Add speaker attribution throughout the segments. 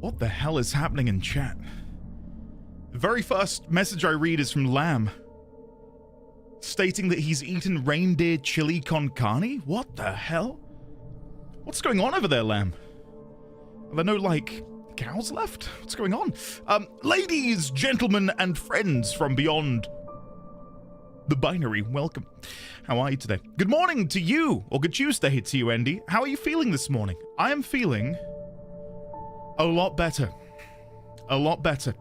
Speaker 1: What the hell is happening in chat? The very first message I read is from Lamb, stating that he's eaten reindeer chili con carne? What the hell? What's going on over there, Lamb? Are there no, like, cows left? What's going on? Ladies, gentlemen, and friends from beyond the binary, welcome. How are you today? Good morning to you, or good Tuesday to you, Andy. How are you feeling this morning? I am feeling a lot better. A lot better.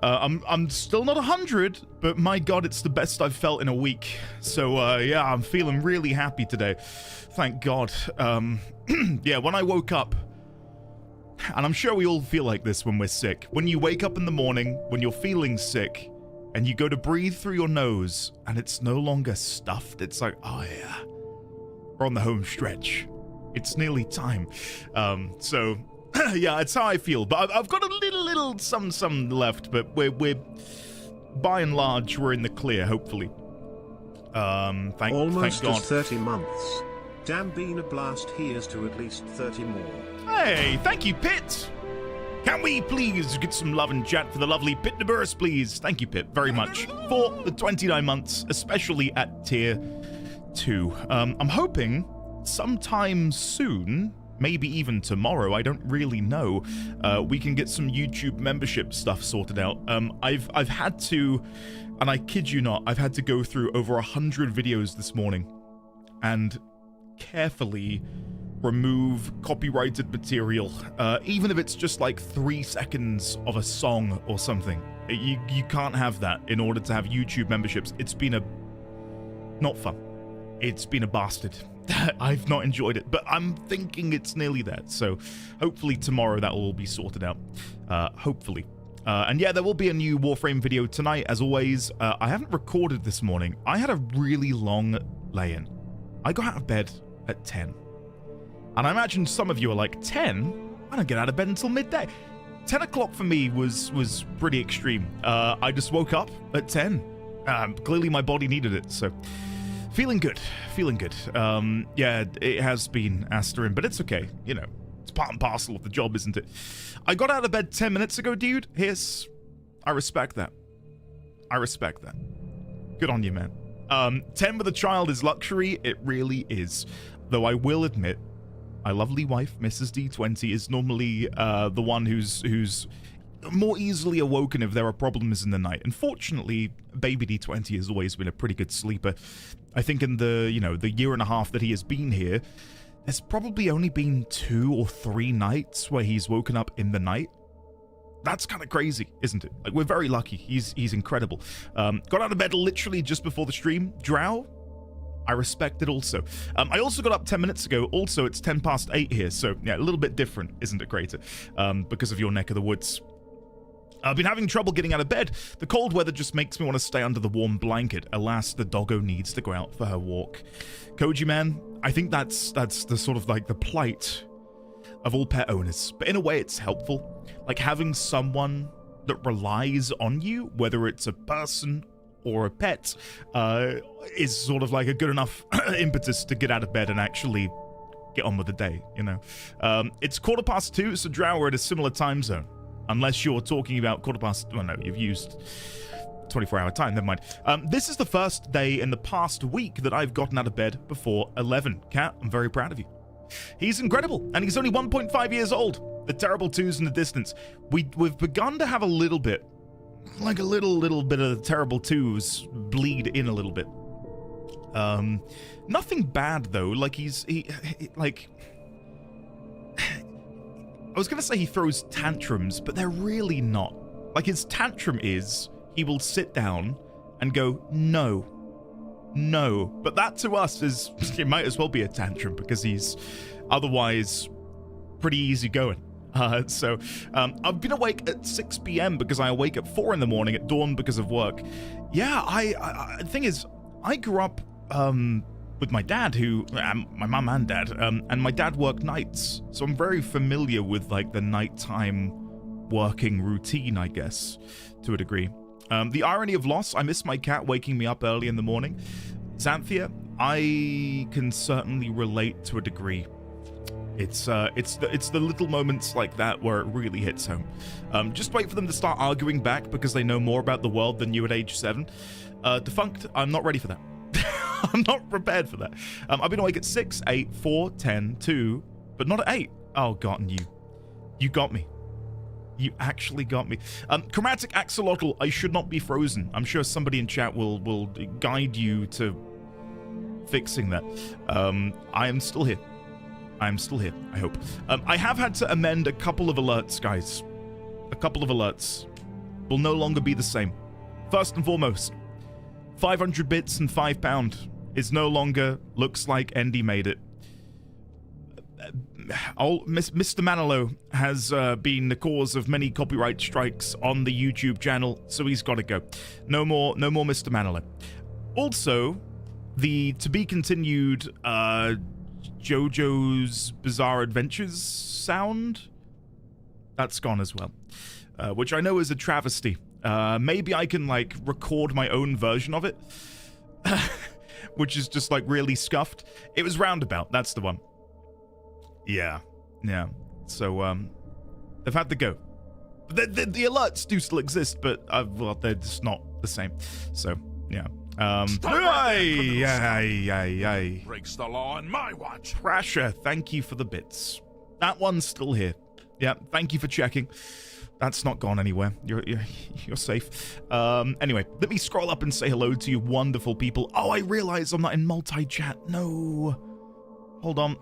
Speaker 1: I'm still not 100, but my God, it's the best I've felt in a week. So, yeah, I'm feeling really happy today. Thank God. Yeah, when I woke up, and I'm sure we all feel like this when we're sick. When you wake up in the morning, when you're feeling sick, and you go to breathe through your nose, and it's no longer stuffed. It's like, oh yeah, we're on the home stretch. It's nearly time. So, yeah, it's how I feel. But I've got a little some left, but we're by and large, we're in the clear, hopefully. Thank God.
Speaker 2: Almost 30 months. Damn, been a blast. Here's to at least 30 more.
Speaker 1: Hey, thank you, Pit. Can we please get some love and chat for the lovely Pit Naburus, please? Thank you, Pit, very much for the 29 months, especially at tier 2. I'm hoping sometime soon, maybe even tomorrow, I don't really know, we can get some YouTube membership stuff sorted out. I've had to, and I kid you not, I've had to go through over 100 videos this morning and carefully remove copyrighted material, even if it's just like 3 seconds of a song or something. You can't have that in order to have YouTube memberships. It's been not fun. It's been a bastard. I've not enjoyed it, but I'm thinking it's nearly there. So hopefully tomorrow that will all be sorted out. Hopefully. And yeah, there will be a new Warframe video tonight, as always. I haven't recorded this morning. I had a really long lay-in. I got out of bed at 10. And I imagine some of you are like, 10? I don't get out of bed until midday. 10 o'clock for me was pretty extreme. I just woke up at 10. Clearly my body needed it, so feeling good, feeling good. Yeah, it has been Asterin, but it's okay. You know, it's part and parcel of the job, isn't it? I got out of bed 10 minutes ago, dude. I respect that. I respect that. Good on you, man. 10 with a child is luxury. It really is. Though I will admit, my lovely wife, Mrs. D20, is normally the one who's more easily awoken if there are problems in the night. And fortunately, baby D20 has always been a pretty good sleeper. I think in the, the year and a half that he has been here, there's probably only been 2 or 3 nights where he's woken up in the night. That's kind of crazy, isn't it? Like, we're very lucky. He's incredible. Got out of bed literally just before the stream. Drow, I respect it also. I also got up 10 minutes ago. Also, it's 10 past 8 here, so yeah, a little bit different, isn't it, Crater? Because of your neck of the woods. I've been having trouble getting out of bed. The cold weather just makes me want to stay under the warm blanket. Alas, the doggo needs to go out for her walk. Koji man, I think that's the sort of like the plight of all pet owners. But in a way, it's helpful. Like having someone that relies on you, whether it's a person or a pet, is sort of like a good enough impetus to get out of bed and actually get on with the day, It's 2:15, so Drow, we're at a similar time zone. Unless you're talking about 2:15, well, no, you've used 24-hour time, never mind. This is the first day in the past week that I've gotten out of bed before 11. Cat, I'm very proud of you. He's incredible, and he's only 1.5 years old. The terrible twos in the distance. We've begun to have a little bit, like a little bit of the terrible twos bleed in a little bit. Nothing bad though. Like he like. I was going to say he throws tantrums, but they're really not. Like, his tantrum is, he will sit down and go, no. But that to us is, it might as well be a tantrum because he's otherwise pretty easygoing. So I've been awake at 6 p.m. because I awake at 4 in the morning at dawn because of work. Yeah, the thing is, I grew up with my dad, my mum and dad, and my dad worked nights, so I'm very familiar with like the nighttime working routine, I guess, to a degree. The irony of loss, I miss my cat waking me up early in the morning. Xanthia, I can certainly relate to a degree. It's the little moments like that where it really hits home. Just wait for them to start arguing back because they know more about the world than you at age 7. Defunct, I'm not ready for that. I'm not prepared for that. I've been awake at 6, 8, 4, 10, 2, but not at 8. Oh, God, and you got me. You actually got me. Chromatic Axolotl, I should not be frozen. I'm sure somebody in chat will guide you to fixing that. I am still here. I hope. I have had to amend a couple of alerts, guys. A couple of alerts will no longer be the same. First and foremost, 500 bits and £5 is no longer looks like Endy made it. Mr. Manilow has been the cause of many copyright strikes on the YouTube channel, so he's got to go. No more Mr. Manilow. Also, the to be continued JoJo's Bizarre Adventures sound, that's gone as well, which I know is a travesty. Maybe I can like record my own version of it, which is just like really scuffed. It was Roundabout, that's the one. Yeah. So they've had to go. The alerts do still exist, but well, they're just not the same. So yeah.
Speaker 3: Breaks the law on my watch.
Speaker 1: Prasher, thank you for the bits. That one's still here. Yeah, thank you for checking. That's not gone anywhere. You're safe. Anyway, let me scroll up and say hello to you wonderful people. Oh, I realize I'm not in multi-chat. No. Hold on.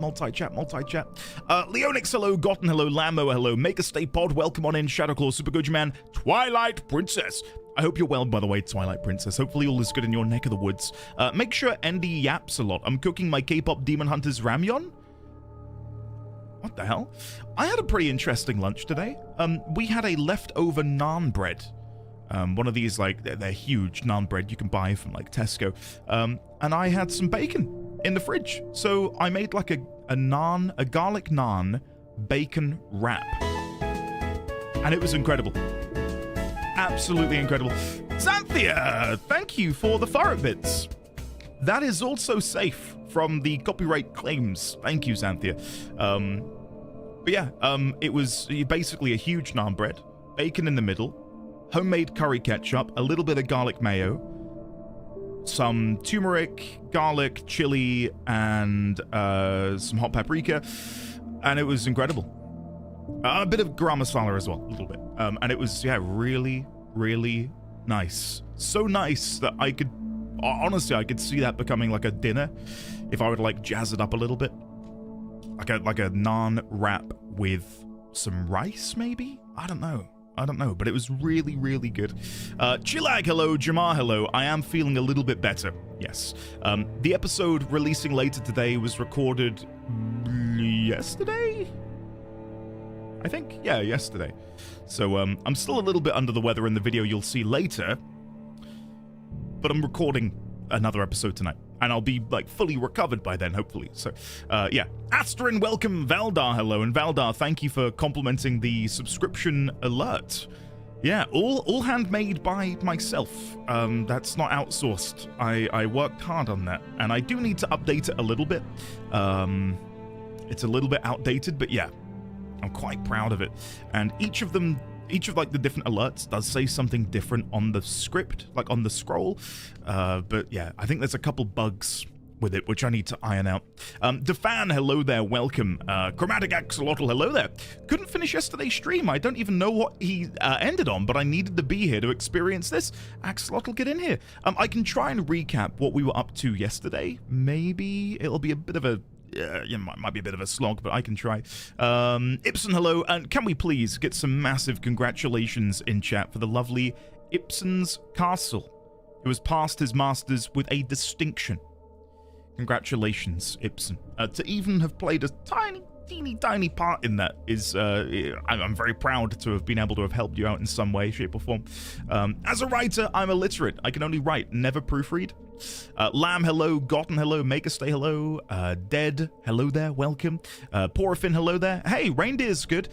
Speaker 1: Multi-chat. Leonix, hello. Gotten, hello. Lambo, hello. Make a Stay Pod, welcome on in. Shadowclaw, Super Good Man, Twilight Princess. I hope you're well, by the way, Twilight Princess. Hopefully all is good in your neck of the woods. Make sure Endy yaps a lot. I'm cooking my K-pop Demon Hunters ramyeon. What the hell? I had a pretty interesting lunch today. We had a leftover naan bread. One of these, like, they're huge naan bread you can buy from, like, Tesco. And I had some bacon in the fridge. So I made, like, a garlic naan bacon wrap. And it was incredible. Absolutely incredible. Xanthia, thank you for the Furret bits. That is also safe from the copyright claims. Thank you, Xanthia. But yeah, it was basically a huge naan bread, bacon in the middle, homemade curry ketchup, a little bit of garlic mayo, some turmeric, garlic, chili, and some hot paprika, and it was incredible. A bit of garam masala as well, a little bit. And it was, yeah, really, really nice. So nice that I could, honestly, I could see that becoming like a dinner if I would like jazz it up a little bit. Like a naan wrap with some rice, maybe? I don't know, but it was really, really good. Chilag, hello. Jamar, hello. I am feeling a little bit better, yes. The episode releasing later today was recorded yesterday? I think, yeah, yesterday. So I'm still a little bit under the weather in the video you'll see later, but I'm recording another episode tonight, and I'll be like fully recovered by then, hopefully. So yeah, Astrin, welcome. Valdar, hello. And Valdar, thank you for complimenting the subscription alert. Yeah, all handmade by myself. That's not outsourced. I worked hard on that, and I do need to update it a little bit. It's a little bit outdated, but yeah, I'm quite proud of it. And each of like the different alerts does say something different on the script, like on the scroll. But yeah, I think there's a couple bugs with it which I need to iron out. Defan, hello there, welcome. Chromatic Axolotl, hello there. Couldn't finish yesterday's stream. I don't even know what he ended on, but I needed to be here to experience this. Axolotl, get in here. I can try and recap what we were up to yesterday. Maybe it'll be a bit of a might be a bit of a slog, but I can try. Ibsen, hello, and can we please get some massive congratulations in chat for the lovely Ibsen's Castle, who has passed his masters with a distinction. Congratulations, Ibsen. To even have played a teeny tiny part in that is, I'm very proud to have been able to have helped you out in some way, shape, or form. As a writer, I'm illiterate. I can only write, never proofread. Lamb, hello. Gotten, hello. Makerstay, hello. Dead, hello there. Welcome. Porafin, hello there. Hey, reindeer's good.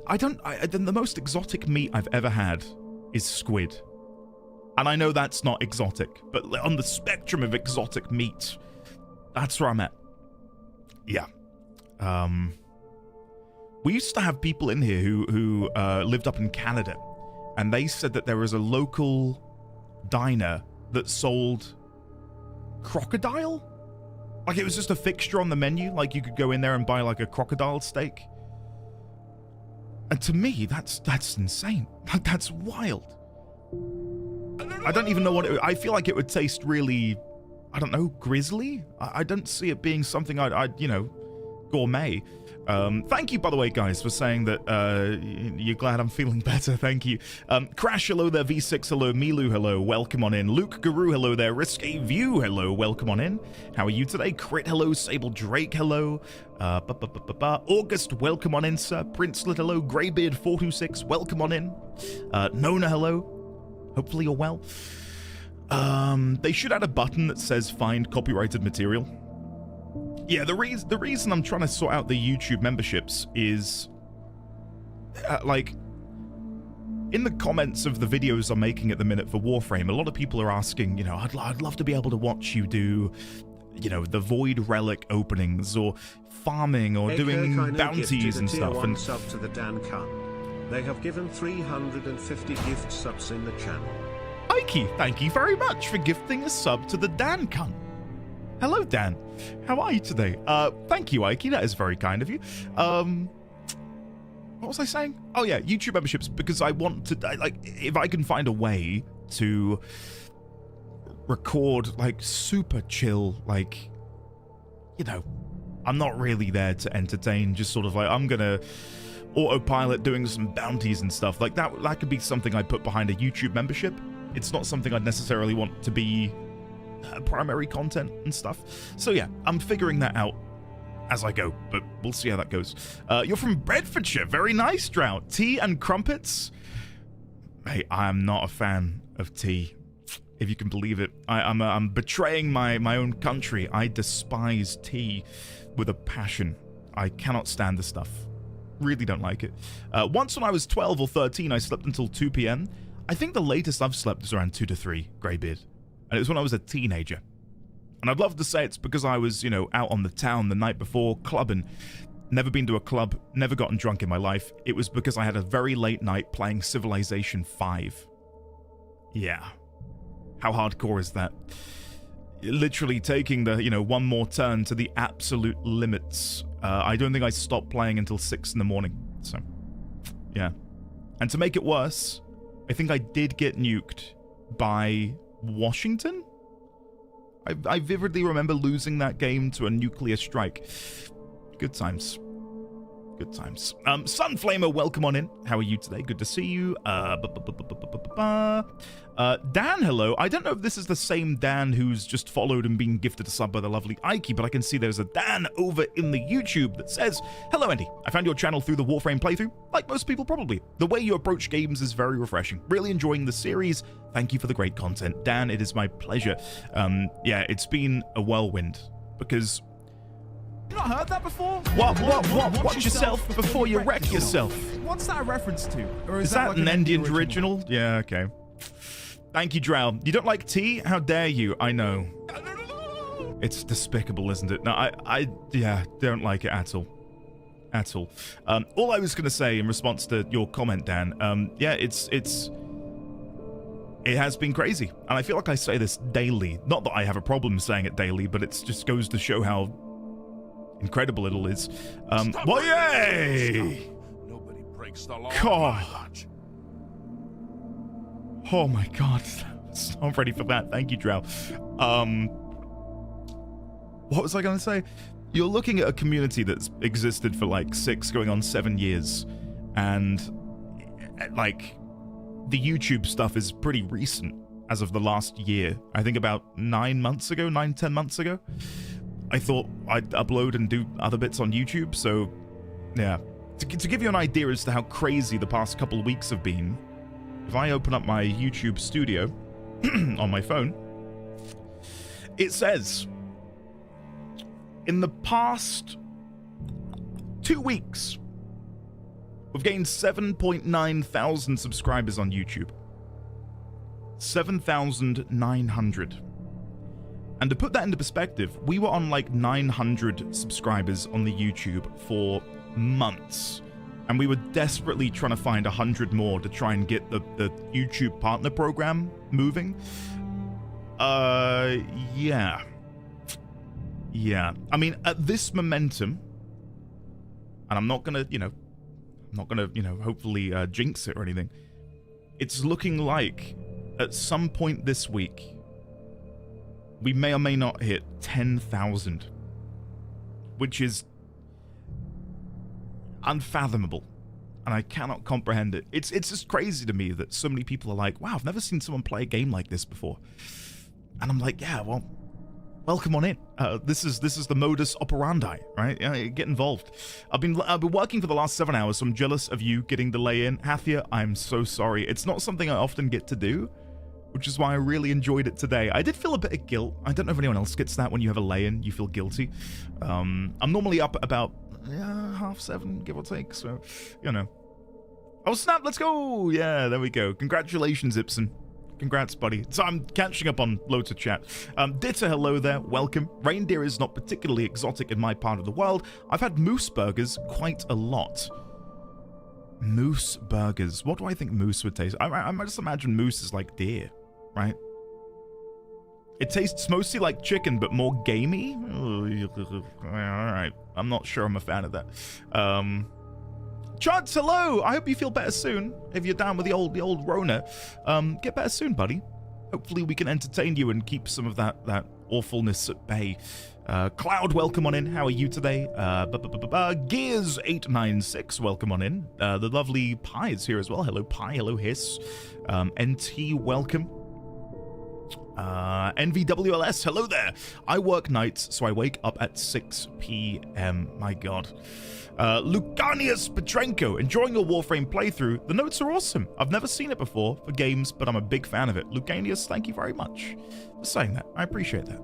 Speaker 1: The most exotic meat I've ever had is squid. And I know that's not exotic, but on the spectrum of exotic meat, that's where I'm at. Yeah. We used to have people in here who lived up in Canada, and they said that there was a local diner that sold crocodile? Like it was just a fixture on the menu, like you could go in there and buy like a crocodile steak. And to me, that's insane. Like that's wild. I don't even know what I feel like it would taste really, I don't know, grisly? I don't see it being something I'd gourmet. Thank you, by the way, guys, for saying that you're glad I'm feeling better. Thank you. Crash, hello there. V6, hello. Milu, hello. Welcome on in. Luke Guru, hello there. Risque View, hello. Welcome on in. How are you today? Crit, hello. Sable Drake, hello. August, welcome on in, sir. Princelet, hello. Greybeard 426, welcome on in. Nona, hello. Hopefully you're well. They should add a button that says find copyrighted material. Yeah, the reason I'm trying to sort out the YouTube memberships is, like, in the comments of the videos I'm making at the minute for Warframe, a lot of people are asking, I'd love to be able to watch you do, the Void Relic openings or farming or doing bounties and stuff. And
Speaker 2: sub to the Dan Kun. They have given 350 gift subs in the channel.
Speaker 1: Ike, thank you very much for gifting a sub to the Dan Kun. Hello, Dan. How are you today? Thank you, Ike. That is very kind of you. What was I saying? Oh, yeah, YouTube memberships, because I want to, if I can find a way to record, super chill, I'm not really there to entertain, just sort of I'm gonna autopilot doing some bounties and stuff. That could be something I'd put behind a YouTube membership. It's not something I'd necessarily want to be primary content and stuff. So yeah, I'm figuring that out as I go, but we'll see how that goes. You're from Bedfordshire. Very nice, Drought. Tea and crumpets? Hey, I am not a fan of tea, if you can believe it. I'm betraying my own country. I despise tea with a passion. I cannot stand the stuff. Really don't like it. Once when I was 12 or 13, I slept until 2 p.m. I think the latest I've slept was around 2 to 3, Greybeard. And it was when I was a teenager. And I'd love to say it's because I was, out on the town the night before, clubbing. Never been to a club, never gotten drunk in my life. It was because I had a very late night playing Civilization 5. Yeah. How hardcore is that? literally taking the, one more turn to the absolute limits. I don't think I stopped playing until 6 in the morning. So, yeah. And to make it worse, I think I did get nuked by Washington? I vividly remember losing that game to a nuclear strike. Good times. Good times. Sunflamer, welcome on in. How are you today? Good to see you. Dan, hello. I don't know if this is the same Dan who's just followed and been gifted a sub by the lovely Ike, but I can see there's a Dan over in the YouTube that says, hello, Andy. I found your channel through the Warframe playthrough, like most people probably. The way you approach games is very refreshing. Really enjoying the series. Thank you for the great content. Dan, it is my pleasure. Yeah, it's been a whirlwind because...
Speaker 4: You not heard that before?
Speaker 1: What? Watch yourself before you wreck yourself.
Speaker 4: What's that a reference to? Or
Speaker 1: is that like an Indian original? Yeah, okay. Thank you, Drow. You don't like tea? How dare you? I know. It's despicable, isn't it? No, I don't like it at all. At all. All I was going to say in response to your comment, Dan, yeah, it has been crazy. And I feel like I say this daily. Not that I have a problem saying it daily, but it just goes to show how incredible it all is. Well, yay!
Speaker 3: Nobody breaks the law.
Speaker 1: God. Oh my God. I'm ready for that. Thank you, Drow. What was I going to say? You're looking at a community that's existed for like 6 going on 7 years. And like the YouTube stuff is pretty recent as of the last year. I think about 10 months ago. I thought I'd upload and do other bits on YouTube, so yeah. To give you an idea as to how crazy the past couple of weeks have been, if I open up my YouTube studio on my phone, it says, in the past 2 weeks, we've gained 7.9 thousand subscribers on YouTube. 7,900. And to put that into perspective, we were on like 900 subscribers on the YouTube for months. And we were desperately trying to find 100 more to try and get the YouTube partner program moving. Yeah. Yeah. I mean, at this momentum, and I'm not gonna, hopefully jinx it or anything. It's looking like at some point this week, we may or may not hit 10,000, which is unfathomable, and I cannot comprehend it. It's just crazy to me that so many people are like, wow, I've never seen someone play a game like this before. And I'm like, yeah, well, welcome on in. This is the modus operandi, right? Get involved. I've been working for the last 7 hours, so I'm jealous of you getting to lay in. Hathia, I'm so sorry. It's not something I often get to do, which is why I really enjoyed it today. I did feel a bit of guilt. I don't know if anyone else gets that when you have a lay-in, you feel guilty. I'm normally up at about 7:30, give or take, so, Oh, snap, let's go! Yeah, there we go. Congratulations, Ipsen. Congrats, buddy. So I'm catching up on loads of chat. Ditta, hello there. Welcome. Reindeer is not particularly exotic in my part of the world. I've had moose burgers quite a lot. Moose burgers. What do I think moose would taste? I just imagine moose is like deer, right? It tastes mostly like chicken, but more gamey. Alright. I'm not sure I'm a fan of that. Chuds, hello! I hope you feel better soon. If you're down with the old Rona. Get better soon, buddy. Hopefully we can entertain you and keep some of that awfulness at bay. Cloud, welcome on in. How are you today? Gears896, welcome on in. The lovely Pi is here as well. Hello, Pi. Hello, Hiss. NT, welcome. NVWLS, hello there. I work nights, so I wake up at 6 p.m. My God. Lucanius Petrenko, enjoying your Warframe playthrough. The notes are awesome. I've never seen it before for games, but I'm a big fan of it. Lucanius, thank you very much for saying that. I appreciate that.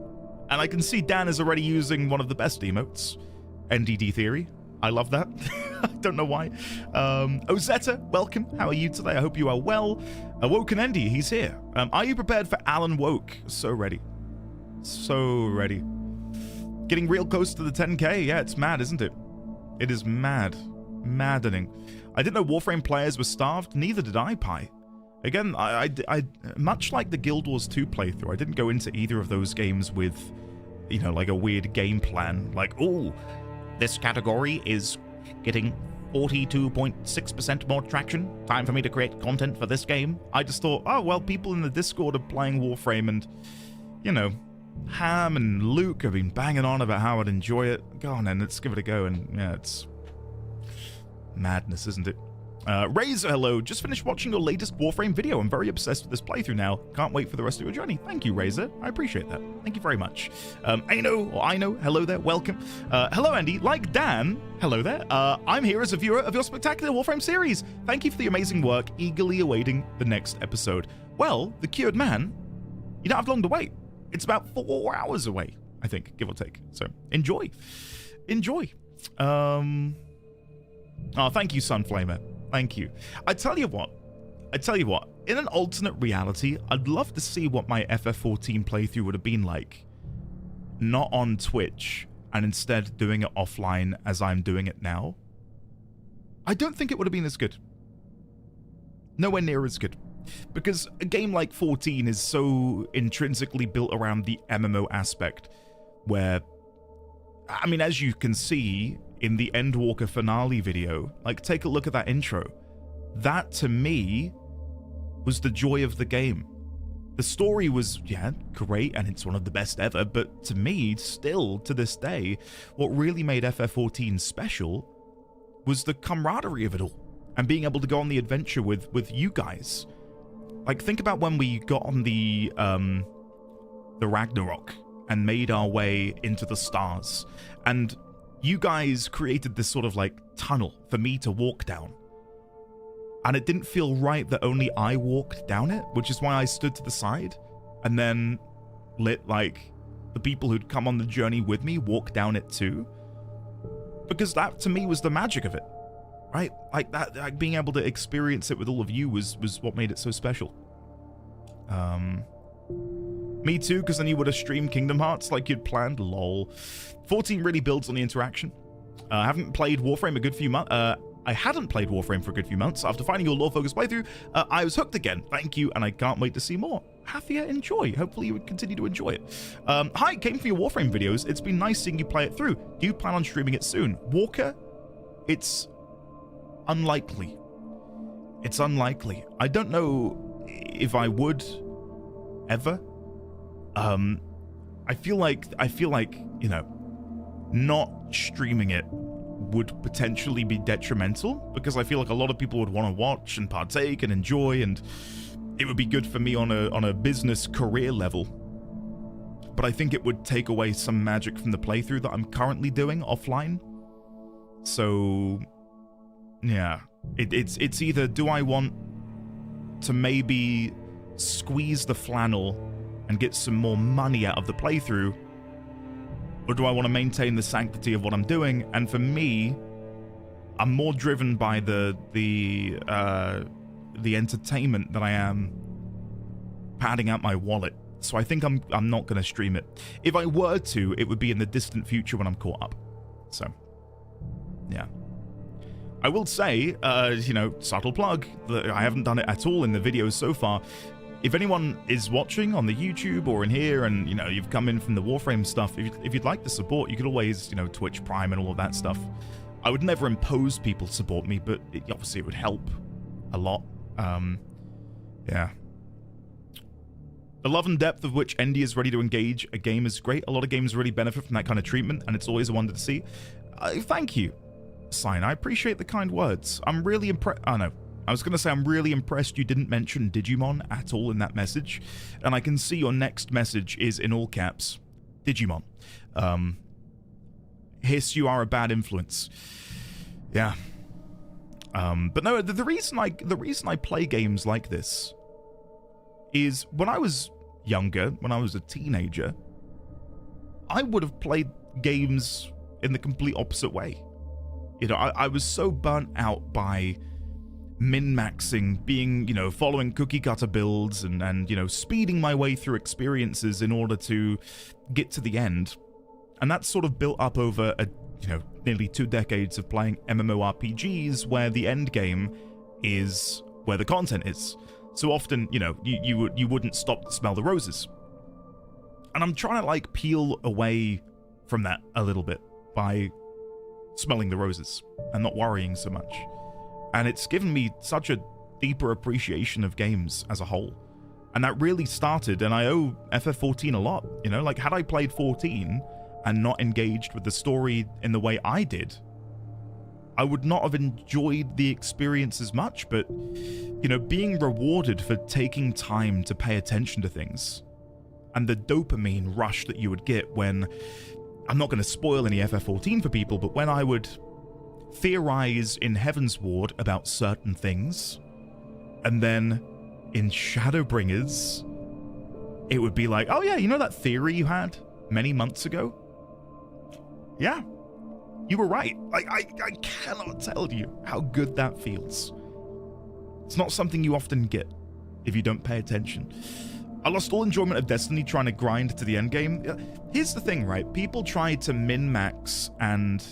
Speaker 1: And I can see Dan is already using one of the best emotes, NDD Theory. I love that. I don't know why. Ozetta, welcome. How are you today? I hope you are well. Woken Andy, he's here. Are you prepared for Alan Woke? So ready. So ready. Getting real close to the 10k. Yeah, it's mad, isn't it? It is mad. Maddening. I didn't know Warframe players were starved. Neither did I, Pi. Again, I much like the Guild Wars 2 playthrough, I didn't go into either of those games with, you know, like a weird game plan. Like, oh, this category is getting 42.6% more traction. Time for me to create content for this game. I just thought, oh, well, people in the Discord are playing Warframe and, you know, Ham and Luke have been banging on about how I'd enjoy it. Go on then, let's give it a go. And yeah, it's madness, isn't it? Razor, hello. Just finished watching your latest Warframe video. I'm very obsessed with this playthrough now. Can't wait for the rest of your journey. Thank you, Razor. I appreciate that. Thank you very much. I know, hello there. Welcome. Hello, Andy. Like Dan, hello there. I'm here as a viewer of your spectacular Warframe series. Thank you for the amazing work. Eagerly awaiting the next episode. Well, The Cured Man, you don't have long to wait. It's about 4 hours away, I think, give or take. So enjoy. Enjoy. Oh, thank you, Sunflamer. Thank you. I tell you what, in an alternate reality, I'd love to see what my FF14 playthrough would have been like. Not on Twitch, and instead doing it offline as I'm doing it now. I don't think it would have been as good. Nowhere near as good. Because a game like 14 is so intrinsically built around the MMO aspect, where, I mean, as you can see in the Endwalker finale video, like, take a look at that intro. That, to me, was the joy of the game. The story was, yeah, great, and it's one of the best ever, but to me, still, to this day, what really made FF14 special was the camaraderie of it all, and being able to go on the adventure with you guys. Like, think about when we got on the Ragnarok and made our way into the stars, and you guys created this sort of like tunnel for me to walk down. And it didn't feel right that only I walked down it, which is why I stood to the side and then let like the people who'd come on the journey with me walk down it too. Because that to me was the magic of it, right? Like that, like being able to experience it with all of you was what made it so special. Me too, because then you would have streamed Kingdom Hearts like you'd planned. Lol. 14 really builds on the interaction. I haven't played Warframe a good few months. I hadn't played Warframe for a good few months. After finding your lore-focused playthrough, I was hooked again. Thank you, and I can't wait to see more. Hafia, enjoy. Hopefully you would continue to enjoy it. Hi, came for your Warframe videos. It's been nice seeing you play it through. Do you plan on streaming it soon? Walker, it's unlikely. It's unlikely. I don't know if I would ever. I feel like, you know, not streaming it would potentially be detrimental, because I feel like a lot of people would want to watch and partake and enjoy, and it would be good for me on a business career level. But I think it would take away some magic from the playthrough that I'm currently doing offline. So yeah, it's either do I want to maybe squeeze the flannel and get some more money out of the playthrough, or do I want to maintain the sanctity of what I'm doing? And for me, I'm more driven by the entertainment than I am padding out my wallet. So I think I'm not going to stream it. If I were to, it would be in the distant future when I'm caught up. So, yeah. I will say, you know, subtle plug, that I haven't done it at all in the videos so far. If anyone is watching on the YouTube or in here, and you know you've come in from the Warframe stuff, if you'd like to support, you could always, you know, Twitch Prime and all of that stuff. I would never impose people to support me, but obviously it would help a lot. Yeah. The love and depth of which Endy is ready to engage a game is great. A lot of games really benefit from that kind of treatment, and it's always a wonder to see. Thank you, Sign. I appreciate the kind words. I'm really impressed. Oh no. I was going to say, I'm really impressed you didn't mention Digimon at all in that message. And I can see your next message is in all caps. Digimon. Hiss, you are a bad influence. Yeah. But no, the reason I play games like this is when I was younger, when I was a teenager, I would have played games in the complete opposite way. You know, I was so burnt out by min-maxing, being, you know, following cookie cutter builds and, you know, speeding my way through experiences in order to get to the end. And that's sort of built up over, you know, nearly 2 decades of playing MMORPGs where the end game is where the content is. So often, you know, you wouldn't stop to smell the roses. And I'm trying to like peel away from that a little bit by smelling the roses and not worrying so much. And it's given me such a deeper appreciation of games as a whole. And that really started, and I owe FF14 a lot, you know, like had I played 14 and not engaged with the story in the way I did, I would not have enjoyed the experience as much. But, you know, being rewarded for taking time to pay attention to things and the dopamine rush that you would get when, I'm not going to spoil any FF14 for people, but when I would theorize in Heavensward about certain things, and then in Shadowbringers, it would be like, oh yeah, you know that theory you had many months ago? Yeah, you were right. I cannot tell you how good that feels. It's not something you often get if you don't pay attention. I lost all enjoyment of Destiny trying to grind to the end game. Here's the thing, right? People try to min-max and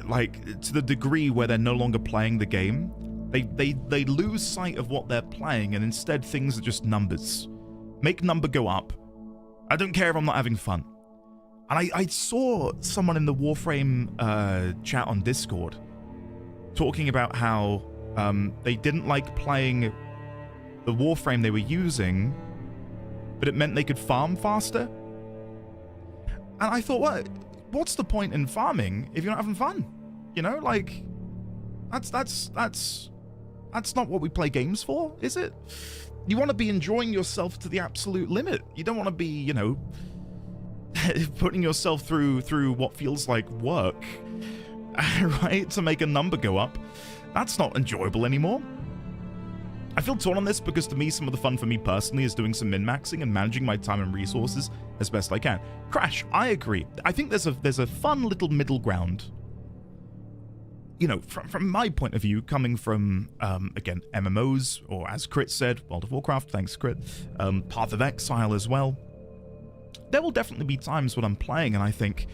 Speaker 1: like to the degree where they're no longer playing the game. They lose sight of what they're playing, and instead things are just numbers. Make number go up. I don't care if I'm not having fun. And I saw someone in the Warframe chat on Discord talking about how they didn't like playing the Warframe they were using, but it meant they could farm faster. And I thought, what's the point in farming if you're not having fun? You know, like that's not what we play games for, is it? You want to be enjoying yourself to the absolute limit. You don't want to be, you know, putting yourself through what feels like work, right, to make a number go up. That's not enjoyable anymore. I feel torn on this because to me, some of the fun for me personally is doing some min-maxing and managing my time and resources as best I can. Crash, I agree. I think there's a fun little middle ground. You know, from my point of view, coming from, again, MMOs, or as Crit said, World of Warcraft, thanks Crit, Path of Exile as well, there will definitely be times when I'm playing and I think,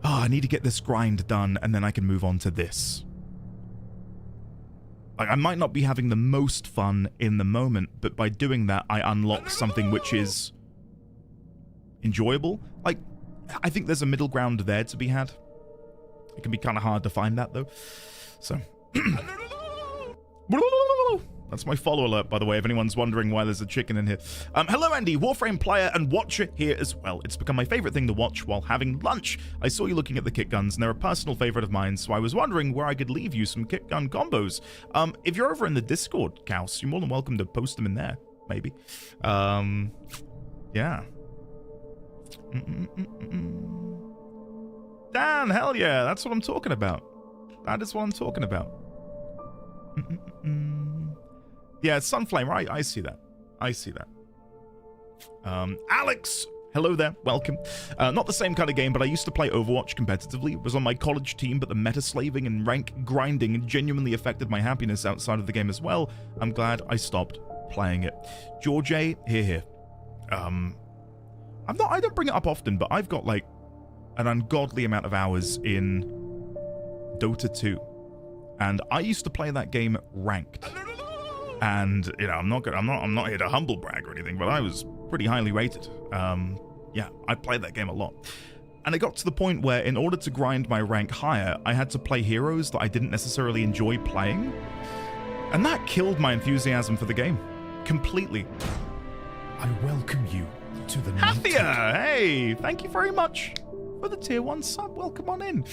Speaker 1: oh, I need to get this grind done and then I can move on to this. Like, I might not be having the most fun in the moment, but by doing that, I unlock something which is enjoyable. Like, I think there's a middle ground there to be had. It can be kind of hard to find that, though. So. That's my follow alert, by the way, if anyone's wondering why there's a chicken in here. Hello, Andy, Warframe player and watcher here as well. It's become my favorite thing to watch while having lunch. I saw you looking at the kit guns, and they're a personal favorite of mine, so I was wondering where I could leave you some kit gun combos. If you're over in the Discord, Kaus, you're more than welcome to post them in there, maybe. Yeah. Dan, hell yeah, that's what I'm talking about. That is what I'm talking about. Yeah, Sunflame, right? I see that. I see that. Alex, hello there. Welcome. Not the same kind of game, but I used to play Overwatch competitively. Was on my college team, but the meta slaving and rank grinding genuinely affected my happiness outside of the game as well. I'm glad I stopped playing it. George A, here. I don't bring it up often, but I've got like an ungodly amount of hours in Dota 2. And I used to play that game ranked. And, you know, I'm not here to humble brag or anything, but I was pretty highly rated. Yeah, I played that game a lot. And it got to the point where in order to grind my rank higher, I had to play heroes that I didn't necessarily enjoy playing. And that killed my enthusiasm for the game. Completely.
Speaker 5: I welcome you to the
Speaker 1: Hathia! Hey, thank you very much for the tier 1 sub. Welcome on in.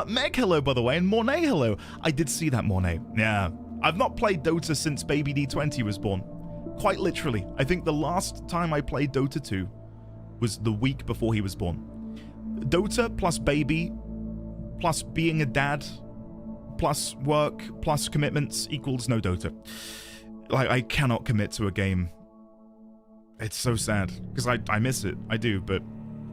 Speaker 1: Meg, hello, by the way, and Mornay, hello. I did see that, Mornay. Yeah. I've not played Dota since Baby D20 was born. Quite literally. I think the last time I played Dota 2 was the week before he was born. Dota plus Baby plus being a dad plus work plus commitments equals no Dota. Like, I cannot commit to a game. It's so sad because I miss it. I do, but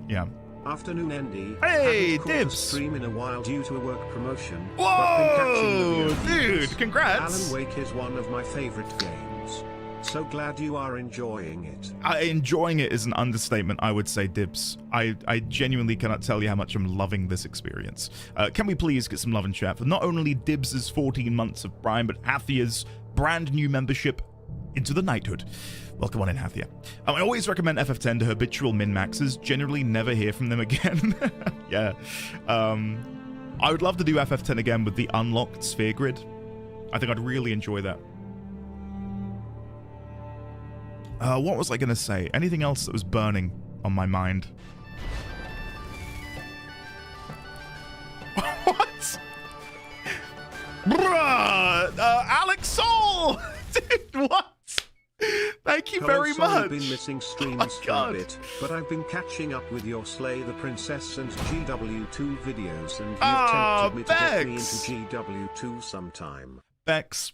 Speaker 1: yeah.
Speaker 2: Afternoon, Andy.
Speaker 1: Hey,
Speaker 2: Haven't caught a
Speaker 1: Dibs.
Speaker 2: stream in a while due to a work promotion.
Speaker 1: Whoa, dude, congrats.
Speaker 2: Alan Wake is one of my favorite games. So glad you are enjoying it.
Speaker 1: Enjoying it is an understatement, I would say, Dibs. I genuinely cannot tell you how much I'm loving this experience. Can we please get some love and chat for not only Dibs' 14 months of Prime, but Hathia's brand new membership into the knighthood. Welcome on in, Hathia. I always recommend FF10 to habitual min-maxers. Generally never hear from them again. Yeah. I would love to do FF10 again with the unlocked sphere grid. I think I'd really enjoy that. What was I going to say? Anything else that was burning on my mind? What? Bruh! Alex Soul! Dude, what? Thank you very much.
Speaker 2: I've been missing streams for a bit, but I've been catching up with your Slay the Princess and GW2 videos, and you tempted me to get me into GW2 sometime.
Speaker 1: Bex,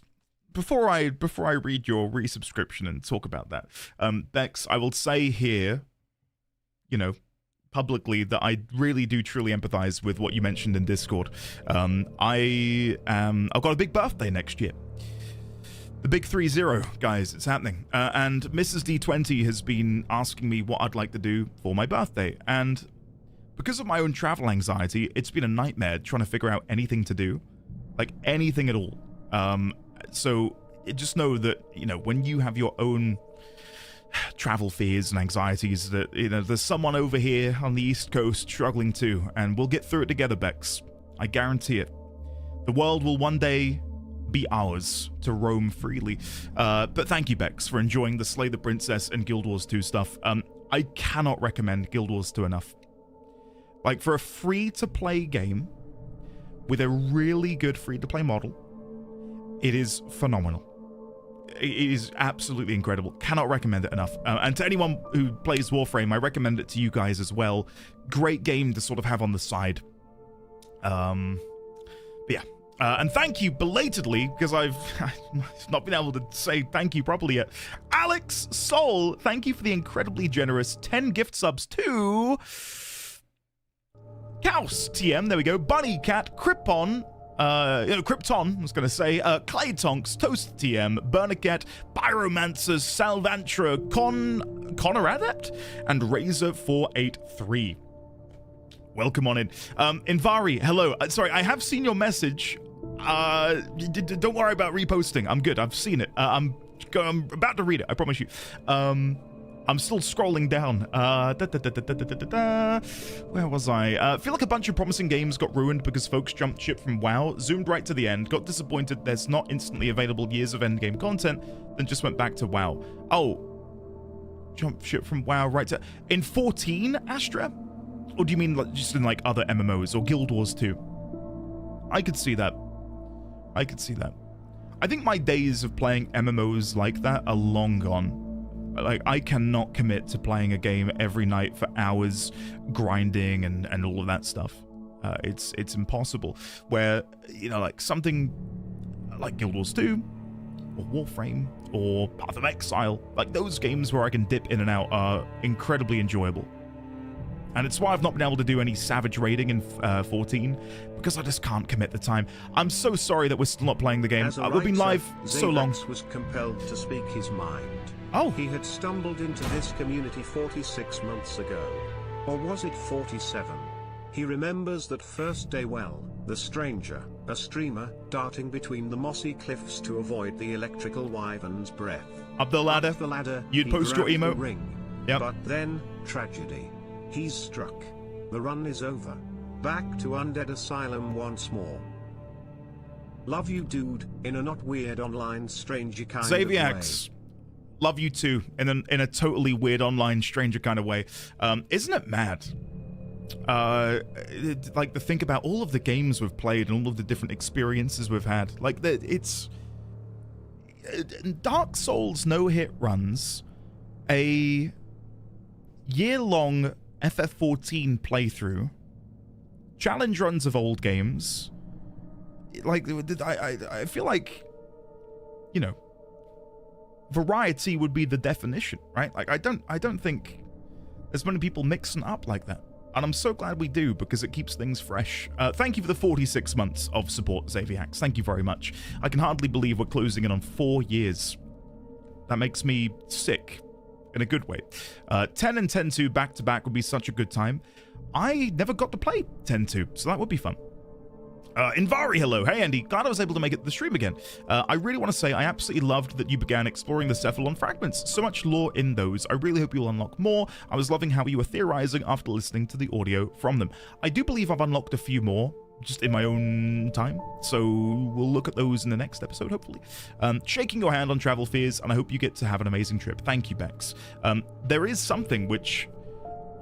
Speaker 1: before I read your resubscription and talk about that, Bex, I will say here, you know, publicly that I really do truly empathize with what you mentioned in Discord. I've got a big birthday next year. The big 3-0, guys, it's happening. And Mrs. D20 has been asking me what I'd like to do for my birthday. And because of my own travel anxiety, it's been a nightmare trying to figure out anything to do. Like, anything at all. So just know that, you know, when you have your own travel fears and anxieties, that, you know, there's someone over here on the East Coast struggling too. And we'll get through it together, Bex. I guarantee it. The world will one day be ours to roam freely. But thank you, Bex, for enjoying the Slay the Princess and Guild Wars 2 stuff. I cannot recommend Guild Wars 2 enough. Like, for a free-to-play game with a really good free-to-play model, it is phenomenal. It is absolutely incredible. Cannot recommend it enough. And to anyone who plays Warframe, I recommend it to you guys as well. Great game to sort of have on the side. But yeah. And thank you belatedly, because I've not been able to say thank you properly yet. Alex Soul, thank you for the incredibly generous 10 gift subs to Kaus TM, there we go, Bunny Cat, Krypton, Krypton, I was going to say, Clay Tonks, Toast TM, Bernicat, Pyromancers, Salvantra, Connor Adept, and Razor483. Welcome on in. Invari, hello. Sorry, I have seen your message. Don't worry about reposting. I'm good. I've seen it. I'm about to read it. I promise you. I'm still scrolling down. Where was I? Feel like a bunch of promising games got ruined because folks jumped ship from WoW, zoomed right to the end, got disappointed there's not instantly available years of endgame content, then just went back to WoW. Oh, jump ship from WoW right to... In 14, Astra? Or do you mean like, just in like other MMOs or Guild Wars 2? I could see that. I could see that. I think my days of playing MMOs like that are long gone. Like, I cannot commit to playing a game every night for hours, grinding and all of that stuff. It's impossible. Where, you know, like something like Guild Wars 2 or Warframe or Path of Exile, like those games where I can dip in and out are incredibly enjoyable. And it's why I've not been able to do any Savage raiding in 14, because I just can't commit the time. I'm so sorry that we're still not playing the game. We've been live so long.
Speaker 2: Was compelled to speak his mind.
Speaker 1: Oh.
Speaker 2: He had stumbled into this community 46 months ago. Or was it 47? He remembers that first day well, the stranger, a streamer, darting between the mossy cliffs to avoid the electrical wyvern's breath.
Speaker 1: Up the ladder.
Speaker 2: Up the ladder,
Speaker 1: You'd post your emote.
Speaker 2: Ring.
Speaker 1: Yep.
Speaker 2: But then, tragedy. He's struck. The run is over. Back to Undead Asylum once more. Love you, dude, in a not weird online stranger kind of way.
Speaker 1: Xaviax, love you too, in a totally weird online stranger kind of way. Isn't it mad? Like, to think about all of the games we've played and all of the different experiences we've had. Like, it's... Dark Souls no-hit runs, a year-long FF14 playthrough, challenge runs of old games. Like, I feel like, you know, variety would be the definition, right? Like, I don't think there's many people mixing up like that. And I'm so glad we do, because it keeps things fresh. Thank you for the 46 months of support, Xaviax. Thank you very much. I can hardly believe we're closing in on 4 years. That makes me sick. In a good way. 10 and 10-2 back-to-back would be such a good time. I never got to play 10-2, so that would be fun. Invari, hello. Hey, Andy. Glad I was able to make it to the stream again. I really want to say I absolutely loved that you began exploring the Cephalon fragments. So much lore in those. I really hope you'll unlock more. I was loving how you were theorizing after listening to the audio from them. I do believe I've unlocked a few more, just in my own time. So we'll look at those in the next episode, hopefully. Shaking your hand on travel fears, and I hope you get to have an amazing trip. Thank you, Bex. There is something which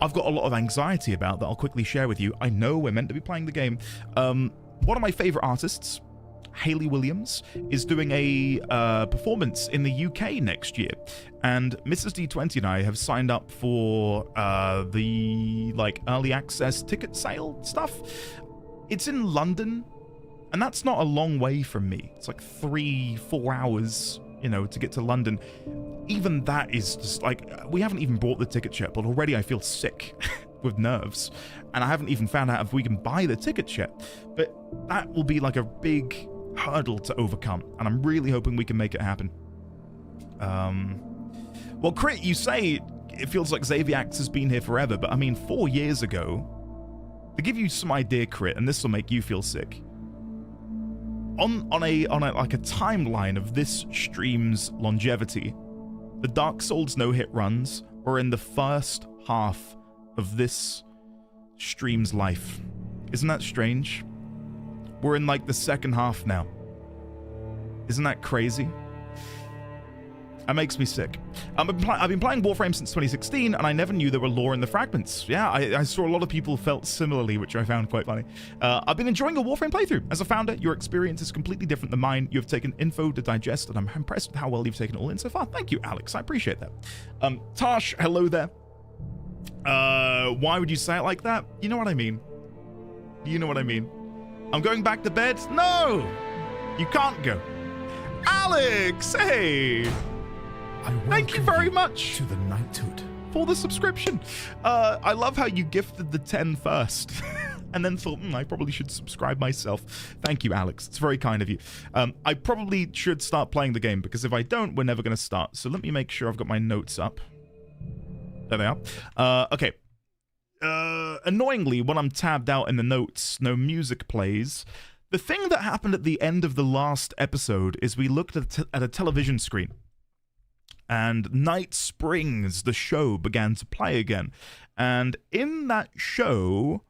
Speaker 1: I've got a lot of anxiety about that I'll quickly share with you. I know we're meant to be playing the game. One of my favorite artists, Hayley Williams, is doing a performance in the UK next year, and Mrs. D20 and I have signed up for the early access ticket sale stuff. It's in London, and that's not a long way from me. It's like 3-4 hours, to get to London. Even that is just we haven't even bought the ticket yet, but already I feel sick with nerves, and I haven't even found out if we can buy the tickets yet. But that will be like a big hurdle to overcome, and I'm really hoping we can make it happen. Well, Crit, you say it feels like Xaviax has been here forever, but I mean 4 years ago, to give you some idea, Crit, and this will make you feel sick, on a timeline of this stream's longevity, the Dark Souls no-hit runs were in the first half of this stream's life. Isn't that strange? We're in the second half now. Isn't that crazy? That makes me sick. I've been playing Warframe since 2016, and I never knew there were lore in the fragments. Yeah, I saw a lot of people felt similarly, which I found quite funny. I've been enjoying a Warframe playthrough. As a founder, your experience is completely different than mine. You have taken info to digest, and I'm impressed with how well you've taken it all in so far. Thank you, Alex. I appreciate that. Tosh, hello there. Why would you say it like that? You know what I mean. You know what I mean. I'm going back to bed? No! You can't go. Alex, hey! Thank you very much
Speaker 5: to the knighthood
Speaker 1: for the subscription. I love how you gifted the 10 first and then thought, I probably should subscribe myself. Thank you, Alex. It's very kind of you. I probably should start playing the game, because if I don't, we're never going to start. So let me make sure I've got my notes up. There they are. Okay. Annoyingly, when I'm tabbed out in the notes, no music plays. The thing that happened at the end of the last episode is we looked at a television screen, and Night Springs, the show, began to play again. And in that show,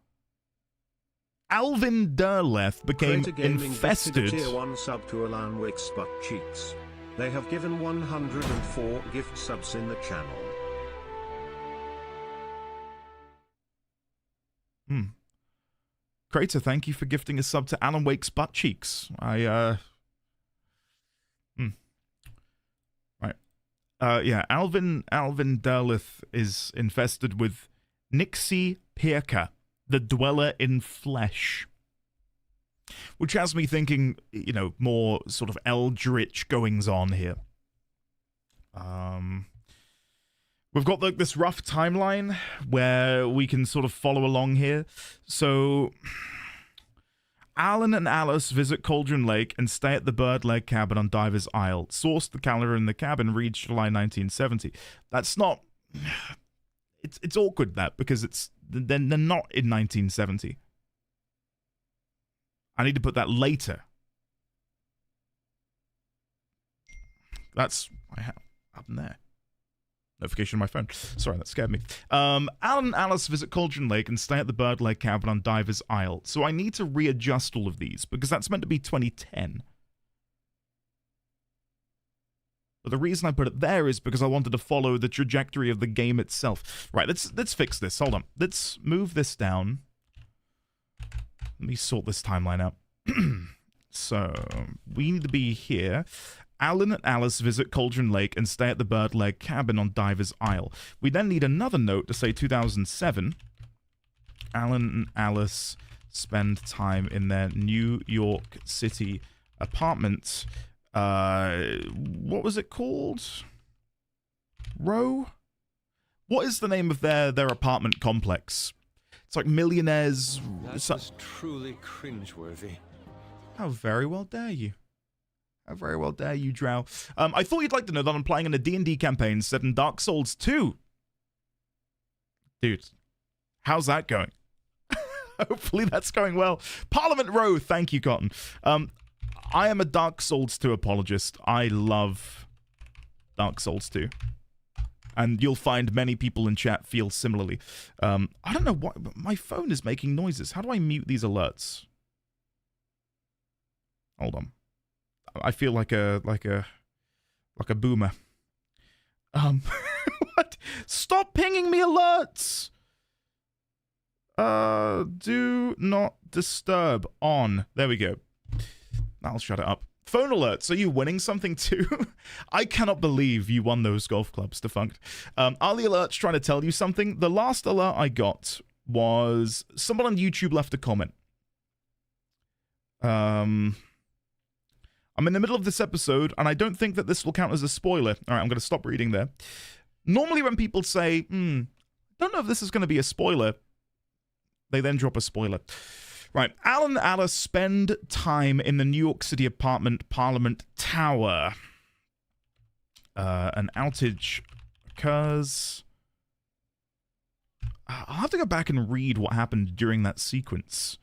Speaker 1: Alvin Derleth became infested.
Speaker 2: Tier 1 sub to Alan Wick's butt cheeks. They have given 104 gift subs in the channel.
Speaker 1: Crater, thank you for gifting a sub to Alan Wake's butt cheeks. Right. Yeah, Alvin Derleth is infested with Nixie Pirka, the Dweller in Flesh. Which has me thinking, more sort of eldritch goings on here. We've got this rough timeline where we can sort of follow along here. So, Alan and Alice visit Cauldron Lake and stay at the Bird Leg Cabin on Diver's Isle. Source the calendar in the cabin reads July 1970. That's not... It's awkward, that, because they're not in 1970. I need to put that later. That's... I have up in there. Notification on my phone. Sorry, that scared me. Alan and Alice visit Cauldron Lake and stay at the Bird Leg Cabin on Diver's Isle. So I need to readjust all of these, because that's meant to be 2010. But the reason I put it there is because I wanted to follow the trajectory of the game itself. Right, let's fix this. Hold on. Let's move this down. Let me sort this timeline out. So, we need to be here. Alan and Alice visit Cauldron Lake and stay at the Bird Leg Cabin on Diver's Isle. We then need another note to say 2007. Alan and Alice spend time in their New York City apartment. What was it called? Row? What is the name of their apartment complex? It's like Millionaires...
Speaker 6: That was truly cringeworthy.
Speaker 1: How very well dare you. How very well dare you, Drow. I thought you'd like to know that I'm playing in a D&D campaign set in Dark Souls 2. Dude, how's that going? Hopefully that's going well. Parliament Row, thank you, Cotton. I am a Dark Souls 2 apologist. I love Dark Souls 2. And you'll find many people in chat feel similarly. I don't know why, but my phone is making noises. How do I mute these alerts? Hold on. I feel like a boomer. What? Stop pinging me alerts! Do not disturb on. There we go. I'll shut it up. Phone alerts. Are you winning something too? I cannot believe you won those golf clubs, Defunct. Are the alerts trying to tell you something? The last alert I got was someone on YouTube left a comment. I'm in the middle of this episode, and I don't think that this will count as a spoiler. All right, I'm going to stop reading there. Normally when people say, don't know if this is going to be a spoiler, they then drop a spoiler. Right, Alan and Alice spend time in the New York City apartment Parliament Tower. An outage occurs. I'll have to go back and read what happened during that sequence.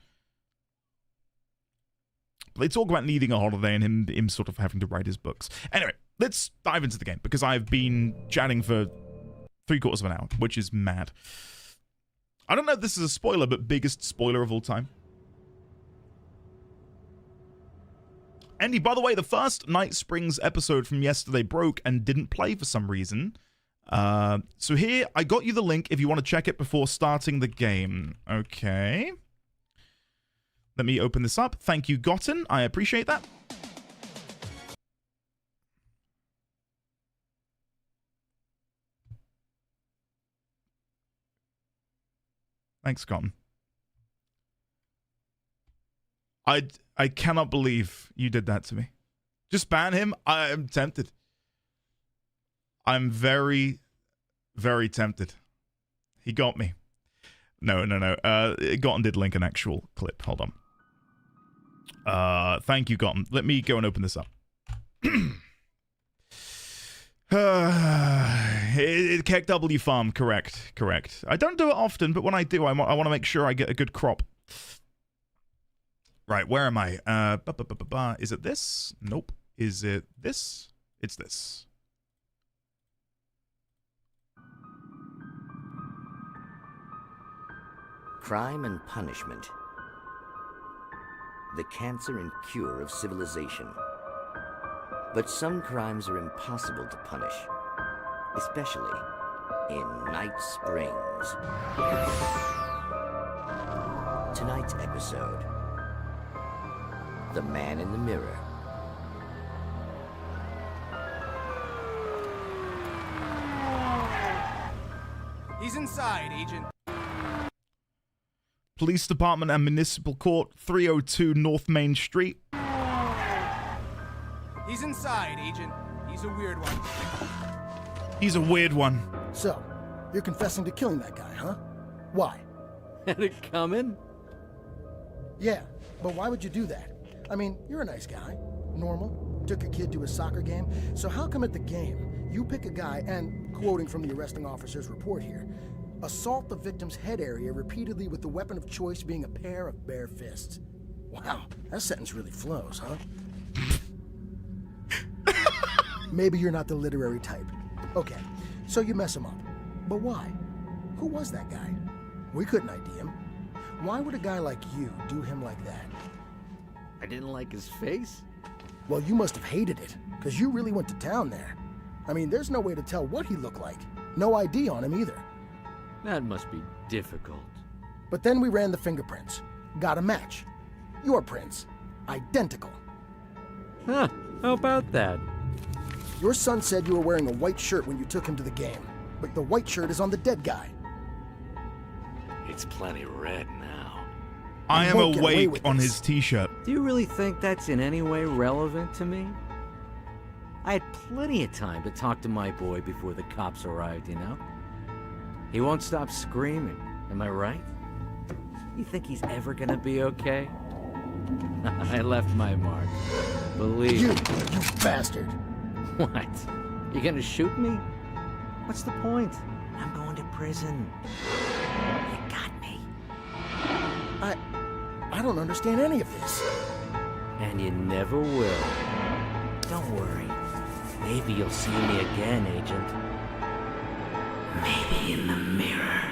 Speaker 1: They talk about needing a holiday and him sort of having to write his books. Anyway, let's dive into the game, because I've been chatting for 3/4 of an hour, which is mad. I don't know if this is a spoiler, but biggest spoiler of all time. Andy, by the way, the first Night Springs episode from yesterday broke and didn't play for some reason. So here, I got you the link if you want to check it before starting the game. Okay. Let me open this up. Thank you, Gotten. I appreciate that. Thanks, Gotten. I cannot believe you did that to me. Just ban him? I am tempted. I'm very, very tempted. He got me. No. Gotten did link an actual clip. Hold on. Thank you, Gotten. Let me go and open this up. KW farm, correct. I don't do it often, but when I do, I want to make sure I get a good crop. Right, where am I? Is it this? Nope. Is it this? It's this.
Speaker 7: Crime and punishment. The cancer and cure of civilization. But some crimes are impossible to punish, especially in Night Springs. Tonight's episode: The Man in the Mirror.
Speaker 4: He's inside, Agent.
Speaker 1: Police Department and Municipal Court, 302 North Main Street.
Speaker 4: He's inside, Agent. He's a weird one.
Speaker 1: He's a weird one.
Speaker 8: So, you're confessing to killing that guy, huh? Why?
Speaker 6: Had it coming?
Speaker 8: Yeah, but why would you do that? I mean, you're a nice guy. Normal. Took a kid to a soccer game. So how come at the game, you pick a guy and, quoting from the arresting officer's report here, assault the victim's head area repeatedly with the weapon of choice being a pair of bare fists? Wow, that sentence really flows, huh? Maybe you're not the literary type. Okay, so you mess him up. But why? Who was that guy? We couldn't ID him. Why would a guy like you do him like that?
Speaker 6: I didn't like his face?
Speaker 8: Well, you must have hated it, because you really went to town there. I mean, there's no way to tell what he looked like. No ID on him either.
Speaker 6: That must be difficult.
Speaker 8: But then we ran the fingerprints. Got a match. Your prints. Identical.
Speaker 6: Huh, how about that?
Speaker 8: Your son said you were wearing a white shirt when you took him to the game, but the white shirt is on the dead guy.
Speaker 6: It's plenty red now.
Speaker 1: I am
Speaker 8: won't get away
Speaker 1: awake
Speaker 8: with
Speaker 1: on
Speaker 8: this.
Speaker 1: his t-shirt.
Speaker 6: Do you really think that's in any way relevant to me? I had plenty of time to talk to my boy before the cops arrived, you know? He won't stop screaming, am I right? You think he's ever gonna be okay? I left my mark. Believe
Speaker 8: You
Speaker 6: me.
Speaker 8: bastard.
Speaker 6: What? You gonna shoot me? What's the point? I'm going to prison. You got me.
Speaker 8: I don't understand any of this.
Speaker 6: And you never will. Don't worry. Maybe you'll see me again, Agent. Maybe in the mirror.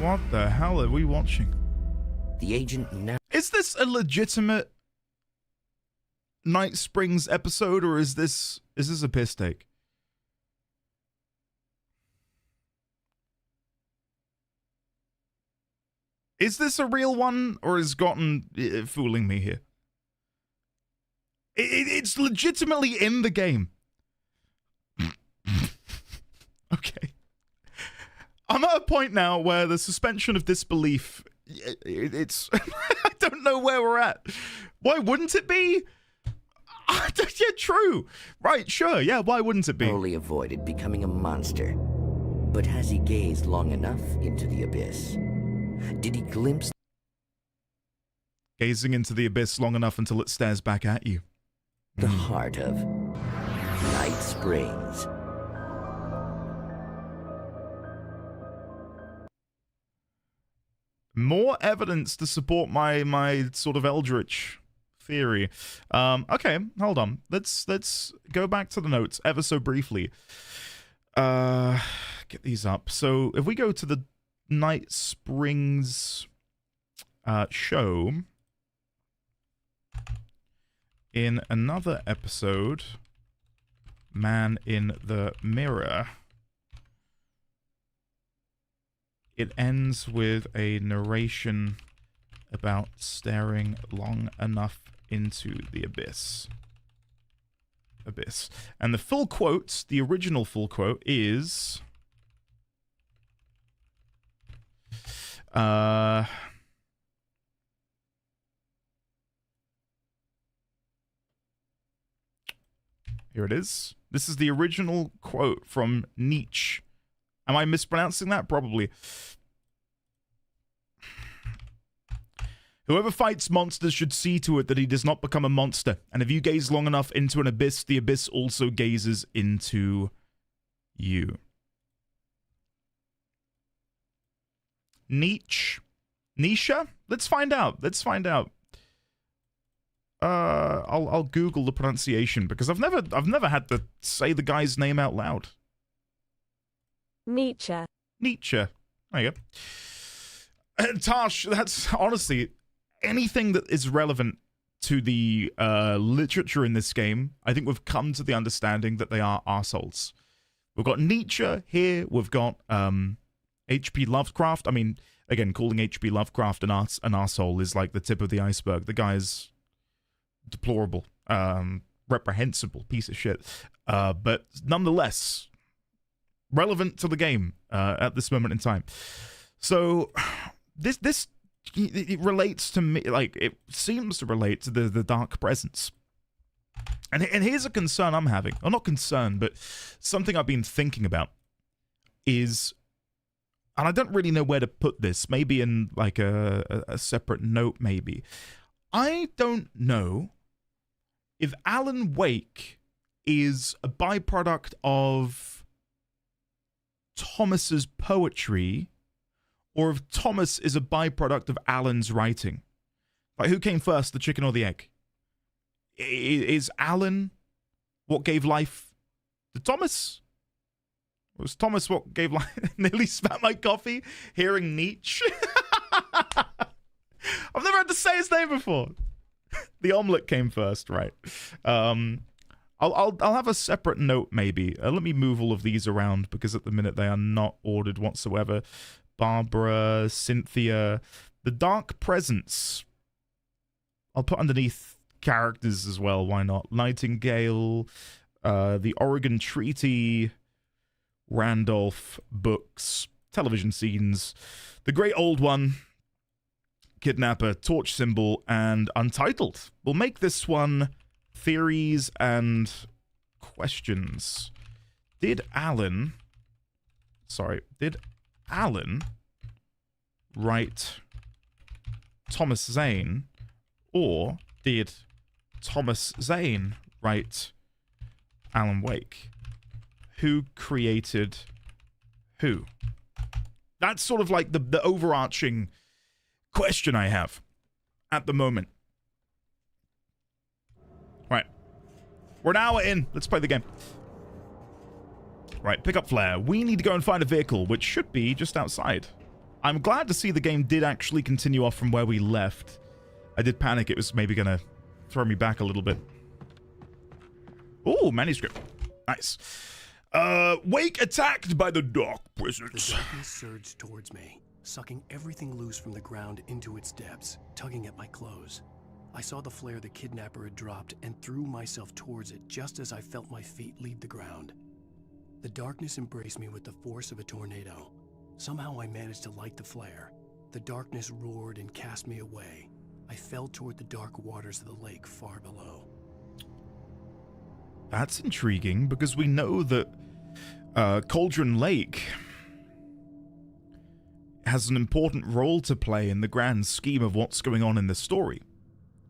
Speaker 1: What the hell are we watching?
Speaker 7: The agent now
Speaker 1: Is this a legitimate Night Springs episode, or is this a piss take? Is this a real one, or is Gotten fooling me here? It's legitimately in the game. Okay. I'm at a point now where the suspension of disbelief, it's... I don't know where we're at. Why wouldn't it be? Yeah, true. Right, sure, yeah, why wouldn't it be?
Speaker 7: only avoided becoming a monster. But has he gazed long enough into the abyss? Did he glimpse
Speaker 1: Gazing into the abyss long enough until it stares back at you.
Speaker 7: the heart of Night Springs?
Speaker 1: More evidence to support my sort of eldritch theory. Okay, hold on. Let's go back to the notes ever so briefly. Get these up. So if we go to the Night Springs show, in another episode, Man in the Mirror, it ends with a narration about staring long enough into the abyss. And the full quote, the original full quote is... Here it is. This is the original quote from Nietzsche. Am I mispronouncing that? Probably. Whoever fights monsters should see to it that he does not become a monster. And if you gaze long enough into an abyss, the abyss also gazes into you. Nietzsche? Let's find out. I'll Google the pronunciation because I've never had to say the guy's name out loud.
Speaker 9: Nietzsche.
Speaker 1: There you go. Tosh, that's honestly anything that is relevant to the literature in this game. I think we've come to the understanding that they are arseholes. We've got Nietzsche here. We've got H.P. Lovecraft. I mean, again, calling H.P. Lovecraft an arsehole is like the tip of the iceberg. The guy is deplorable, reprehensible piece of shit. But nonetheless, relevant to the game at this moment in time. So this it relates to me, like it seems to relate to the Dark Presence. And here's a concern I'm having, or not concern, but something I've been thinking about is, and I don't really know where to put this, maybe in like a separate note, maybe. I don't know if Alan Wake is a byproduct of Thomas's poetry, or if Thomas is a byproduct of Alan's writing. Like, who came first, the chicken or the egg? Is Alan what gave life to Thomas? Or was Thomas what gave life? Nearly spat my coffee hearing Nietzsche. I've never had to say his name before. The omelet came first, right? I'll have a separate note maybe. Let me move all of these around because at the minute they are not ordered whatsoever. Barbara, Cynthia, the Dark Presence. I'll put underneath characters as well. Why not? Nightingale, the Oregon Treaty, Randolph books, television scenes, the Great Old One, Kidnapper, Torch Symbol, and Untitled. We'll make this one theories and questions. Did Alan write Thomas Zane, or did Thomas Zane write Alan Wake? Who created who? That's sort of like the overarching question I have at the moment. Right. We're an hour in. Let's play the game. Right, pick up flare. We need to go and find a vehicle, which should be just outside. I'm glad to see the game did actually continue off from where we left. I did panic it was maybe going to throw me back a little bit. Ooh, manuscript. Nice. Wake attacked by the dark presence.
Speaker 9: The darkness surged towards me, sucking everything loose from the ground into its depths, tugging at my clothes. I saw the flare the kidnapper had dropped and threw myself towards it just as I felt my feet leave the ground. The darkness embraced me with the force of a tornado. Somehow I managed to light the flare. The darkness roared and cast me away. I fell toward the dark waters of the lake far below.
Speaker 1: That's intriguing, because we know that Cauldron Lake has an important role to play in the grand scheme of what's going on in the story,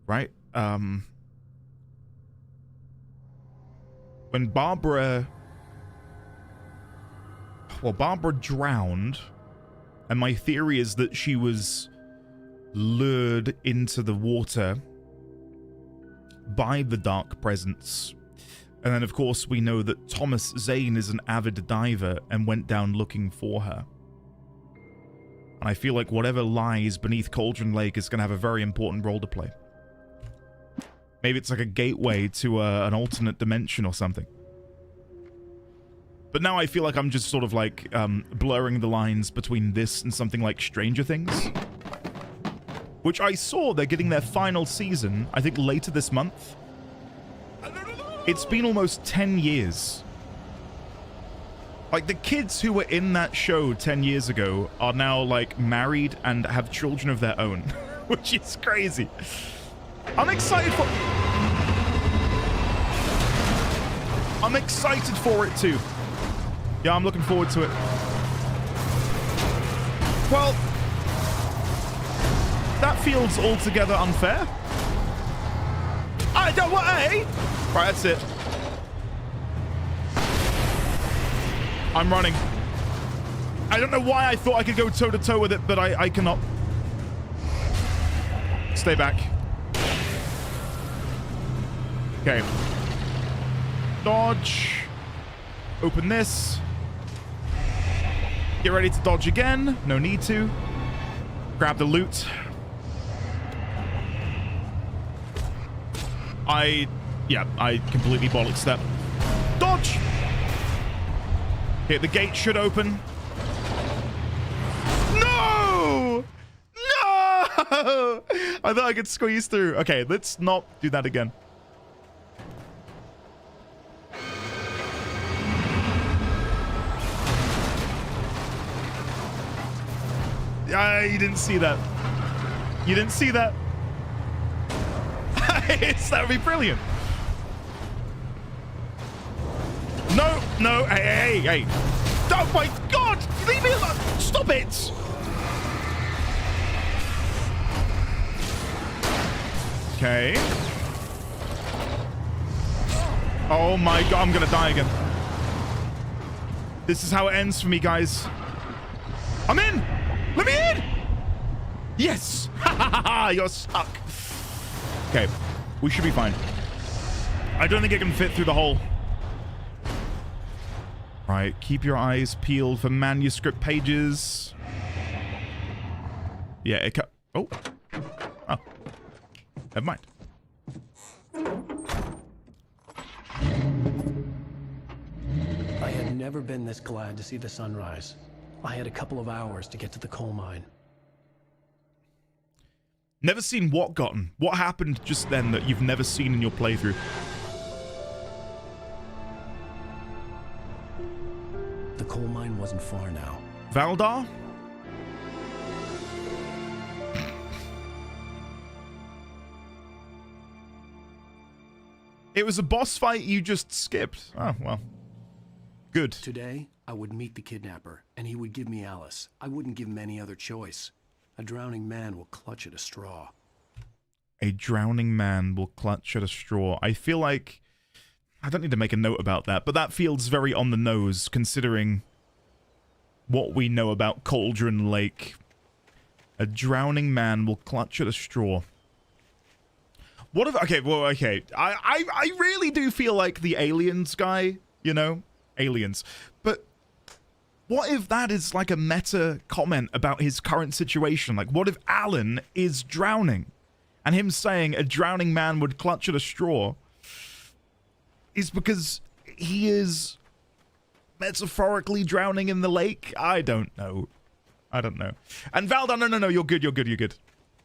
Speaker 1: right? When Barbara drowned, and my theory is that she was lured into the water by the dark presence. And then, of course, we know that Thomas Zane is an avid diver and went down looking for her. And I feel like whatever lies beneath Cauldron Lake is going to have a very important role to play. Maybe it's like a gateway to an alternate dimension or something. But now I feel like I'm just sort of like blurring the lines between this and something like Stranger Things. Which I saw they're getting their final season, I think later this month. It's been almost 10 years. Like, the kids who were in that show 10 years ago are now, like, married and have children of their own. Which is crazy. I'm excited for it, too. Yeah, I'm looking forward to it. Well, that feels altogether unfair. I don't want a. Right, that's it. I'm running. I don't know why I thought I could go toe-to-toe with it, but I cannot. Stay back. Okay. Dodge. Open this. Get ready to dodge again. No need to. Grab the loot. I completely bollocks that. Dodge! Okay, the gate should open. No! No! I thought I could squeeze through. Okay, let's not do that again. You didn't see that. You didn't see that. That would be brilliant. No, no, hey. Oh my God! Leave me alone! Stop it! Okay. Oh my God, I'm gonna die again. This is how it ends for me, guys. I'm in! Let me in! Yes! You're stuck. Okay, we should be fine. I don't think it can fit through the hole. Right, keep your eyes peeled for manuscript pages. Yeah, it can. Oh. Never mind.
Speaker 9: I had never been this glad to see the sunrise. I had a couple of hours to get to the coal mine.
Speaker 1: Never seen what gotten? What happened just then that you've never seen in your playthrough?
Speaker 9: The coal mine wasn't far now.
Speaker 1: Valdar? It was a boss fight you just skipped. Oh, well. Good.
Speaker 9: Today, I would meet the kidnapper, and he would give me Alice. I wouldn't give him any other choice. A drowning man will clutch at a straw.
Speaker 1: A drowning man will clutch at a straw. I feel like... I don't need to make a note about that, but that feels very on the nose, considering what we know about Cauldron Lake. A drowning man will clutch at a straw. What if... Okay, well, okay. I really do feel like the aliens guy, you know? Aliens. But what if that is like a meta comment about his current situation? Like, what if Alan is drowning? And him saying a drowning man would clutch at a straw is because he is metaphorically drowning in the lake? I don't know. I don't know. And Valda, no, you're good.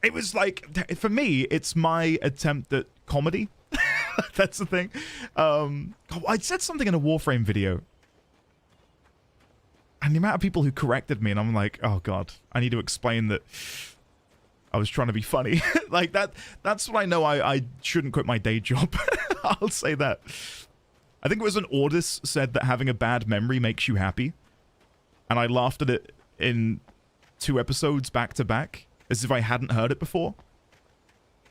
Speaker 1: It was like, for me, it's my attempt at comedy. That's the thing. I said something in a Warframe video. And the amount of people who corrected me, and I'm like, oh god, I need to explain that I was trying to be funny. Like, that's when I know I shouldn't quit my day job. I'll say that. I think it was an Ordis said that having a bad memory makes you happy. And I laughed at it in 2 episodes back to back, as if I hadn't heard it before.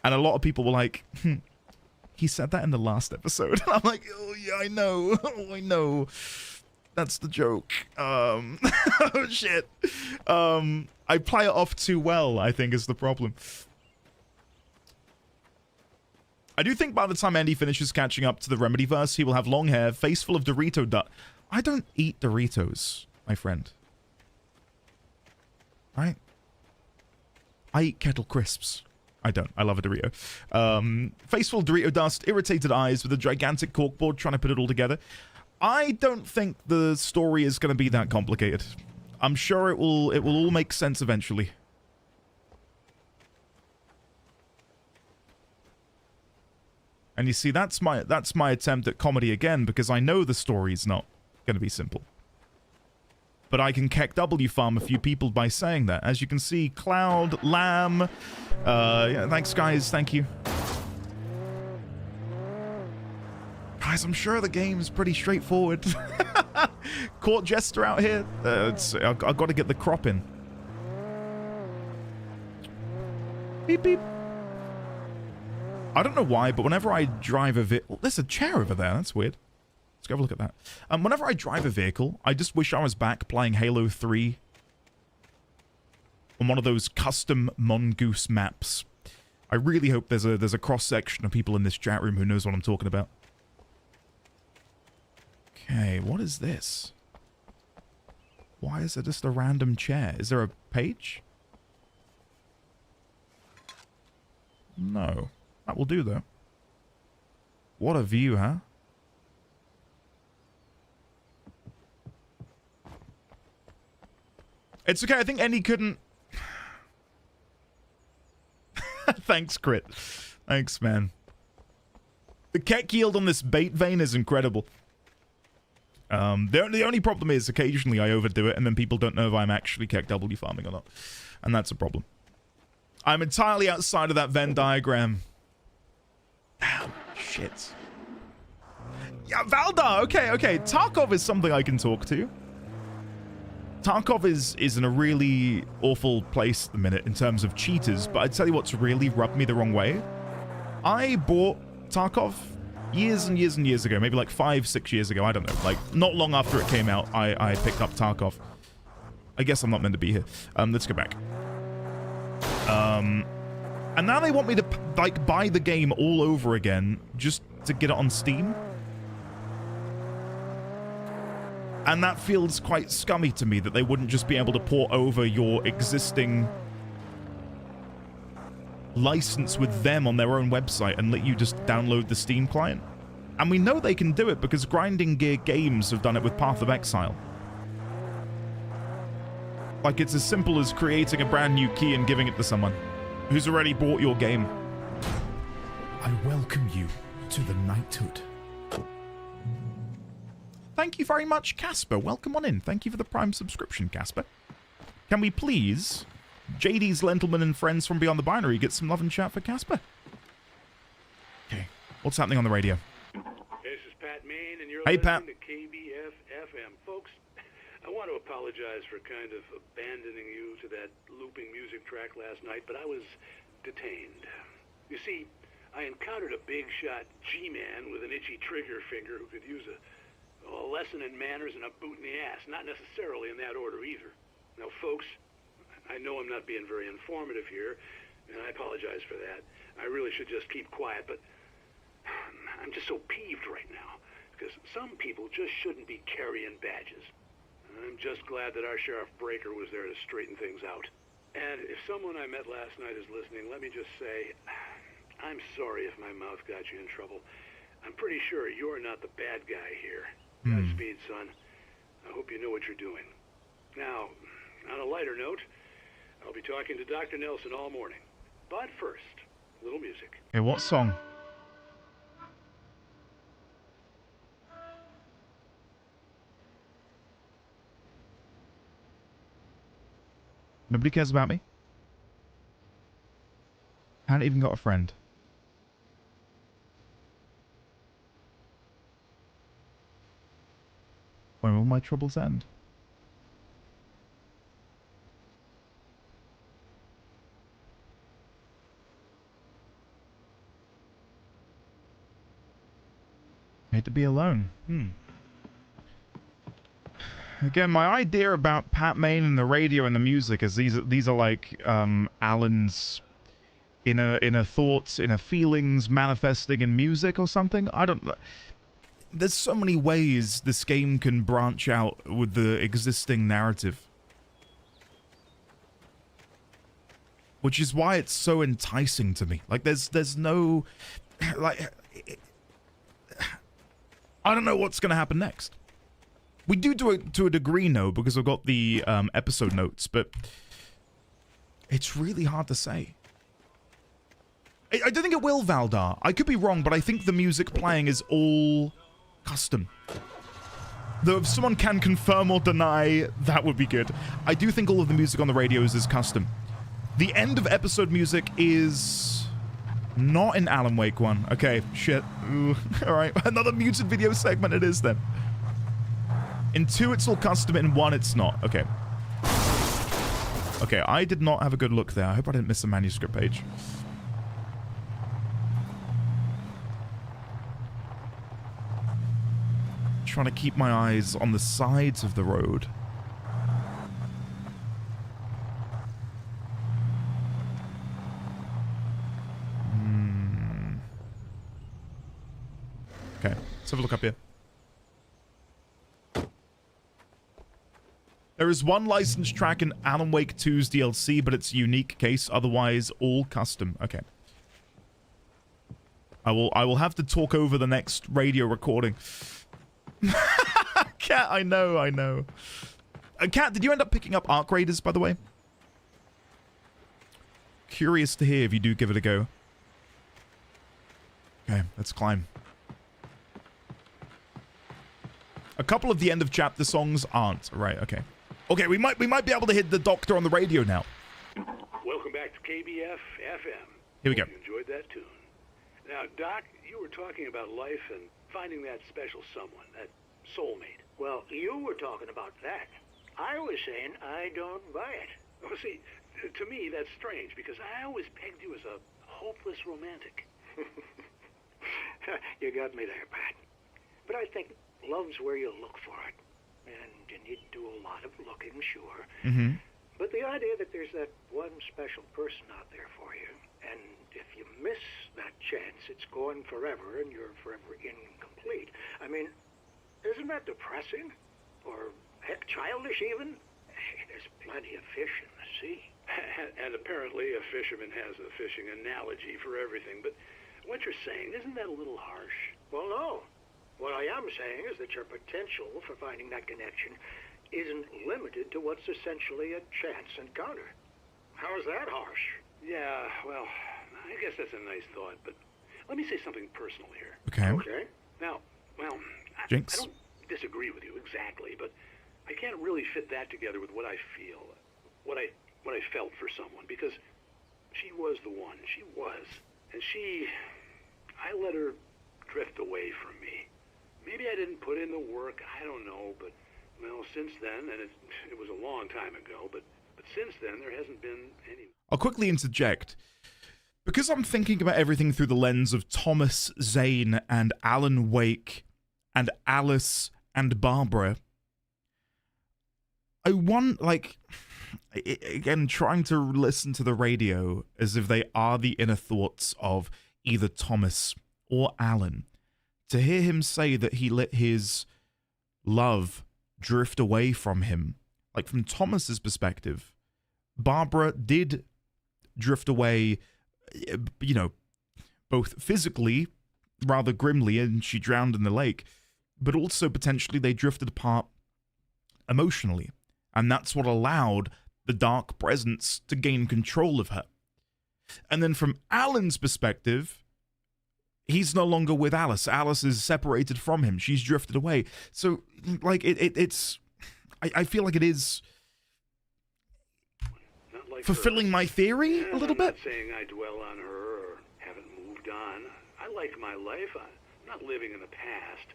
Speaker 1: And a lot of people were like, he said that in the last episode. And I'm like, oh yeah, I know. Oh, I know. That's the joke. Oh shit. I play it off too well, I think, is the problem. I do think by the time Andy finishes catching up to the Remedyverse, he will have long hair, face full of Dorito dust. I don't eat Doritos, my friend. Right? I eat Kettle Crisps. I don't. I love a Dorito. Face full of Dorito dust, irritated eyes with a gigantic corkboard trying to put it all together. I don't think the story is going to be that complicated. I'm sure it will all make sense eventually. And you see, that's my attempt at comedy again, because I know the story's not going to be simple. But I can KEKW farm a few people by saying that. As you can see, Cloud, Lamb, yeah, thanks guys, thank you. Guys, I'm sure the game's pretty straightforward. Court Jester out here. I've got to get the crop in. Beep, beep. I don't know why, but whenever I drive a vehicle... There's a chair over there. That's weird. Let's go have a look at that. Whenever I drive a vehicle, I just wish I was back playing Halo 3 on one of those custom Mongoose maps. I really hope there's a cross-section of people in this chat room who knows what I'm talking about. Okay, what is this? Why is it just a random chair? Is there a page? No. That will do, though. What a view, huh? It's okay, I think Andy couldn't... Thanks, Crit. Thanks, man. The Keck yield on this bait vein is incredible. The only problem is occasionally I overdo it and then people don't know if I'm actually KEKW farming or not. And that's a problem. I'm entirely outside of that Venn diagram. Damn, shit. Yeah, Valdar, okay. Tarkov is something I can talk to. Tarkov is in a really awful place at the minute in terms of cheaters, but I tell you what's really rubbed me the wrong way. I bought Tarkov years and years and years ago, maybe like 5-6 years ago, I don't know. Like, not long after it came out, I picked up Tarkov. I guess I'm not meant to be here. Let's go back. And now they want me to, like, buy the game all over again just to get it on Steam. And that feels quite scummy to me that they wouldn't just be able to port over your existing license with them on their own website and let you just download the Steam client. And we know they can do it because Grinding Gear Games have done it with Path of Exile. Like, it's as simple as creating a brand new key and giving it to someone who's already bought your game.
Speaker 5: I welcome you to the knighthood.
Speaker 1: Thank you very much, Casper. Welcome on in. Thank you for the Prime subscription, Casper. Can we please, JD's Lentilman and friends from Beyond the Binary, get some love and chat for Casper? Okay. What's happening on the radio?
Speaker 10: This is Pat Main, and you're
Speaker 1: Hey, Pat.
Speaker 10: listening to KBF FM. Folks, I want to apologize for kind of abandoning you to that looping music track last night, but I was detained. You see, I encountered a big shot G-man with an itchy trigger finger who could use a lesson in manners and a boot in the ass. Not necessarily in that order either. Now, folks, I know I'm not being very informative here, and I apologize for that. I really should just keep quiet, but I'm just so peeved right now, because some people just shouldn't be carrying badges. I'm just glad that our Sheriff Breaker was there to straighten things out. And if someone I met last night is listening, let me just say, I'm sorry if my mouth got you in trouble. I'm pretty sure you're not the bad guy here. Godspeed, son. I hope you know what you're doing. Now, on a lighter note, I'll be talking to Dr. Nelson all morning. But first, a little music.
Speaker 1: Okay, what song? Nobody cares about me? I haven't even got a friend. Where will my troubles end? I hate to be alone. Again, my idea about Pat Maine and the radio and the music is these are like Alan's inner thoughts, inner feelings manifesting in music or something. I don't. There's so many ways this game can branch out with the existing narrative, which is why it's so enticing to me. Like there's no like I don't know what's gonna happen next. We do it to a degree, no, because I've got the episode notes, but it's really hard to say. I don't think it will, Valdar. I could be wrong, but I think the music playing is all custom. Though if someone can confirm or deny, that would be good. I do think all of the music on the radios is custom. The end of episode music is not in Alan Wake 1. Okay, shit. Alright, another muted video segment it is then. In 2, it's all custom. In 1, it's not. Okay. Okay, I did not have a good look there. I hope I didn't miss a manuscript page. Trying to keep my eyes on the sides of the road. Okay, let's have a look up here. There is one licensed track in Alan Wake 2's DLC, but it's a unique case, otherwise all custom. Okay. I will have to talk over the next radio recording. Cat, I know. Cat, did you end up picking up Arc Raiders, by the way? Curious to hear if you do give it a go. Okay, let's climb. A couple of the end of chapter songs aren't. Right, okay. Okay, we might be able to hit the doctor on the radio now.
Speaker 10: Welcome back to KBF FM.
Speaker 1: Here we go.
Speaker 10: You enjoyed that tune. Now, Doc, you were talking about life and finding that special someone, that soulmate.
Speaker 11: Well, you were talking about that. I was saying I don't buy it.
Speaker 10: Oh, see, to me, that's strange, because I always pegged you as a hopeless romantic.
Speaker 11: You got me there, Pat. But I think love's where you look for it. And you need to do a lot of looking, sure.
Speaker 1: Mm-hmm.
Speaker 11: But the idea that there's that one special person out there for you, and if you miss that chance, it's gone forever, and you're forever incomplete. I mean, isn't that depressing? Or, heck, childish even? There's plenty of fish in the sea.
Speaker 10: And apparently a fisherman has a fishing analogy for everything, but what you're saying, isn't that a little harsh?
Speaker 11: Well, no. What I am saying is that your potential for finding that connection isn't limited to what's essentially a chance encounter. How is that harsh?
Speaker 10: Yeah, well, I guess that's a nice thought, but let me say something personal here.
Speaker 11: Okay.
Speaker 10: Now, well, I don't disagree with you exactly, but I can't really fit that together with what I feel, what I felt for someone, because she was the one. She was. And I let her drift away from me. Maybe I didn't put in the work, I don't know, but, well, since then, and it was a long time ago, but since then, there hasn't been any...
Speaker 1: I'll quickly interject. Because I'm thinking about everything through the lens of Thomas Zane and Alan Wake and Alice and Barbara, I want, like, again, trying to listen to the radio as if they are the inner thoughts of either Thomas or Alan, to hear him say that he let his love drift away from him. Like, from Thomas's perspective, Barbara did drift away, you know, both physically, rather grimly, and she drowned in the lake, but also potentially they drifted apart emotionally. And that's what allowed the dark presence to gain control of her. And then from Alan's perspective, he's no longer with Alice. Alice is separated from him. She's drifted away. So, like, it's... I feel like it is
Speaker 10: Like
Speaker 1: fulfilling my theory a little bit.
Speaker 10: I'm not saying I dwell on her or haven't moved on. I like my life. I'm not living in the past,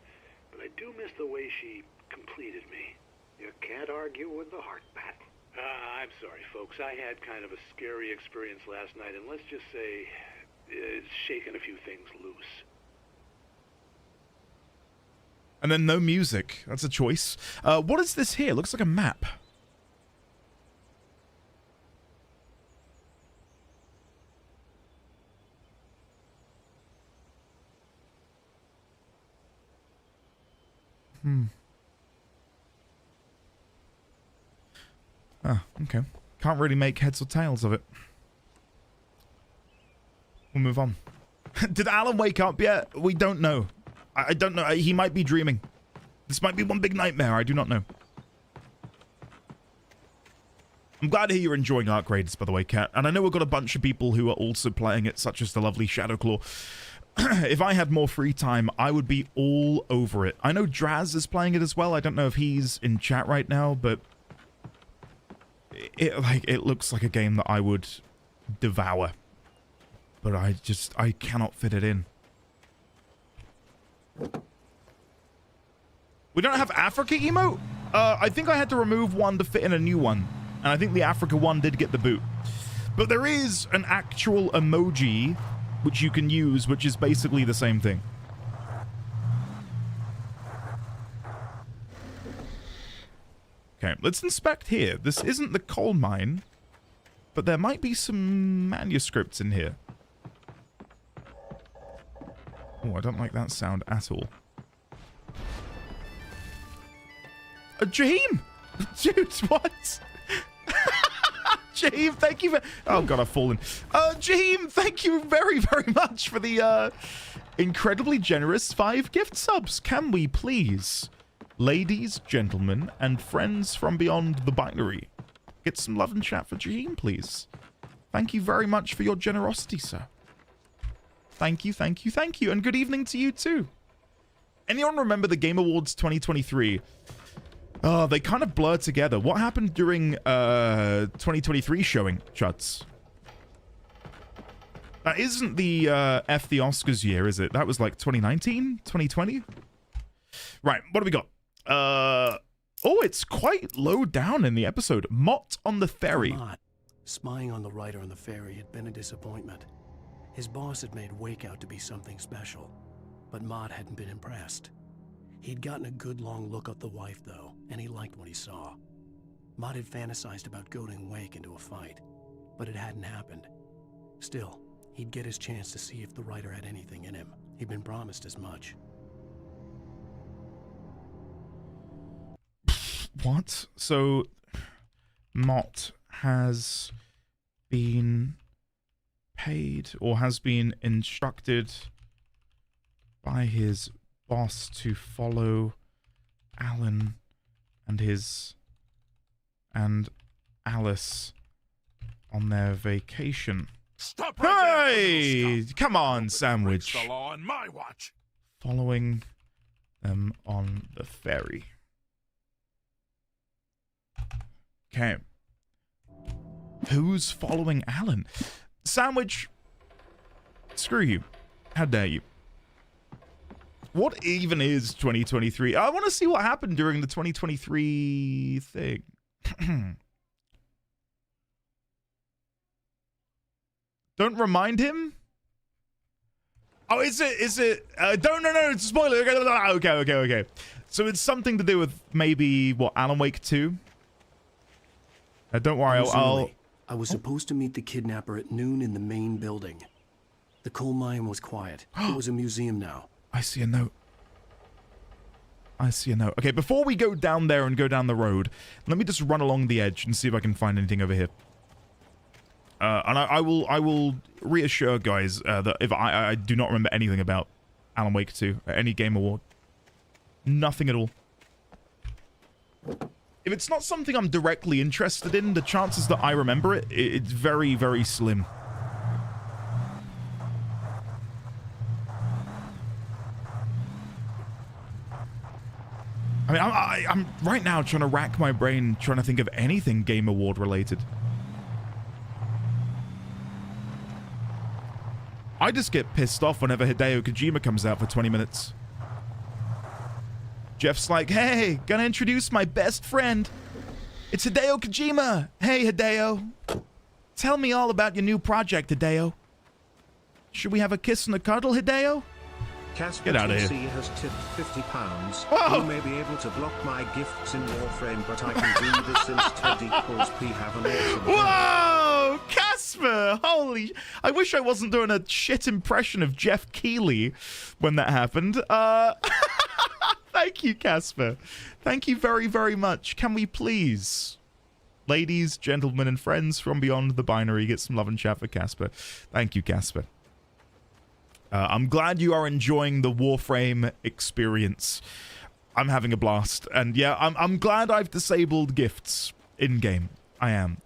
Speaker 10: but I do miss the way she completed me.
Speaker 11: You can't argue with the heart, Pat.
Speaker 10: I'm sorry, folks. I had kind of a scary experience last night, and let's just say it's shaken a few things loose.
Speaker 1: And then no music. That's a choice. What is this here? Looks like a map. Ah, okay. Can't really make heads or tails of it. We'll move on. Did Alan wake up yet? We don't know. I don't know. He might be dreaming. This might be one big nightmare. I do not know. I'm glad to hear you're enjoying Arc Raiders, by the way, Kat. And I know we've got a bunch of people who are also playing it, such as the lovely Shadowclaw. If I had more free time, I would be all over it. I know Draz is playing it as well. I don't know if he's in chat right now, but it looks like a game that I would devour. But I cannot fit it in. We don't have Africa emote? I think I had to remove one to fit in a new one. And I think the Africa one did get the boot. But there is an actual emoji which you can use, which is basically the same thing. Okay, let's inspect here. This isn't the coal mine, but there might be some manuscripts in here. Oh, I don't like that sound at all. Jaheim! Dude, what? Jaheim, thank you for... Oh, God, I've fallen. Jaheim, thank you very, very much for the incredibly generous 5 gift subs. Can we please, ladies, gentlemen, and friends from beyond the binary, get some love and chat for Jaheim, please? Thank you very much for your generosity, sir. Thank you, thank you, thank you. And good evening to you, too. Anyone remember the Game Awards 2023? Oh, they kind of blur together. What happened during 2023 showing, Chuds? That isn't the F the Oscars year, is it? That was like 2019? 2020? Right, what do we got? Oh, it's quite low down in the episode. Mott on the ferry.
Speaker 9: Mott, spying on the writer on the ferry had been a disappointment. His boss had made Wake out to be something special, but Mott hadn't been impressed. He'd gotten a good long look at the wife, though, and he liked what he saw. Mott had fantasized about goading Wake into a fight, but it hadn't happened. Still, he'd get his chance to see if the writer had anything in him. He'd been promised as much.
Speaker 1: What? So, Mott has been paid or has been instructed by his boss to follow Alan and Alice on their vacation.
Speaker 3: Stop right
Speaker 1: Hey! Come on, Sandwich.
Speaker 3: Breaks the law on my watch.
Speaker 1: Following them on the ferry. Okay. Who's following Alan? Sandwich, screw you. How dare you? What even is 2023? I want to see what happened during the 2023 thing. Don't remind him? Oh, is it? No, it's a spoiler. Okay. So it's something to do with maybe, what, Alan Wake 2? Don't worry,
Speaker 9: It was
Speaker 1: I'll...
Speaker 9: early. I was supposed to meet the kidnapper at noon in the main building. The coal mine was quiet. It was a museum now.
Speaker 1: I see a note. I see a note. Okay, before we go down there and go down the road, let me just run along the edge and see if I can find anything over here. And I will reassure guys that if I do not remember anything about Alan Wake 2 at any Game Award. Nothing at all. If it's not something I'm directly interested in, the chances that I remember it, it's very, very slim. I mean, I'm right now trying to rack my brain, trying to think of anything Game Award related. I just get pissed off whenever Hideo Kojima comes out for 20 minutes. Jeff's like, hey, gonna introduce my best friend. It's Hideo Kojima. Hey, Hideo. Tell me all about your new project, Hideo. Should we have a kiss and a cuddle, Hideo?
Speaker 2: Casper
Speaker 1: Get out of here.
Speaker 2: TC has tipped £50.
Speaker 1: Whoa.
Speaker 2: You may be able to block my gifts in Warframe, but I can do this since Ted equals P. Have an awesome day.
Speaker 1: Whoa! Casper! Holy... I wish I wasn't doing a shit impression of Jeff Keighley when that happened. Thank you, Casper. Thank you very, very much. Can we please, ladies, gentlemen, and friends from beyond the binary, get some love and chat for Casper? Thank you, Casper. I'm glad you are enjoying the Warframe experience. I'm having a blast. And yeah, I'm glad I've disabled gifts in-game. I am.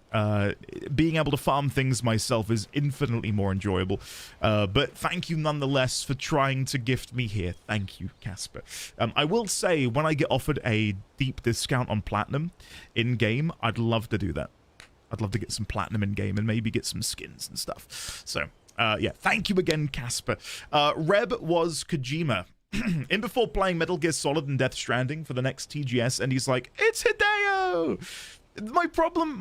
Speaker 1: Being able to farm things myself is infinitely more enjoyable. But thank you nonetheless for trying to gift me here. Thank you, Casper. I will say, when I get offered a deep discount on Platinum in-game, I'd love to do that. I'd love to get some Platinum in-game and maybe get some skins and stuff. So... yeah, thank you again, Casper. Reb was Kojima. In before playing Metal Gear Solid and Death Stranding for the next TGS, and he's like, it's Hideo! My problem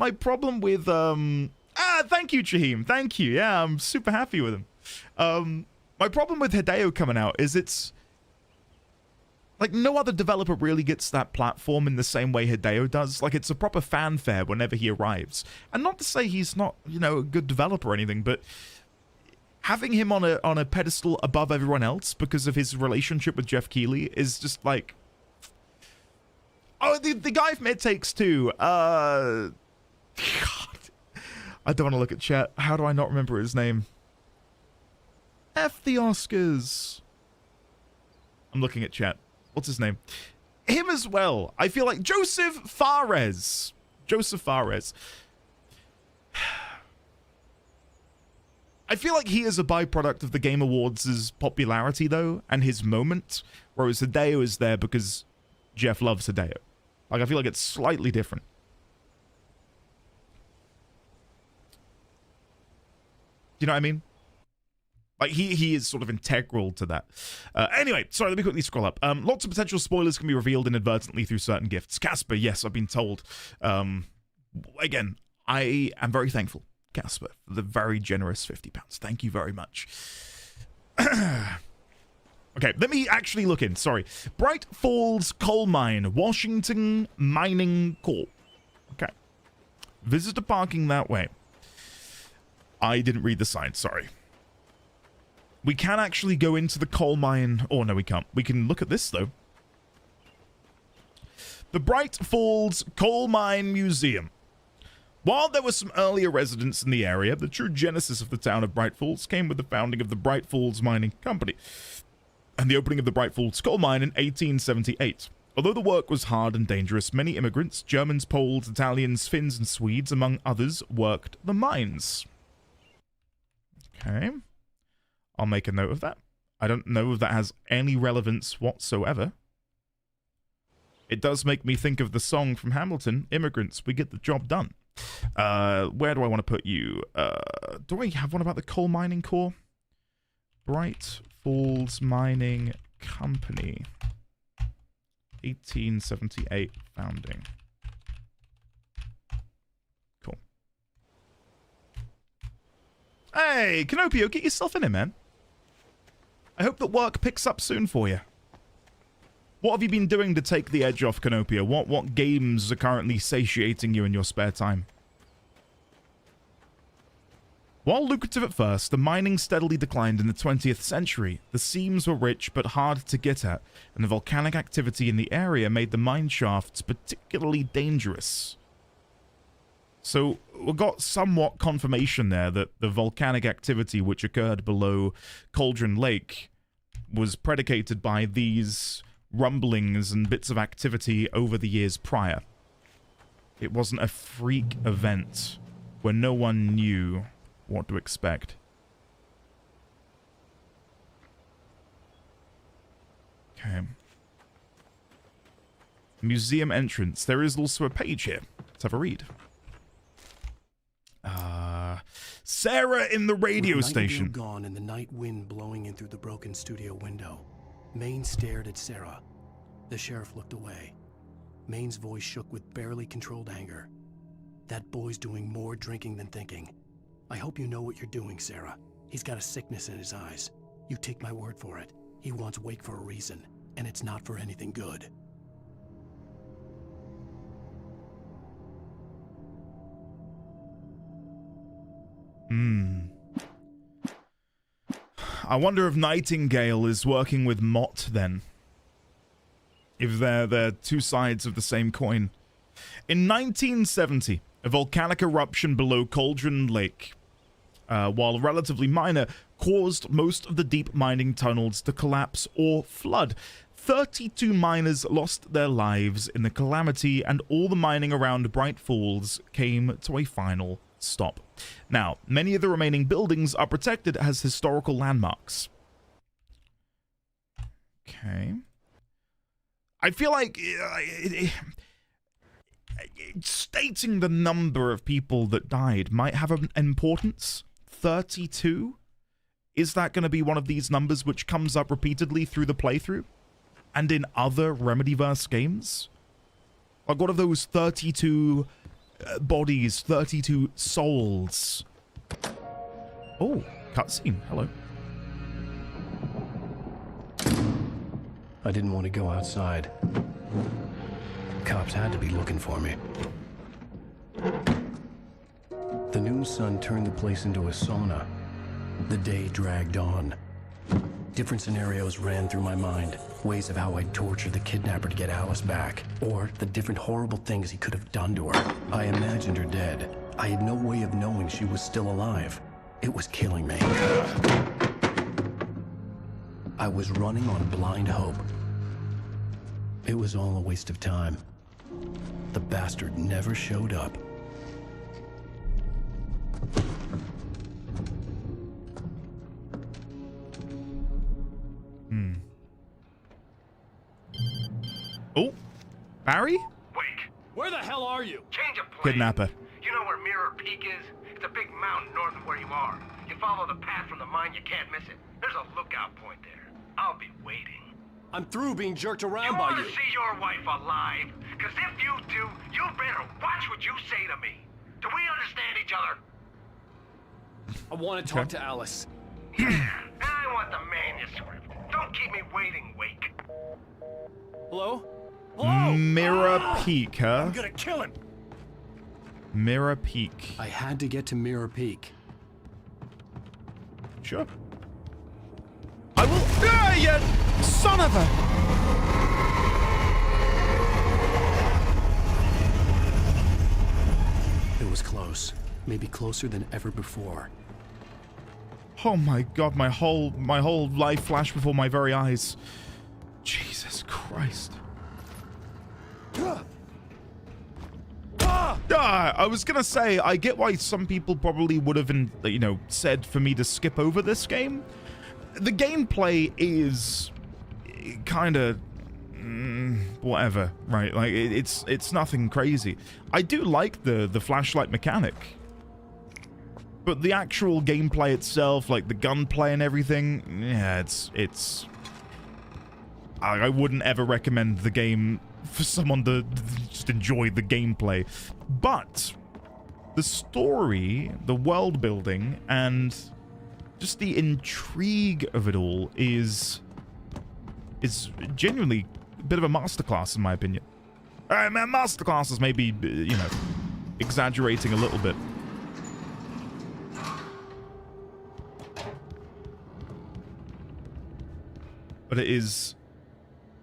Speaker 1: with, thank you, Shaheem. Thank you. Yeah, I'm super happy with him. My problem with Hideo coming out is it's... like, no other developer really gets that platform in the same way Hideo does. Like, it's a proper fanfare whenever he arrives. And not to say he's not, you know, a good developer or anything, but... having him on a pedestal above everyone else because of his relationship with Jeff Keighley is just like... oh, the guy from It Takes Two. God. I don't want to look at chat. How do I not remember his name? F the Oscars. I'm looking at chat. What's his name? Him as well. I feel like Joseph Fares. Joseph Fares. I feel like he is a byproduct of the Game Awards' popularity, though, and his moment, whereas Hideo is there because Jeff loves Hideo. Like, I feel like it's slightly different. Do you know what I mean? Like, he is sort of integral to that. Anyway, sorry, let me quickly scroll up. Lots of potential spoilers can be revealed inadvertently through certain gifts. Casper, yes, I've been told. Again, I am very thankful, Casper, for the very generous £50. Thank you very much. Okay, let me actually look in. Sorry. Bright Falls Coal Mine, Washington Mining Corp. Okay. Visitor parking that way. I didn't read the sign, sorry. We can actually go into the coal mine. Oh, no, we can't. We can look at this, though. The Bright Falls Coal Mine Museum. While there were some earlier residents in the area, the true genesis of the town of Bright Falls came with the founding of the Bright Falls Mining Company and the opening of the Bright Falls Coal Mine in 1878. Although the work was hard and dangerous, many immigrants, Germans, Poles, Italians, Finns, and Swedes, among others, worked the mines. Okay. I'll make a note of that. I don't know if that has any relevance whatsoever. It does make me think of the song from Hamilton, Immigrants, We Get the Job Done. Where do I want to put you? Do I have one about the coal mining corps? Bright Falls Mining Company. 1878 founding. Cool. Hey, Canopio, get yourself in it, man. I hope that work picks up soon for you. What have you been doing to take the edge off, Canopia? What games are currently satiating you in your spare time? While lucrative at first, the mining steadily declined in the 20th century. The seams were rich but hard to get at, and the volcanic activity in the area made the mine shafts particularly dangerous. So we got somewhat confirmation there that the volcanic activity which occurred below Cauldron Lake was predicated by these rumblings and bits of activity over the years prior. It wasn't a freak event where no one knew what to expect. Okay. Museum entrance. There is also a page here. Let's have a read. Sarah in the radio station.
Speaker 9: Gone and the night wind blowing in through the broken studio window. Maine stared at Sarah. The sheriff looked away. Maine's voice shook with barely controlled anger. That boy's doing more drinking than thinking. I hope you know what you're doing, Sarah. He's got a sickness in his eyes. You take my word for it. He wants Wake for a reason, and it's not for anything good.
Speaker 1: I wonder if Nightingale is working with Mott then. If they're two sides of the same coin. In 1970, a volcanic eruption below Cauldron Lake, while relatively minor, caused most of the deep mining tunnels to collapse or flood. 32 miners lost their lives in the calamity, and all the mining around Bright Falls came to a final stop. Now, many of the remaining buildings are protected as historical landmarks. Okay. I feel like stating the number of people that died might have an importance. 32? Is that going to be one of these numbers which comes up repeatedly through the playthrough? And in other Remedyverse games? Like, what are those 32 bodies, 32 souls? Oh, cutscene. Hello.
Speaker 9: I didn't want to go outside. Cops had to be looking for me. The noon sun turned the place into a sauna. The day dragged on. Different scenarios ran through my mind. Ways of how I'd torture the kidnapper to get Alice back. Or the different horrible things he could have done to her. I imagined her dead. I had no way of knowing she was still alive. It was killing me. I was running on blind hope. It was all a waste of time. The bastard never showed up.
Speaker 1: Oh, Barry?
Speaker 3: Wake.
Speaker 4: Where the hell are you?
Speaker 3: Change of plane.
Speaker 1: Kidnapper.
Speaker 3: You know where Mirror Peak is? It's a big mountain north of where you are. You follow the path from the mine, you can't miss it. There's a lookout point there. I'll be waiting.
Speaker 4: I'm through being jerked around
Speaker 3: You
Speaker 4: by
Speaker 3: want
Speaker 4: you.
Speaker 3: to see your wife alive? Because if you do, you better watch what you say to me. Do we understand each other?
Speaker 4: I want to talk to Alice.
Speaker 3: Yeah, and I want the manuscript. Don't keep me waiting, Wake.
Speaker 4: Hello? Hello?
Speaker 1: Mirror Peak, huh?
Speaker 4: I'm gonna kill him.
Speaker 1: Mirror Peak.
Speaker 9: I had to get to Mirror Peak.
Speaker 1: Sure. I will. Ah, you son of a.
Speaker 9: It was close. Maybe closer than ever before.
Speaker 1: Oh my god, my whole life flashed before my very eyes. Jesus Christ. I was gonna say, I get why some people probably would have, said for me to skip over this game. The gameplay is kind of whatever, right? Like it's nothing crazy. I do like the flashlight mechanic, but the actual gameplay itself, like the gunplay and everything, yeah, it's. I wouldn't ever recommend the game for someone to just enjoy the gameplay. But the story, the world building, and just the intrigue of it all is genuinely bit of a masterclass, in my opinion. All right, man, masterclass is maybe, you know, exaggerating a little bit. But it is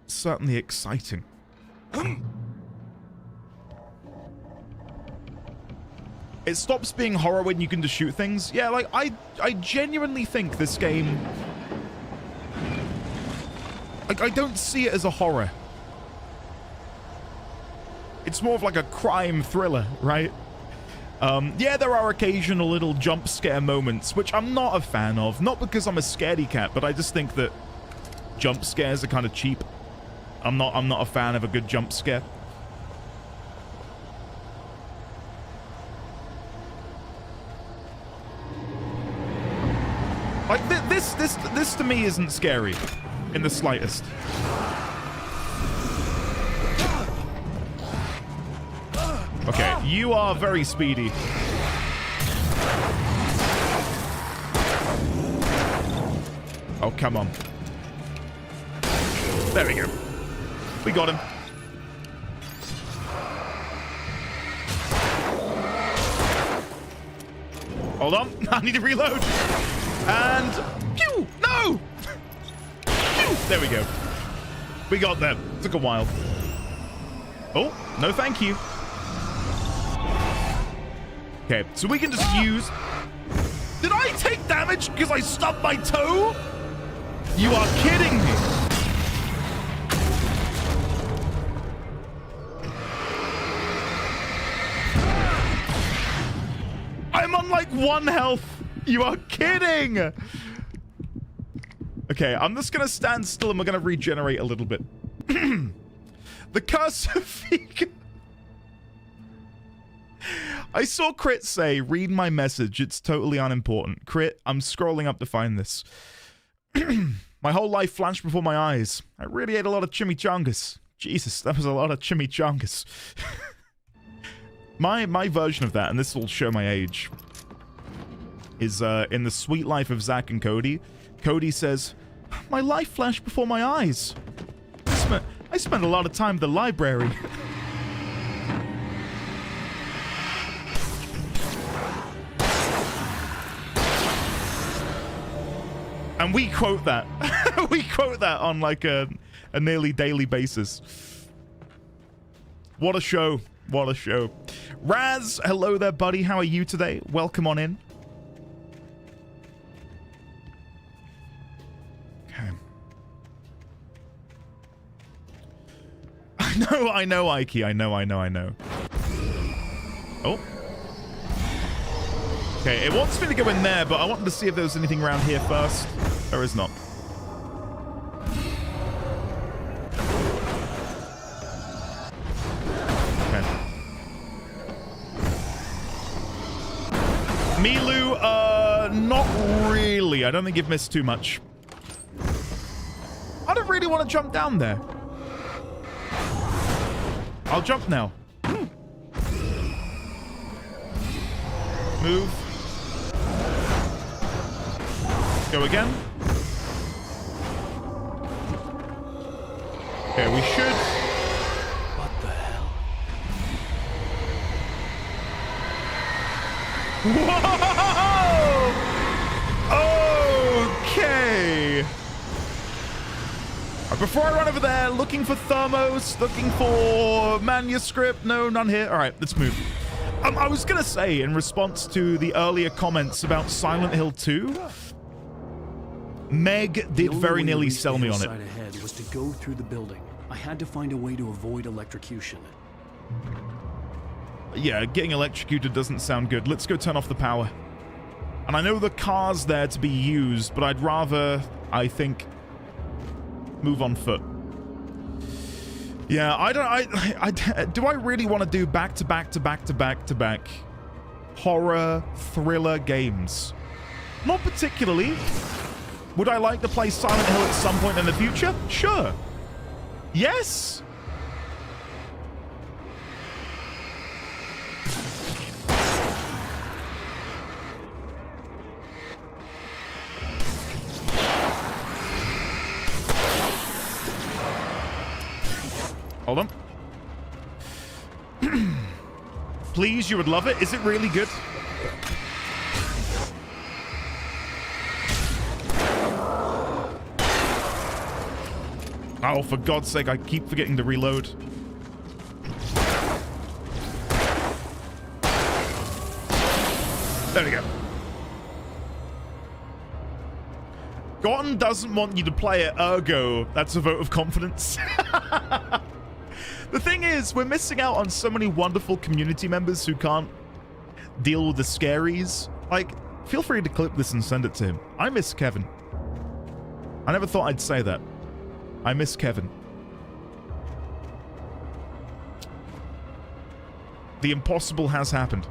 Speaker 1: certainly exciting. It stops being horror when you can just shoot things. Yeah, like, I genuinely think this game... Like, I don't see it as a horror. It's more of like a crime thriller, right? Yeah, there are occasional little jump scare moments, which I'm not a fan of. Not because I'm a scaredy cat, but I just think that jump scares are kind of cheap. I'm not a fan of a good jump scare. Like this to me isn't scary in the slightest. Okay, you are very speedy. Oh, come on. There we go. We got him. Hold on. I need to reload. And... Pew! No! Pew! There we go. We got them. Took a while. Oh, no thank you. Okay, so we can just use... Did I take damage because I stubbed my toe? You are kidding me. I'm on like 1 health. You are kidding. Okay, I'm just going to stand still and we're going to regenerate a little bit. The curse of Vega. I saw Crit say, read my message. It's totally unimportant. Crit, I'm scrolling up to find this. My whole life flashed before my eyes. I really ate a lot of chimichangas. Jesus, that was a lot of chimichangas. My version of that, and this will show my age, is in The Sweet Life of Zack and Cody. Cody says, my life flashed before my eyes. I spent a lot of time at the library. And we quote that. We quote that on like a nearly daily basis. What a show. What a show. Raz, hello there, buddy. How are you today? Welcome on in. Okay. I know, Ike. I know. Oh. Okay, it wants me to go in there, but I wanted to see if there was anything around here first. There is not. Okay. Milu, not really. I don't think you've missed too much. I don't really want to jump down there. I'll jump now. Move. Go again. Okay, we should.
Speaker 9: What the hell?
Speaker 1: Whoa! Okay. Before I run over there, looking for thermos, looking for manuscript. No, none here. All right, let's move. I was going to say, in response to the earlier comments about Silent Hill 2, Meg did very nearly sell me on it.
Speaker 9: Ahead was to go through the building. I had to find a way to avoid electrocution.
Speaker 1: Yeah, getting electrocuted doesn't sound good. Let's go turn off the power. And I know the car's there to be used, but I'd rather, I think, move on foot. Yeah, do I really want to do back-to-back horror thriller games? Not particularly. Would I like to play Silent Hill at some point in the future? Sure. Yes. Please, you would love it. Is it really good? Oh, for God's sake, I keep forgetting to reload. There we go. Gotten doesn't want you to play it, ergo, that's a vote of confidence. The thing is, we're missing out on so many wonderful community members who can't deal with the scaries. Like, feel free to clip this and send it to him. I miss Kevin. I never thought I'd say that. I miss Kevin. The impossible has happened.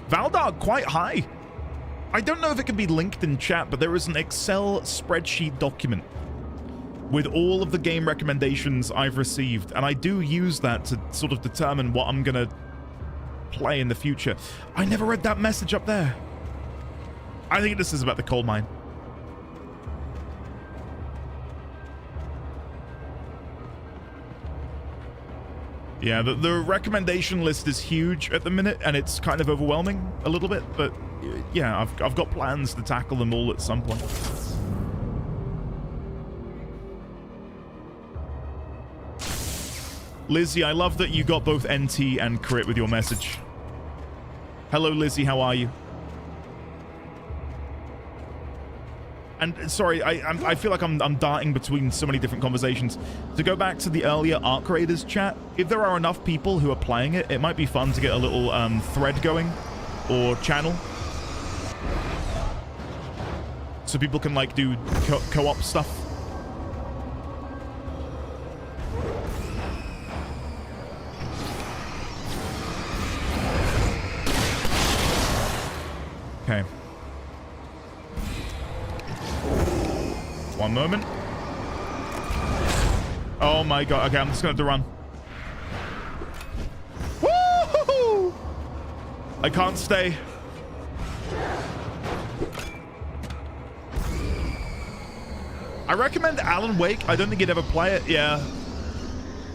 Speaker 1: Valdar quite high. I don't know if it can be linked in chat, but there is an Excel spreadsheet document with all of the game recommendations I've received, and I do use that to sort of determine what I'm gonna play in the future. I never read that message up there. I think this is about the coal mine. Yeah, the recommendation list is huge at the minute, and it's kind of overwhelming a little bit, but yeah, I've got plans to tackle them all at some point. Lizzie, I love that you got both NT and crit with your message. Hello, Lizzie, how are you? And sorry, I feel like I'm darting between so many different conversations. To go back to the earlier Arc Raiders chat, if there are enough people who are playing it, it might be fun to get a little thread going or channel, so people can like do co-op stuff. Okay. One moment. Oh my god. Okay, I'm just gonna have to run. Woo-hoo-hoo! I can't stay. I recommend Alan Wake. I don't think you'd ever play it. Yeah.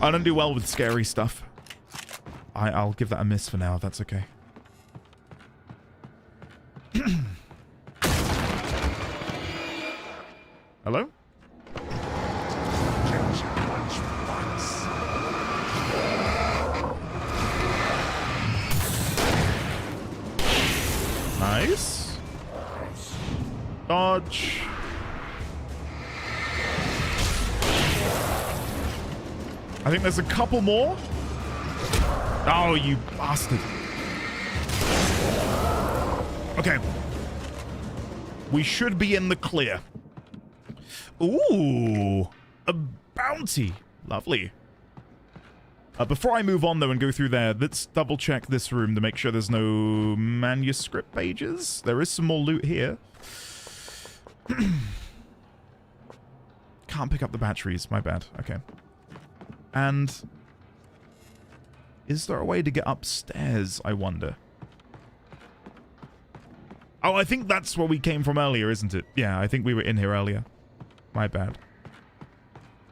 Speaker 1: I don't do well with scary stuff. I'll give that a miss for now, if that's okay. Hello? Nice. Dodge. I think there's a couple more. Oh, you bastard. Okay. We should be in the clear. Ooh, a bounty. Lovely. Before I move on, though, and go through there, let's double-check this room to make sure there's no manuscript pages. There is some more loot here. Can't pick up the batteries. My bad. Okay. And is there a way to get upstairs, I wonder? Oh, I think that's where we came from earlier, isn't it? Yeah, I think we were in here earlier. My bad.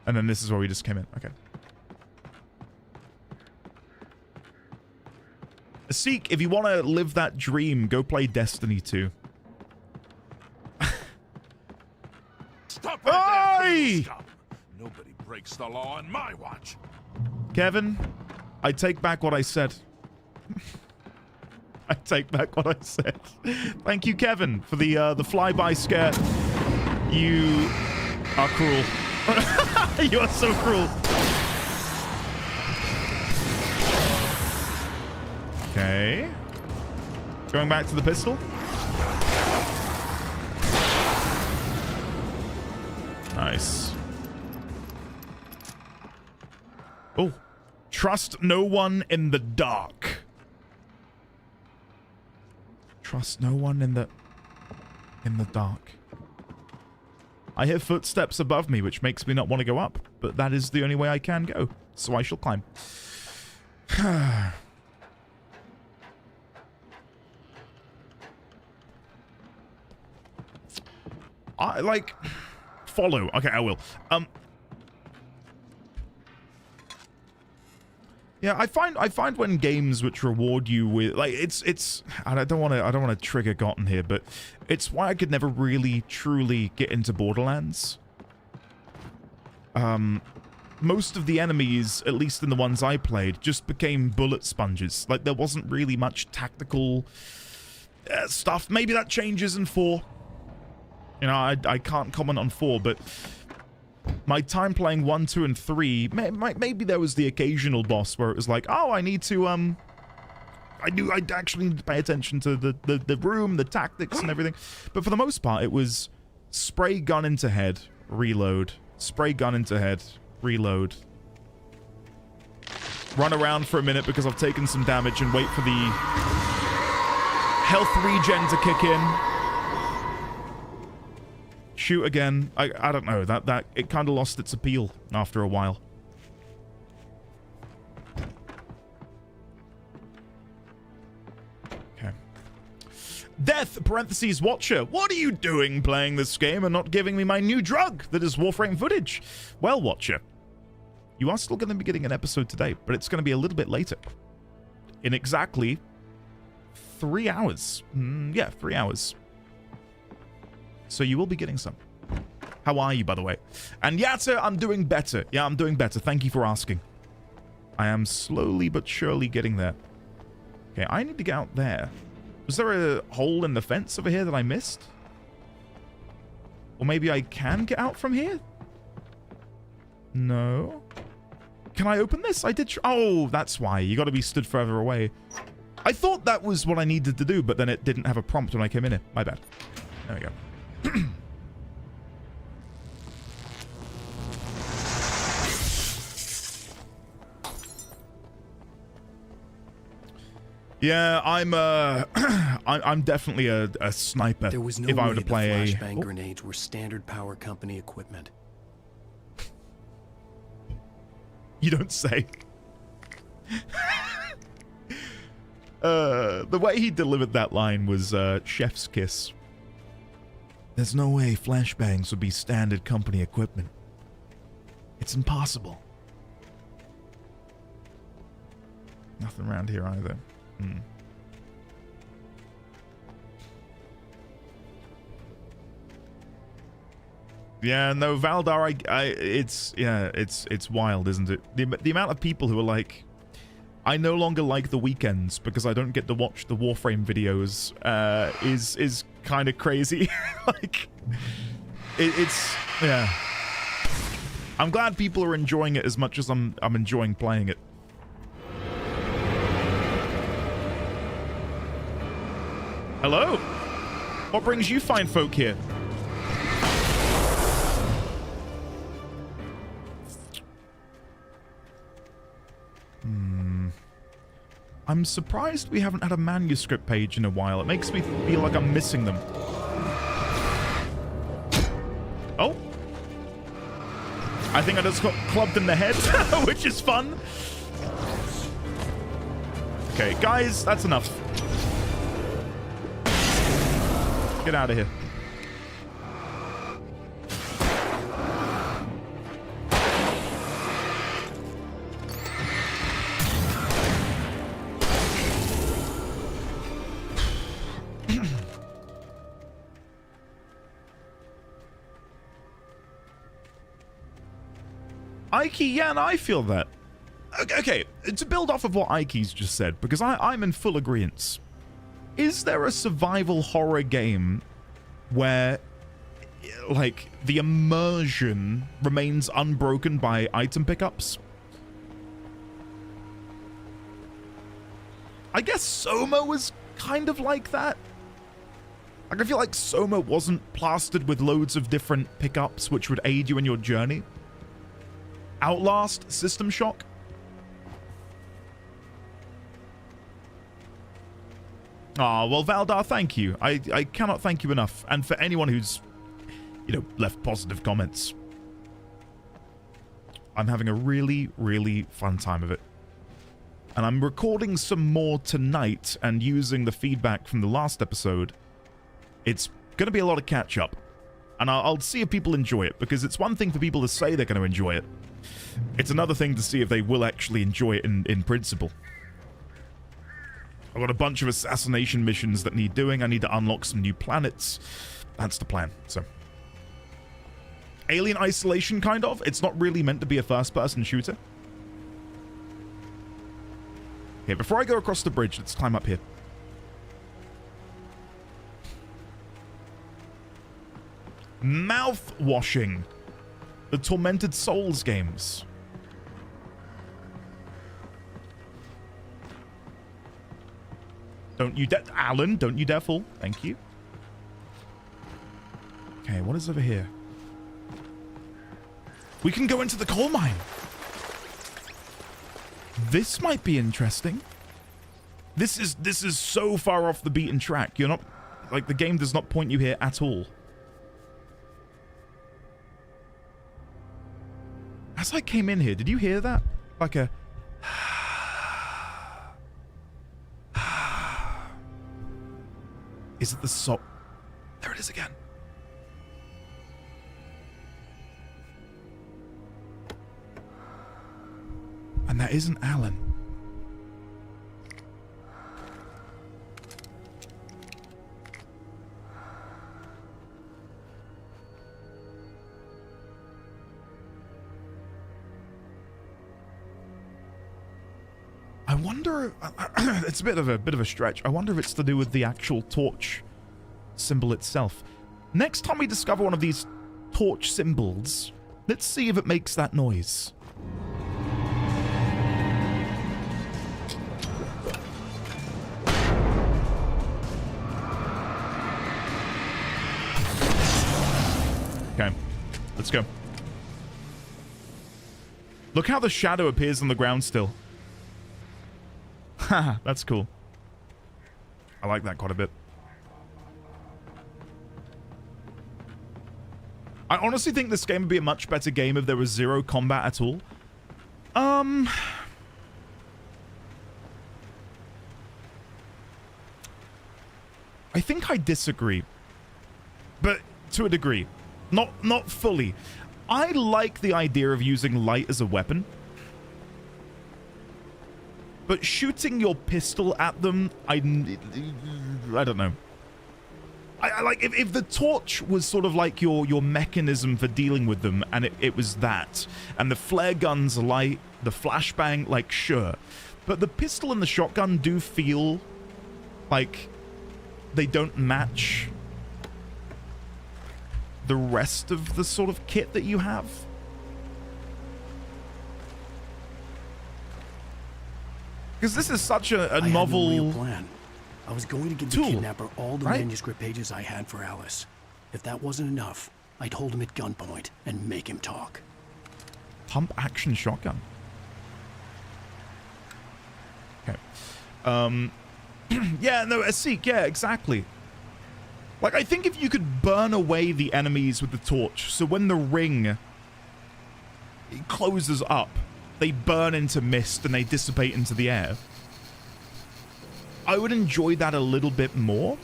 Speaker 1: And then this is where we just came in. Okay. Seek, if you want to live that dream, go play Destiny 2.
Speaker 12: Stop right there, stop. Nobody breaks the law on my watch.
Speaker 1: Kevin, I take back what I said. I take back what I said. Thank you, Kevin, for the flyby scare. You are cruel. You are so cruel. Okay. Going back to the pistol. Nice. Oh. Trust no one in the dark. Trust no one in the dark. I hear footsteps above me, which makes me not want to go up, but that is the only way I can go, so I shall climb. I like follow. Okay, I will. Yeah, I find when games which reward you with like it's I don't want to trigger Gotten here, but it's why I could never really truly get into Borderlands. Most of the enemies, at least in the ones I played, just became bullet sponges. Like there wasn't really much tactical stuff. Maybe that changes in 4. You know, I can't comment on 4, but my time playing 1, 2, and 3, maybe there was the occasional boss where it was like, oh, I need to, I'd actually need to pay attention to the room, the tactics, and everything. But for the most part, it was spray gun into head, reload, spray gun into head, reload. Run around for a minute because I've taken some damage and wait for the health regen to kick in. Shoot again. I don't know. That it kind of lost its appeal after a while. Okay. Death, parentheses, Watcher. What are you doing playing this game and not giving me my new drug that is Warframe footage? Well, Watcher, you are still going to be getting an episode today, but it's going to be a little bit later. In exactly 3 hours. Yeah, 3 hours. So you will be getting some. How are you, by the way? And Yatta, I'm doing better. Yeah, I'm doing better. Thank you for asking. I am slowly but surely getting there. Okay, I need to get out there. Was there a hole in the fence over here that I missed? Or maybe I can get out from here? No. Can I open this? I did. Oh, that's why. You got to be stood further away. I thought that was what I needed to do, but then it didn't have a prompt when I came in here. My bad. There we go. Yeah, I'm definitely a sniper.
Speaker 9: There was no
Speaker 1: if I were
Speaker 9: way
Speaker 1: to play
Speaker 9: the flashbang grenades were standard Power Company equipment.
Speaker 1: You don't say. The way he delivered that line was chef's kiss. There's no way flashbangs would be standard company equipment. It's impossible. Nothing around here either. Yeah, no, Valdar, it's wild, isn't it? The amount of people who are like, I no longer like the weekends because I don't get to watch the Warframe videos, is kind of crazy. Like, it's yeah. I'm glad people are enjoying it as much as I'm enjoying playing it. Hello? What brings you fine folk here? I'm surprised we haven't had a manuscript page in a while. It makes me feel like I'm missing them. Oh. I think I just got clubbed in the head, which is fun. Okay, guys, that's enough. Get out of here. Ike, yeah, and I feel that. Okay, to build off of what Ike's just said, because I'm in full agreement. Is there a survival horror game where, like, the immersion remains unbroken by item pickups? I guess Soma was kind of like that. Like, I feel like Soma wasn't plastered with loads of different pickups which would aid you in your journey. Outlast, System Shock. Ah, well, Valdar, thank you. I cannot thank you enough. And for anyone who's, you know, left positive comments. I'm having a really, really fun time of it. And I'm recording some more tonight and using the feedback from the last episode. It's going to be a lot of catch-up. And I'll see if people enjoy it, because it's one thing for people to say they're going to enjoy it. It's another thing to see if they will actually enjoy it in principle. I've got a bunch of assassination missions that need doing. I need to unlock some new planets. That's the plan, so. Alien Isolation, kind of. It's not really meant to be a first-person shooter. Okay, before I go across the bridge, let's climb up here. Mouth washing. The Tormented Souls games. Don't you dare, Alan, don't you dare fall. Thank you. Okay, what is over here? We can go into the coal mine. This might be interesting. This is so far off the beaten track. You're not, like, the game does not point you here at all. As I came in here, did you hear that? Like a... Is it the salt? There it is again. And that isn't Alan. I wonder, it's a bit of a stretch. I wonder if it's to do with the actual torch symbol itself. Next time we discover one of these torch symbols, let's see if it makes that noise. Okay, let's go. Look how the shadow appears on the ground still. Haha, that's cool. I like that quite a bit. I honestly think this game would be a much better game if there was zero combat at all. I think I disagree. But to a degree. Not fully. I like the idea of using light as a weapon. But shooting your pistol at them, I don't know. I like if the torch was sort of like your mechanism for dealing with them, and it was that, and the flare guns light, the flashbang, like sure, but the pistol and the shotgun do feel like they don't match the rest of the sort of kit that you have. Because this is such a novel...
Speaker 9: I had no real plan. I was going to give the kidnapper all the manuscript pages I had for Alice. If that wasn't enough, I'd hold him at gunpoint and make him talk.
Speaker 1: Pump action shotgun. Okay. Yeah, no, a Seek, yeah, exactly. Like, I think if you could burn away the enemies with the torch, so when the ring closes up, they burn into mist and they dissipate into the air. I would enjoy that a little bit more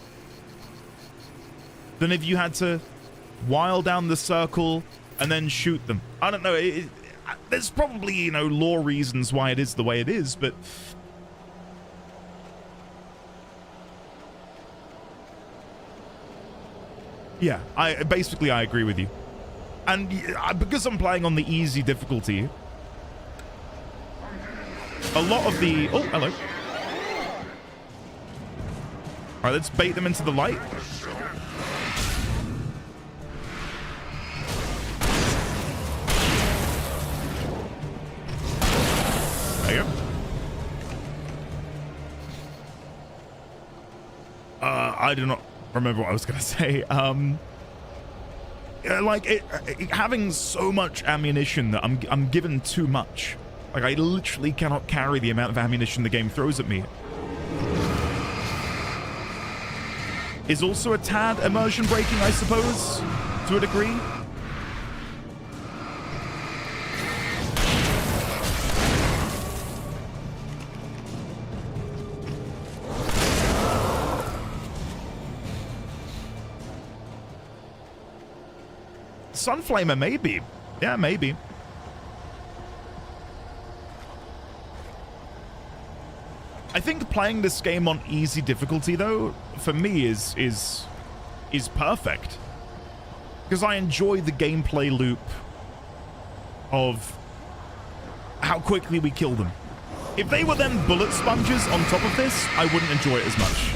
Speaker 1: than if you had to while down the circle and then shoot them. I don't know. There's probably, you know, lore reasons why it is the way it is, but... yeah, I agree with you. And because I'm playing on the easy difficulty, a lot of the... oh, hello. All right, let's bait them into the light. There you go. I do not remember what I was going to say. Like, having so much ammunition that I'm given too much. Like, I literally cannot carry the amount of ammunition the game throws at me. Is also a tad immersion breaking, I suppose, to a degree. Sunflamer, maybe. Yeah, maybe. I think playing this game on easy difficulty, though, for me is perfect. Because I enjoy the gameplay loop of how quickly we kill them. If they were then bullet sponges on top of this, I wouldn't enjoy it as much.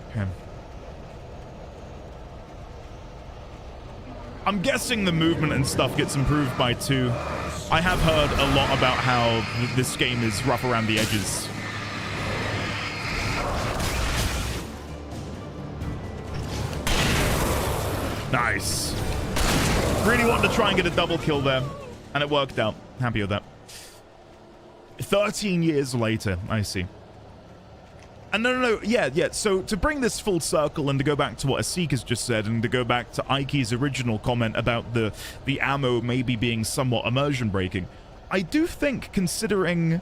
Speaker 1: Okay. I'm guessing the movement and stuff gets improved by 2. I have heard a lot about how this game is rough around the edges. Nice. Really wanted to try and get a double kill there, and it worked out. Happy with that. 13 years later, I see. And no, yeah. So to bring this full circle and to go back to what Asik has just said and to go back to Ike's original comment about the ammo maybe being somewhat immersion breaking, I do think, considering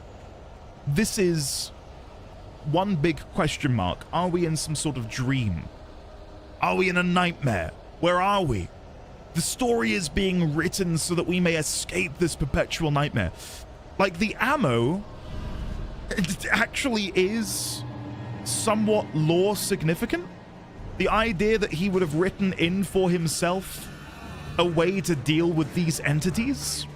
Speaker 1: this is one big question mark, are we in some sort of dream? Are we in a nightmare? Where are we? The story is being written so that we may escape this perpetual nightmare. Like, the ammo, it actually is somewhat lore significant. The idea that he would have written in for himself a way to deal with these entities.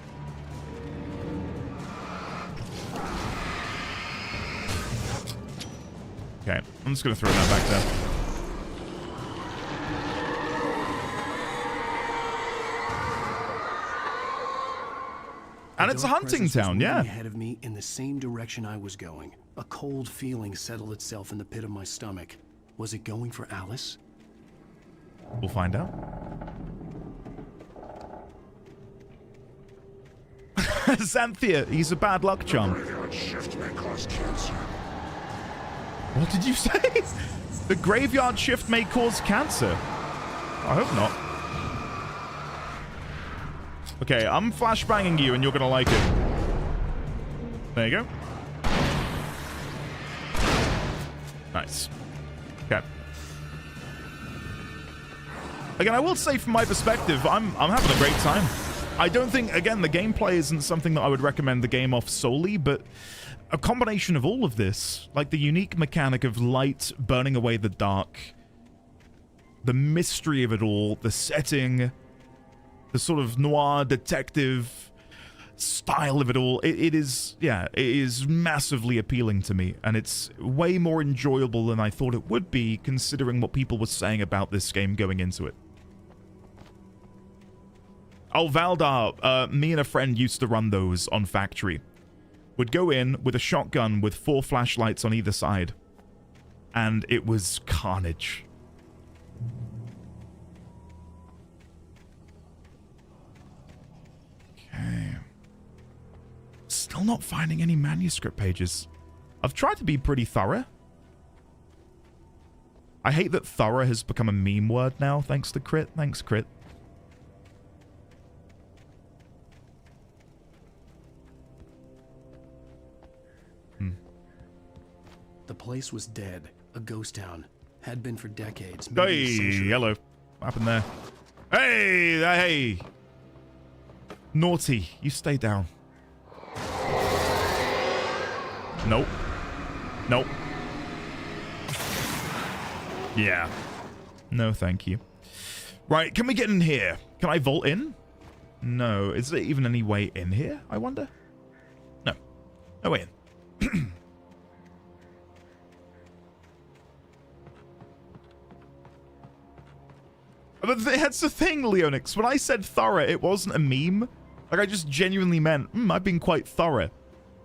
Speaker 1: Okay, I'm just gonna throw that back there. And it's a hunting town, yeah.
Speaker 9: Ahead of me in the same direction I was going. A cold feeling settled itself in the pit of my stomach. Was it going for Alice?
Speaker 1: We'll find out. Xanthia, he's a bad luck charm. What did you say? The graveyard shift may cause cancer. I hope not. Okay, I'm flashbanging you and you're gonna like it. There you go. Nice. Okay. Again, I will say from my perspective, I'm having a great time. I don't think, again, the gameplay isn't something that I would recommend the game off solely, but a combination of all of this, like the unique mechanic of light burning away the dark, the mystery of it all, the setting, the sort of noir detective style of it all, it is massively appealing to me, and it's way more enjoyable than I thought it would be, considering what people were saying about this game going into it. Oh, Valdar, me and a friend used to run those on Factory. Would go in with a shotgun with 4 flashlights on either side, and it was carnage. Okay. Still not finding any manuscript pages. I've tried to be pretty thorough. I hate that thorough has become a meme word now, thanks to Crit. Thanks, Crit.
Speaker 9: The place was dead, a ghost town. Had been for decades.
Speaker 1: Hey, hello. What happened there? Hey, hey. Naughty, you stay down. Nope. Nope. Yeah. No, thank you. Right, can we get in here? Can I vault in? No. Is there even any way in here, I wonder? No. No way in. But that's the thing, Leonix. When I said thorough, it wasn't a meme. Like, I just genuinely meant, I've been quite thorough.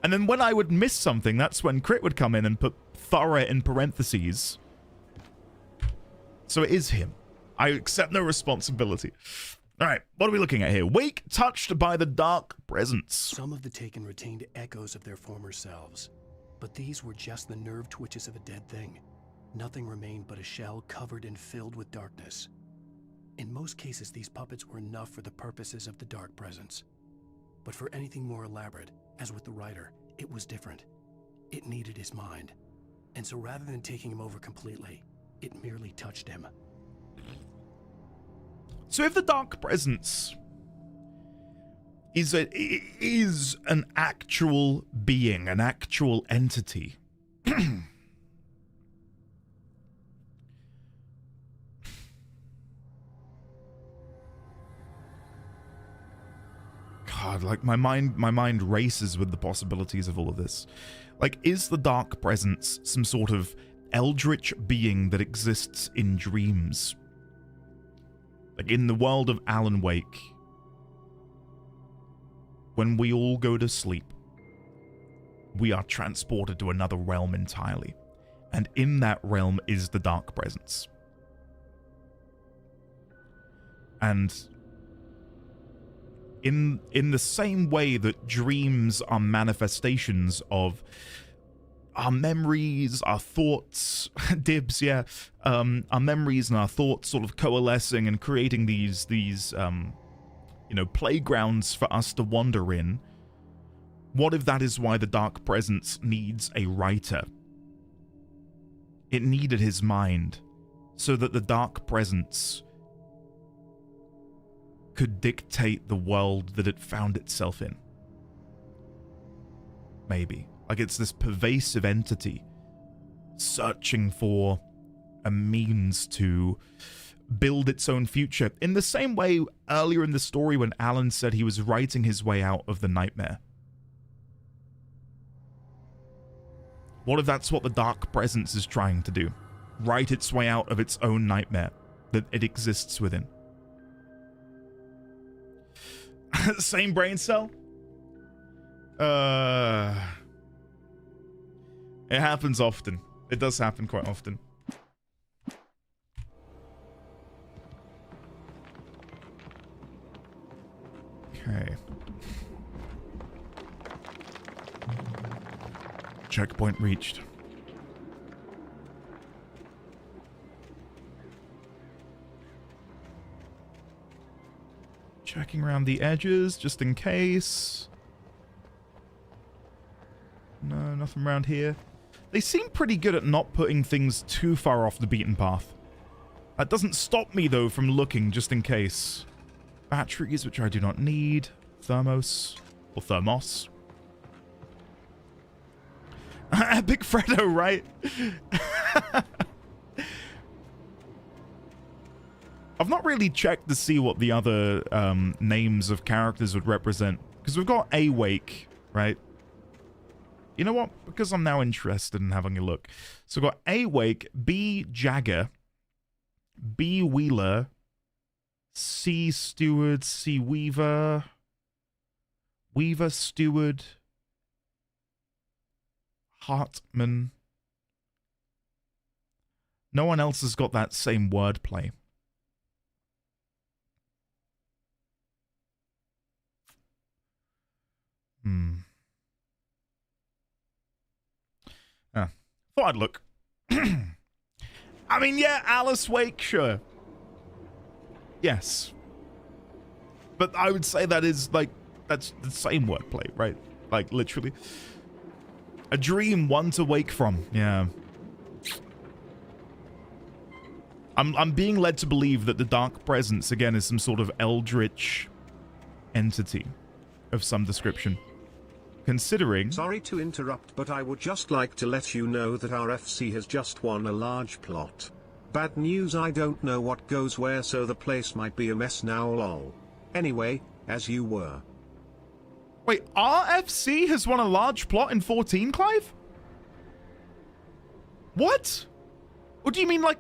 Speaker 1: And then when I would miss something, that's when Crit would come in and put thorough in parentheses. So it is him. I accept no responsibility. All right, what are we looking at here? Wake touched by the dark presence.
Speaker 9: Some of the Taken retained echoes of their former selves, but these were just the nerve twitches of a dead thing. Nothing remained but a shell covered and filled with darkness. In most cases, these puppets were enough for the purposes of the dark presence. But for anything more elaborate, as with the writer, it was different. It needed his mind. And so rather than taking him over completely, it merely touched him.
Speaker 1: So if the Dark Presence is an actual being, an actual entity, God, like my mind races with the possibilities of all of this. Like, is the Dark Presence some sort of eldritch being that exists in dreams? Like in the world of Alan Wake, when we all go to sleep, we are transported to another realm entirely. And in that realm is the Dark Presence. And in the same way that dreams are manifestations of our memories, our thoughts, dibs, yeah, our memories and our thoughts sort of coalescing and creating these playgrounds for us to wander in. What if that is why the Dark Presence needs a writer? It needed his mind so that the Dark Presence could dictate the world that it found itself in. Maybe. Like it's this pervasive entity searching for a means to build its own future. In the same way earlier in the story when Alan said he was writing his way out of the nightmare. What if that's what the Dark Presence is trying to do? Write its way out of its own nightmare that it exists within. Same brain cell? It happens often. It does happen quite often. Okay. Checkpoint reached. Checking around the edges, just in case. No, nothing around here. They seem pretty good at not putting things too far off the beaten path. That doesn't stop me, though, from looking, just in case. Batteries, which I do not need. Thermos. Or thermos. Epic Freddo, right? I've not really checked to see what the other names of characters would represent. Because we've got Awake, right? You know what? Because I'm now interested in having a look. So we've got Awake, B. Jagger, B. Wheeler, C. Steward, C. Weaver, Weaver Steward, Hartman. No one else has got that same wordplay. Thought I'd look. I mean, yeah, Alice Wake, sure. Yes. But I would say that is, like, that's the same wordplay, right? Like, literally. A dream, one to wake from. Yeah. I'm being led to believe that the Dark Presence, again, is some sort of eldritch entity of some description. Considering...
Speaker 2: Sorry to interrupt, but I would just like to let you know that our FC has just won a large plot. Bad news, I don't know what goes where, so the place might be a mess now, lol. Anyway, as you were.
Speaker 1: Wait, RFC has won a large plot in 14, Clive? What? What do you mean, like,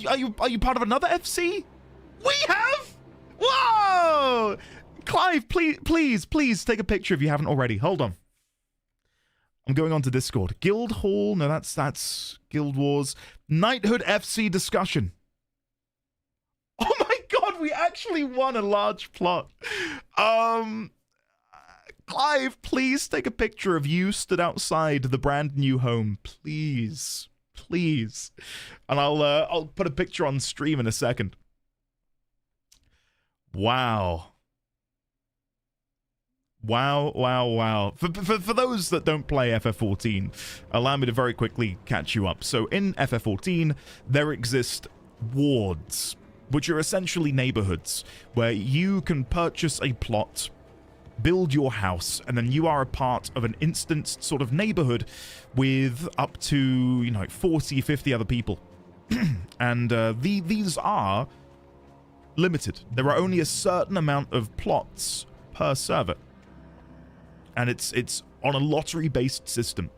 Speaker 1: are you part of another FC? We have? Whoa! Clive, please take a picture if you haven't already. Hold on. I'm going on to Discord. Guildhall, no, that's Guild Wars. Knighthood FC discussion. Oh my god, we actually won a large plot. Clive, please take a picture of you stood outside the brand new home. Please. Please. And I'll put a picture on stream in a second. Wow. Wow, wow, wow. For those that don't play FF14, allow me to very quickly catch you up. So in FF14, there exist wards, which are essentially neighborhoods, where you can purchase a plot, build your house, and then you are a part of an instanced sort of neighborhood with up to, you know, 40, 50 other people. And these are limited. There are only a certain amount of plots per server. And it's on a lottery-based system.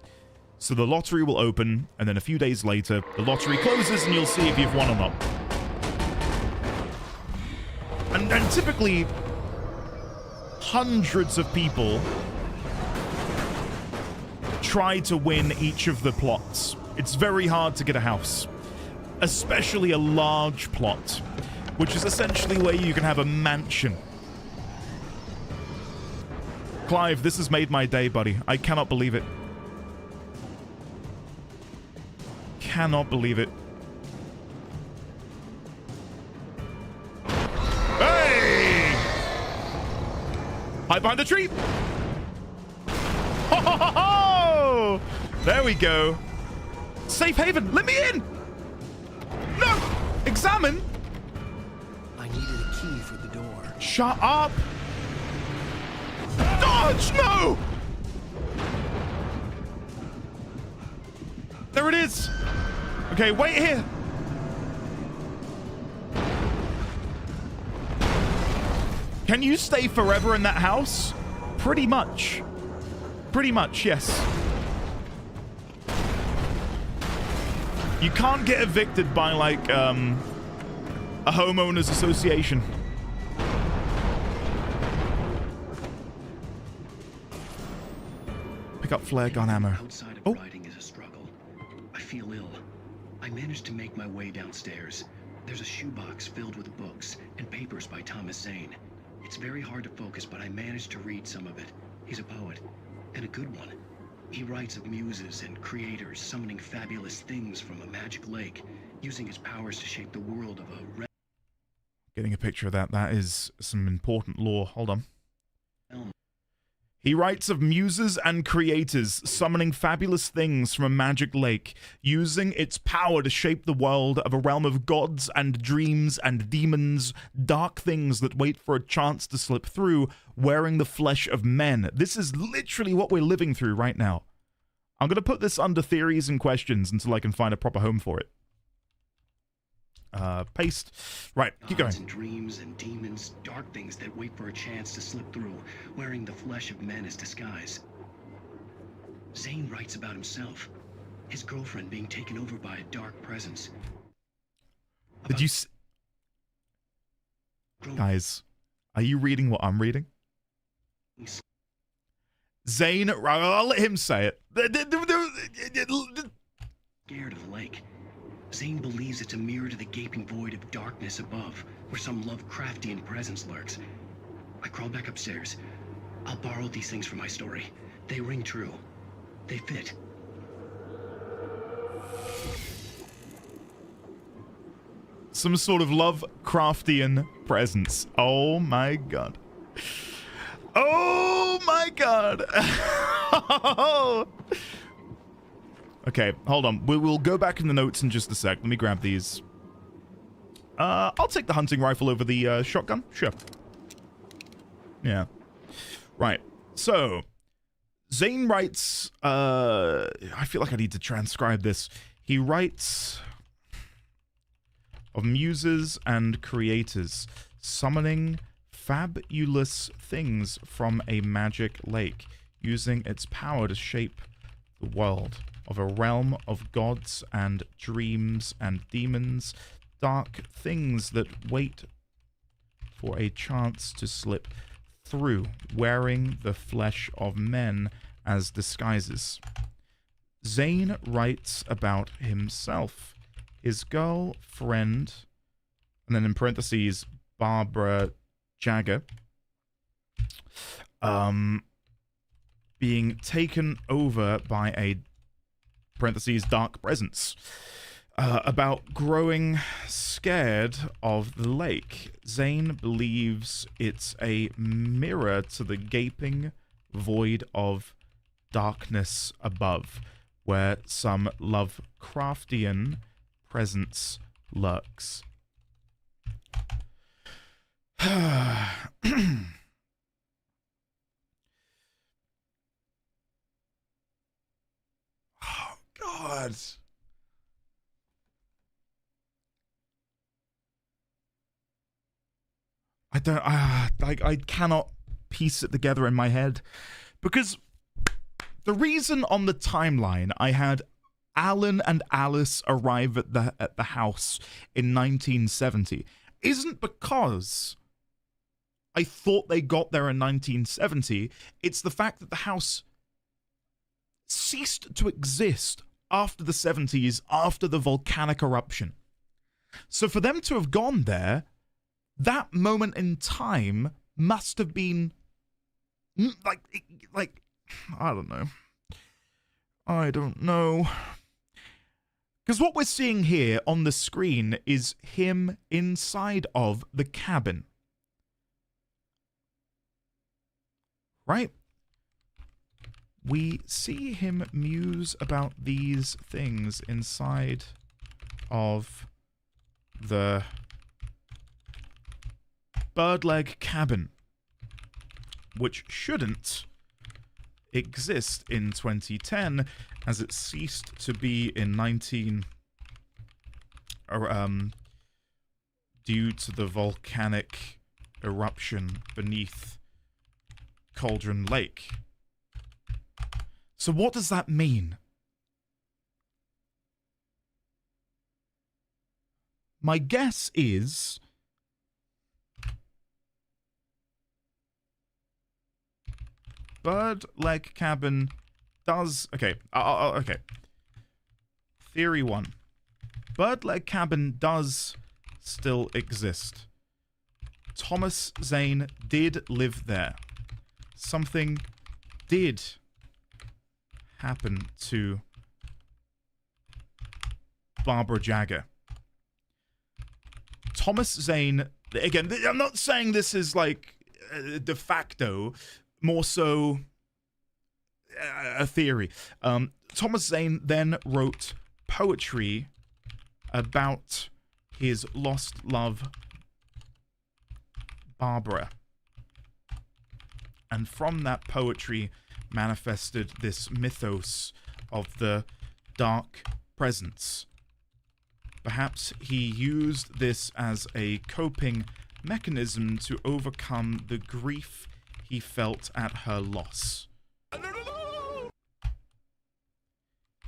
Speaker 1: So the lottery will open, and then a few days later, the lottery closes, and you'll see if you've won or not. And typically, hundreds of people try to win each of the plots. It's very hard to get a house, especially a large plot, which is essentially where you can have a mansion. Clive, this has made my day, buddy. I cannot believe it. Cannot believe it. Hey! Hide behind the tree! Ho, ho, ho, ho! There we go. Safe haven, let me in! No! Examine!
Speaker 9: I needed a key for the door.
Speaker 1: Shut up! Dodge! No! There it is! Okay, wait here! Can you stay forever in that house? Pretty much. Pretty much, yes. You can't get evicted by, like, a homeowners association. Pick up flare gun ammo.
Speaker 13: Outside of writing is a struggle. I feel ill. I managed to make my way downstairs. There's a shoebox filled with books and papers by Thomas Zane. It's very hard to focus, but I managed to read some of it. He's a poet, and a good one. He writes of muses and creators summoning fabulous things from a magic lake, using his powers to shape the world of a...
Speaker 1: Getting a picture of that. That is some important lore. Hold on. He writes of muses and creators summoning fabulous things from a magic lake, using its power to shape the world of a realm of gods and dreams and demons, dark things that wait for a chance to slip through, wearing the flesh of men. This is literally what we're living through right now. I'm going to put this under theories and questions until I can find a proper home for it. Paste. Right, keep going.
Speaker 13: And dreams and demons, dark things that wait for a chance to slip through, wearing the flesh of men as disguise. Zane writes about himself, his girlfriend being taken over by a dark presence.
Speaker 1: Did you guys, are you reading what I'm reading? Zane, I'll let him say it.
Speaker 13: Scared of the lake. Zane believes it's a mirror to the gaping void of darkness above, where some Lovecraftian presence lurks. I crawl back upstairs. I'll borrow these things for my story. They ring true. They fit.
Speaker 1: Some sort of Lovecraftian presence. Oh my god. Oh my god. Okay, hold on. We'll go back in the notes in just a sec. Let me grab these. I'll take the hunting rifle over the shotgun. Sure. Yeah. Right. So, Zane writes... I feel like I need to transcribe this. He writes of muses and creators summoning fabulous things from a magic lake, using its power to shape the world of a realm of gods and dreams and demons, dark things that wait for a chance to slip through, wearing the flesh of men as disguises. Zane writes about himself, his girlfriend, and then in parentheses, Barbara Jagger, being taken over by a parentheses dark presence. about growing scared of the lake. Zane believes it's a mirror to the gaping void of darkness above, where some Lovecraftian presence lurks. Oh, God. I cannot piece it together in my head, because the reason on the timeline I had Alan and Alice arrive at the house in 1970 isn't because I thought they got there in 1970. It's the fact that the house ceased to exist after the 70s, after the volcanic eruption. So for them to have gone there, that moment in time must have been like I don't know. Because what we're seeing here on the screen is him inside of the cabin. Right? We see him muse about these things inside of the Birdleg cabin, which shouldn't exist in 2010, as it ceased to be in due to the volcanic eruption beneath Cauldron Lake. So what does that mean? My guess is Birdleg cabin does... Okay, okay. Theory 1. Birdleg cabin does still exist. Thomas Zane did live there. Something did happen to Barbara Jagger. Thomas Zane... Again, I'm not saying this is like de facto... More so a theory. Thomas Zane then wrote poetry about his lost love, Barbara. And from that poetry manifested this mythos of the dark presence. Perhaps he used this as a coping mechanism to overcome the grief he felt at her loss.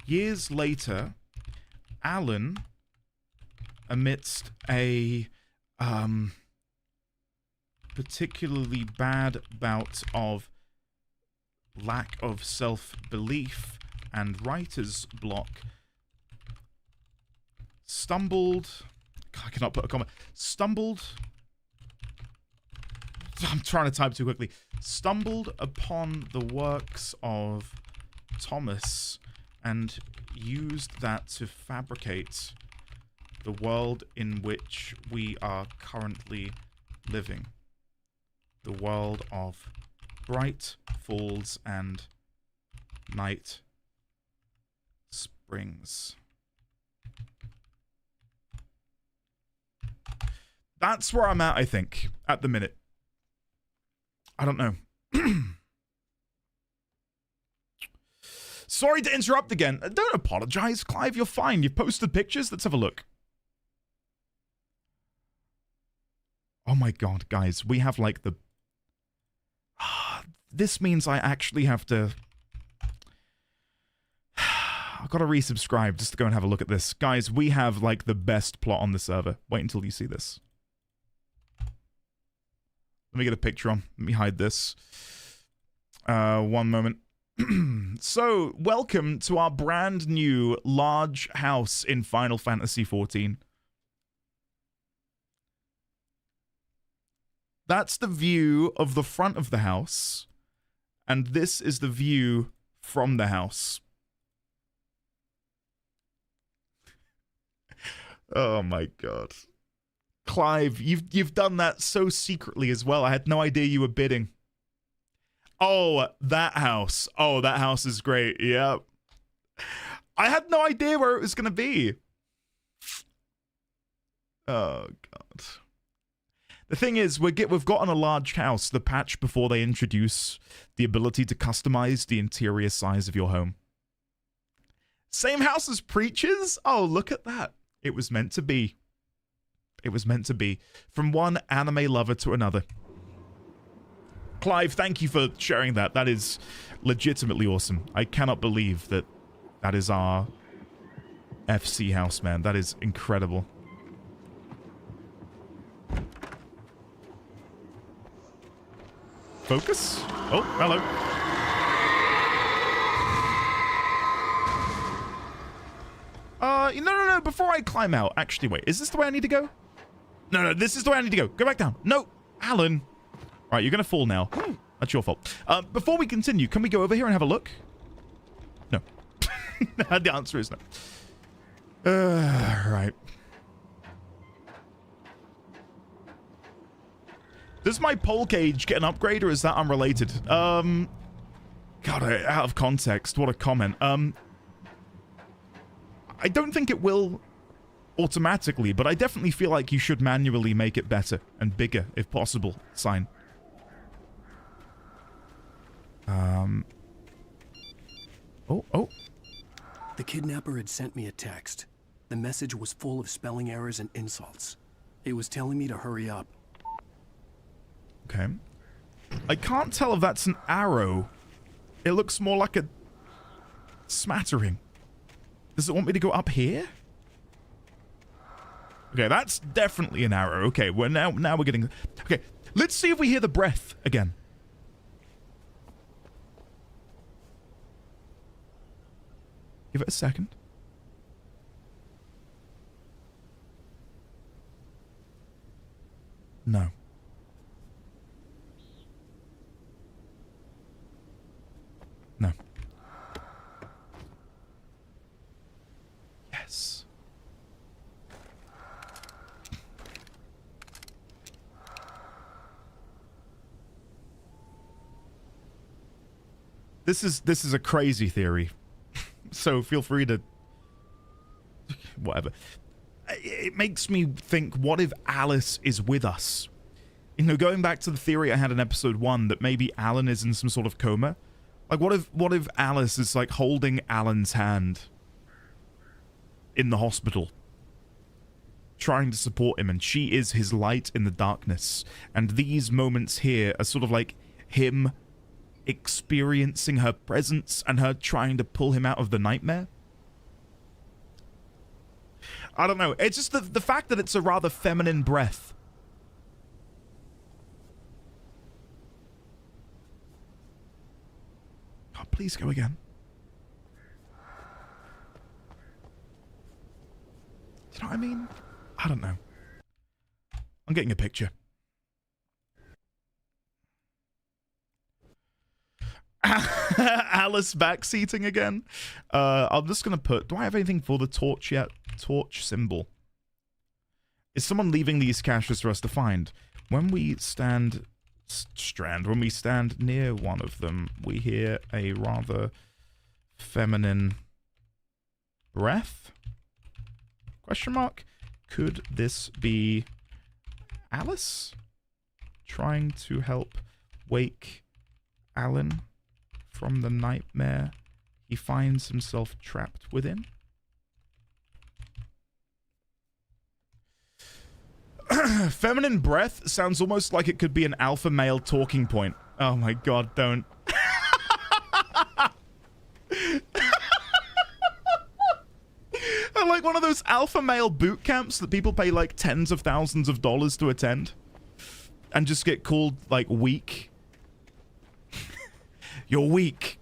Speaker 1: Years later, Alan, amidst a particularly bad bout of lack of self-belief and writer's block, I cannot put a comment. I'm trying to type too quickly. Stumbled upon the works of Thomas and used that to fabricate the world in which we are currently living. The world of bright falls and night springs. That's where I'm at, I think, at the minute. I don't know. Sorry to interrupt again. Don't apologize, Clive. You're fine. You've posted pictures. Let's have a look. Oh my god, guys. We have like the... This means I actually have to... I've got to resubscribe just to go and have a look at this. Guys, we have like the best plot on the server. Wait until you see this. Let me get a picture on. Let me hide this. One moment. So, welcome to our brand new large house in Final Fantasy XIV. That's the view of the front of the house. And this is the view from the house. Oh my god. Clive, you've done that so secretly as well. I had no idea you were bidding. Oh, that house. Oh, that house is great. Yep. I had no idea where it was going to be. Oh god. The thing is, we've gotten a large house, the patch before they introduce the ability to customize the interior size of your home. Same house as Preachers? Oh, look at that. It was meant to be. It was meant to be. From one anime lover to another. Clive, thank you for sharing that. That is legitimately awesome. I cannot believe that that is our FC house, man. That is incredible. Focus? Oh, hello. No, before I climb out. Actually, wait, is this the way I need to go? No, this is the way I need to go. Go back down. No, Alan. Right, you're going to fall now. That's your fault. Before we continue, can we go over here and have a look? No. The answer is no. Right. Does my pole cage get an upgrade, or is that unrelated? God, out of context. What a comment. I don't think it will automatically, but I definitely feel like you should manually make it better and bigger, if possible. Sign. Oh.
Speaker 9: The kidnapper had sent me a text. The message was full of spelling errors and insults. It was telling me to hurry up.
Speaker 1: Okay. I can't tell if that's an arrow. It looks more like a smattering. Does it want me to go up here? Okay, that's definitely an arrow. Okay, well now we're getting... Okay, let's see if we hear the breath again. Give it a second. No. No. Yes. This is a crazy theory. So feel free to whatever. It makes me think, what if Alice is with us? You know, going back to the theory I had in episode 1 that maybe Alan is in some sort of coma. Like, what if Alice is, like, holding Alan's hand in the hospital, trying to support him, and she is his light in the darkness. And these moments here are sort of like him experiencing her presence and her trying to pull him out of the nightmare. I don't know. It's just the fact that it's a rather feminine breath. Oh, please go again. Do you know what I mean? I don't know. I'm getting a picture. Alice backseating again. I'm just gonna put... Do I have anything for the torch yet? Torch symbol. Is someone leaving these caches for us to find? When we stand... when we stand near one of them, we hear a rather feminine breath? Question mark? Could this be Alice trying to help wake Alan from the nightmare he finds himself trapped within? Feminine breath sounds almost like it could be an alpha male talking point. Oh my god, don't. Like one of those alpha male boot camps that people pay like tens of thousands of dollars to attend and just get called like weak. You're weak.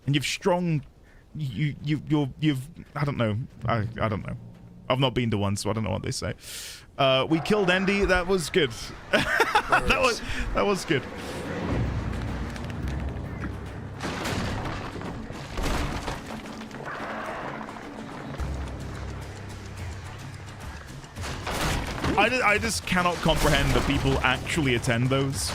Speaker 1: And you've strong... You've... I don't know. I don't know. I've not been to one, so I don't know what they say. We killed Andy. That was good. that was good. I just cannot comprehend that people actually attend those.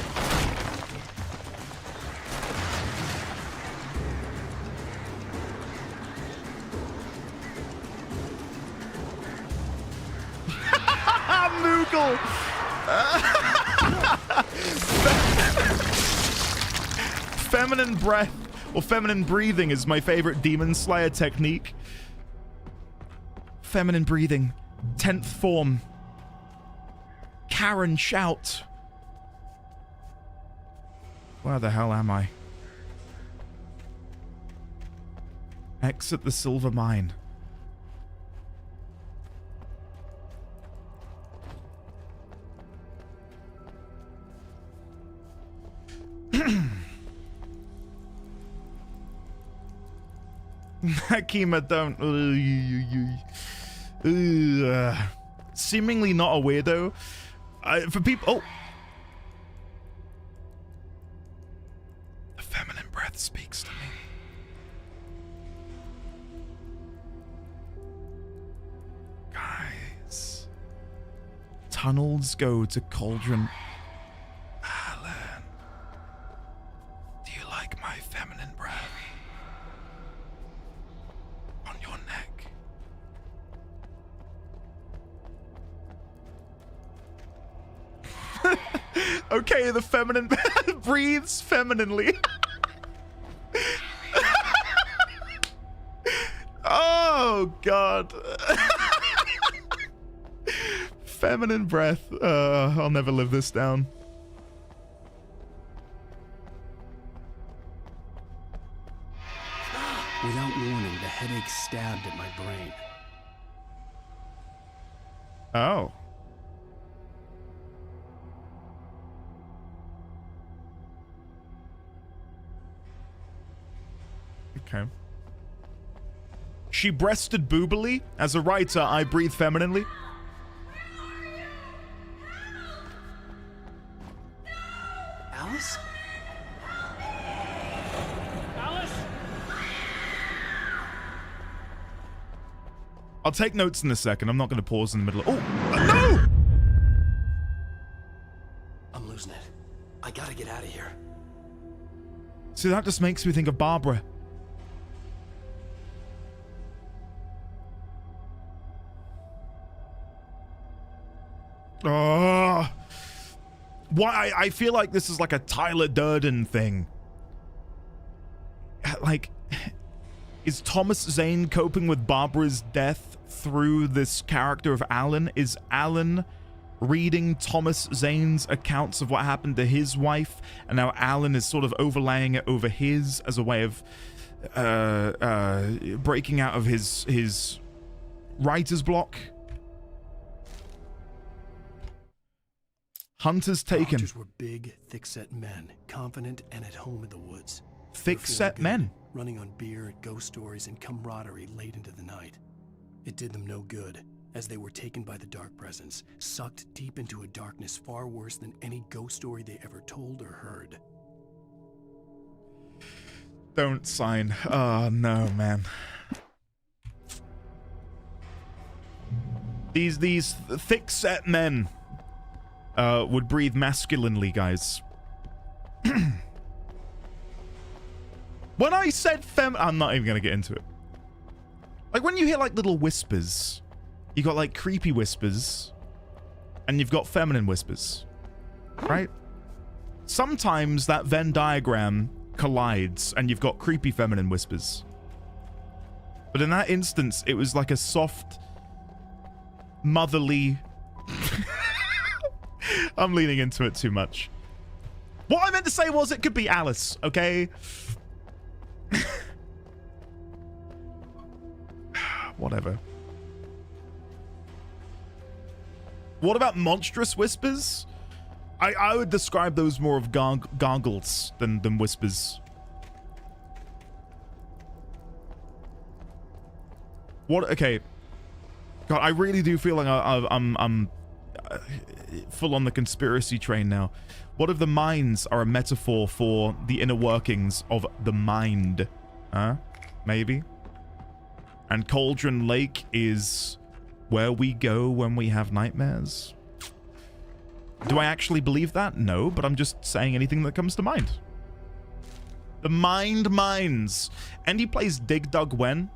Speaker 1: Moogle! Feminine breath or feminine breathing is my favorite Demon Slayer technique. Feminine breathing. 10th form. Karen shout. Where the hell am I? Exit the silver mine. Akima, don't. Seemingly not a weirdo. For people. Oh. The feminine breath speaks to me. Guys. Tunnels go to Cauldron. Alan. Do you like my feminine breath? On your neck. Okay, the feminine breathes femininely. Oh, God. Feminine breath. I'll never live this down.
Speaker 9: Without warning, the headache stabbed at my brain.
Speaker 1: Oh. Okay. She breasted boobily. As a writer, I breathe femininely.
Speaker 4: Alice? Alice?
Speaker 1: I'll take notes in a second. I'm not going to pause in the middle. Oh, no!
Speaker 9: I'm losing it. I gotta get out of here.
Speaker 1: See, that just makes me think of Barbara. Oh, why? I feel like this is like a Tyler Durden thing. Like, is Thomas Zane coping with Barbara's death through this character of Alan? Is Alan reading Thomas Zane's accounts of what happened to his wife, and now Alan is sort of overlaying it over his as a way of breaking out of his writer's block? Hunters taken.
Speaker 9: Hunters were big, thick-set men, confident and at home in the woods.
Speaker 1: Thick-set men.
Speaker 9: Running on beer, ghost stories, and camaraderie late into the night. It did them no good, as they were taken by the dark presence, sucked deep into a darkness far worse than any ghost story they ever told or heard.
Speaker 1: Don't sign. Oh, no, man. These thick-set men would breathe masculinely, guys. When I said I'm not even gonna get into it. Like, when you hear like little whispers, you got like creepy whispers, and you've got feminine whispers, right? Sometimes that Venn diagram collides, and you've got creepy feminine whispers. But in that instance, it was like a soft, motherly. I'm leaning into it too much. What I meant to say was it could be Alice, okay? Whatever. What about monstrous whispers? I would describe those more of gargles than whispers. What? Okay. God, I really do feel like I'm full on the conspiracy train now. What if the mines are a metaphor for the inner workings of the mind? Huh? Maybe. And Cauldron Lake is where we go when we have nightmares? Do I actually believe that? No, but I'm just saying anything that comes to mind. The mind minds. And he plays Dig Dug when?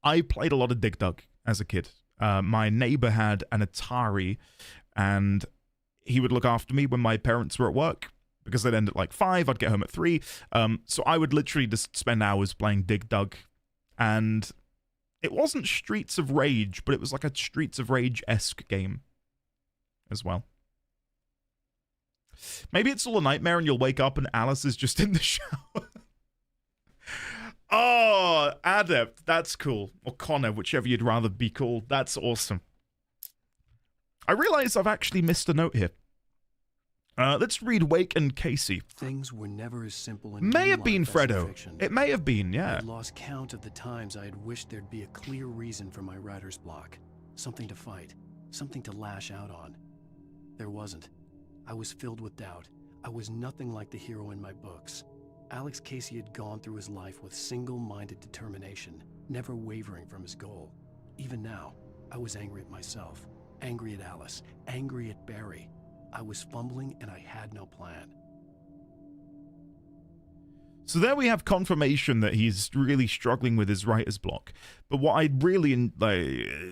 Speaker 1: I played a lot of Dig Dug as a kid. My neighbor had an Atari, and he would look after me when my parents were at work, because they'd end at like 5, I'd get home at 3. So I would literally just spend hours playing Dig Dug. And it wasn't Streets of Rage, but it was like a Streets of Rage-esque game as well. Maybe it's all a nightmare and you'll wake up and Alice is just in the shower. Oh, Adept. That's cool. Or Connor, whichever you'd rather be called. That's awesome. I realize I've actually missed a note here. Let's read Wake and Casey.
Speaker 9: Things were never as simple and
Speaker 1: may have been,
Speaker 9: dreamlike as
Speaker 1: Fredo.
Speaker 9: fiction.
Speaker 1: It may have been, yeah.
Speaker 9: I'd lost count of the times I had wished there'd be a clear reason for my writer's block. Something to fight. Something to lash out on. There wasn't. I was filled with doubt. I was nothing like the hero in my books. Alex Casey had gone through his life with single-minded determination, never wavering from his goal. Even now, I was angry at myself, angry at Alice, angry at Barry. I was fumbling and I had no plan.
Speaker 1: So there we have confirmation that he's really struggling with his writer's block. But what I really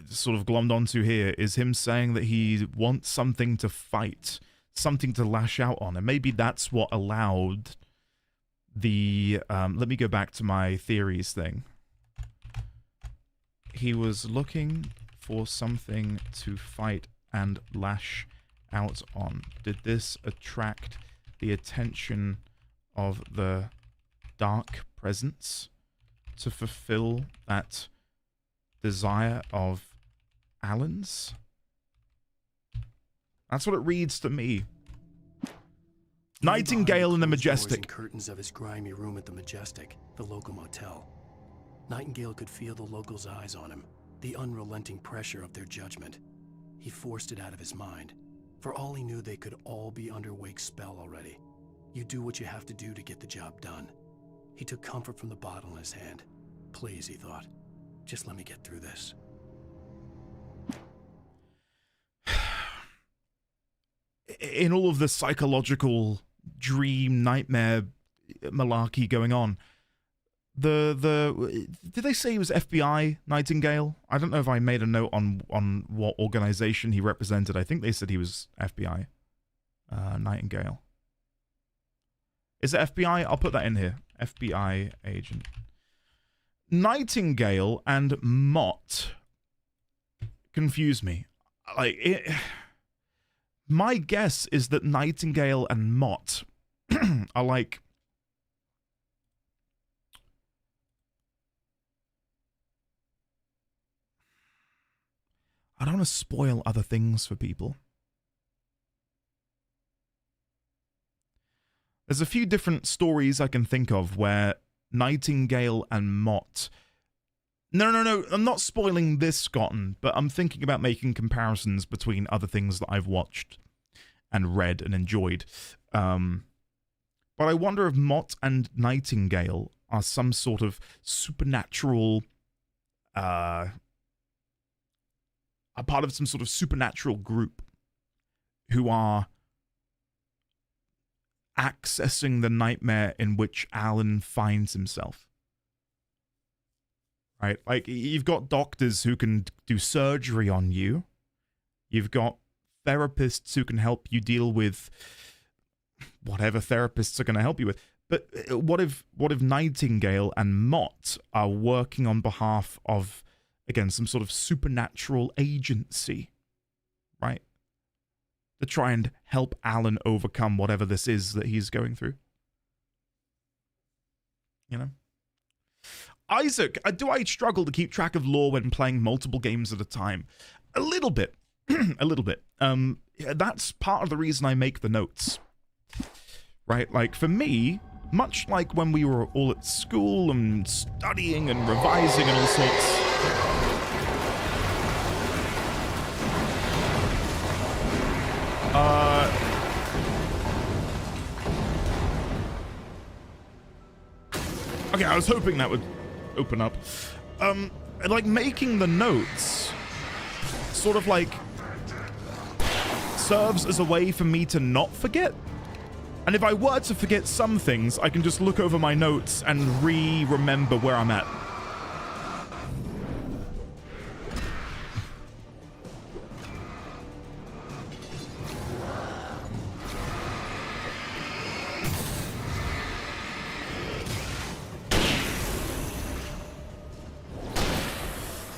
Speaker 1: sort of glommed onto here is him saying that he wants something to fight, something to lash out on. And maybe that's what allowed the... let me go back to my theories thing. He was looking for something to fight and lash out on. Did this attract the attention of the dark presence to fulfill that desire of Alan's? That's what it reads to me. Nightingale in the Majestic.
Speaker 9: And curtains of his grimy room at the Majestic, the local motel. Nightingale could feel the locals' eyes on him, the unrelenting pressure of their judgment. He forced it out of his mind. For all he knew, they could all be under Wake's spell already. You do what you have to do to get the job done. He took comfort from the bottle in his hand. Please, he thought, just let me get through this.
Speaker 1: In all of the psychological dream nightmare malarkey going on, did they say he was FBI Nightingale? I don't know if I made a note on what organization he represented. I think they said he was FBI Nightingale. Is it FBI? I'll put that in here. FBI agent. Nightingale and Mott confuse me. My guess is that Nightingale and Mott are like... I don't want to spoil other things for people. There's a few different stories I can think of where Nightingale and Mott... No, I'm not spoiling this, Scotton, but I'm thinking about making comparisons between other things that I've watched and read and enjoyed. But I wonder if Mott and Nightingale are some sort of supernatural... are part of some sort of supernatural group who are accessing the nightmare in which Alan finds himself. Right? Like, you've got doctors who can do surgery on you. You've got therapists who can help you deal with whatever therapists are going to help you with. But what if Nightingale and Mott are working on behalf of, again, some sort of supernatural agency, right? To try and help Alan overcome whatever this is that he's going through. You know? Isaac, do I struggle to keep track of lore when playing multiple games at a time? A little bit. A little bit. That's part of the reason I make the notes. Right? Like, for me, much like when we were all at school and studying and revising and all sorts... Okay, I was hoping that would open up. Like, making the notes sort of serves as a way for me to not forget. And if I were to forget some things, I can just look over my notes and remember where I'm at.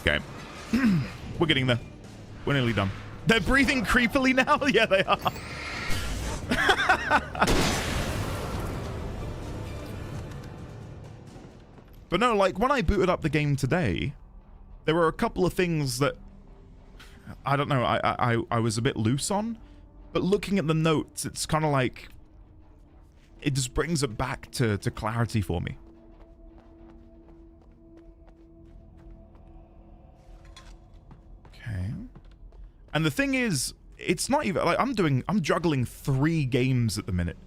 Speaker 1: Okay. We're getting there. We're nearly done. They're breathing creepily now? Yeah, they are. But no, like, when I booted up the game today, there were a couple of things that, I don't know, I was a bit loose on. But looking at the notes, it's kind of like, it just brings it back to clarity for me. Okay. And the thing is, it's not even like I'm juggling 3 games at the minute.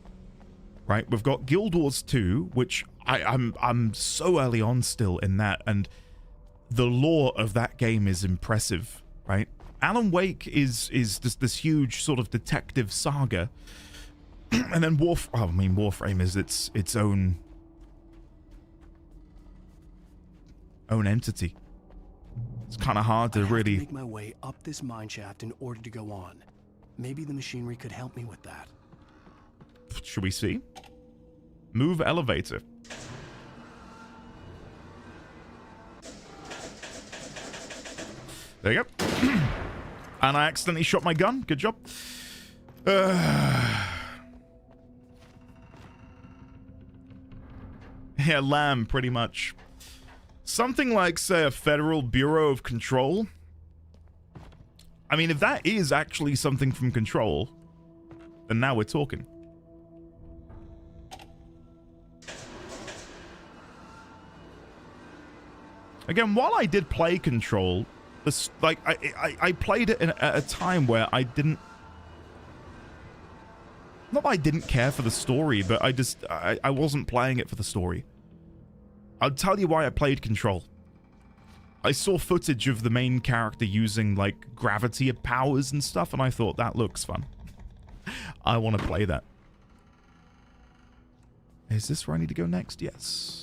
Speaker 1: Right? We've got Guild Wars 2, which I'm so early on still in that, and the lore of that game is impressive, right? Alan Wake is this huge sort of detective saga. And then Warframe is its own entity. It's kind of hard to really
Speaker 9: make my way up this mine shaft in order to go on. Maybe the machinery could help me with that.
Speaker 1: Should we see? Move elevator. There you go. And I accidentally shot my gun. Good job. Yeah, lamb, pretty much. Something like, say, a Federal Bureau of Control. I mean, if that is actually something from Control, then now we're talking. Again, while I did play Control, this, like, I played it at a time where I didn't... Not that I didn't care for the story, but I wasn't playing it for the story. I'll tell you why I played Control. I saw footage of the main character using, like, gravity powers and stuff, and I thought, that looks fun. I want to play that. Is this where I need to go next? Yes.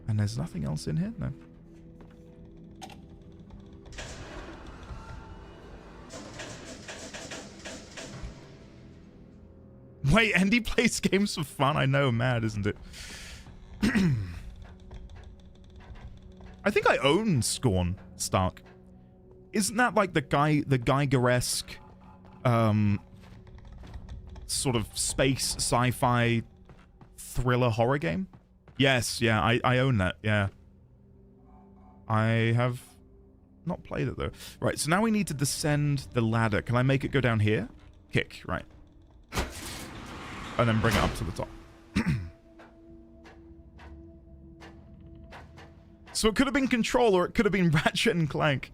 Speaker 1: And there's nothing else in here? No. Wait, Andy plays games for fun? I know, mad, isn't it? I think I own Scorn, Stark. Isn't that like the Geiger-esque sort of space sci-fi thriller horror game? Yes, yeah, I own that, yeah. I have not played it though. Right, so now we need to descend the ladder. Can I make it go down here? Kick, right. And then bring it up to the top. So it could have been Control, or it could have been Ratchet and Clank.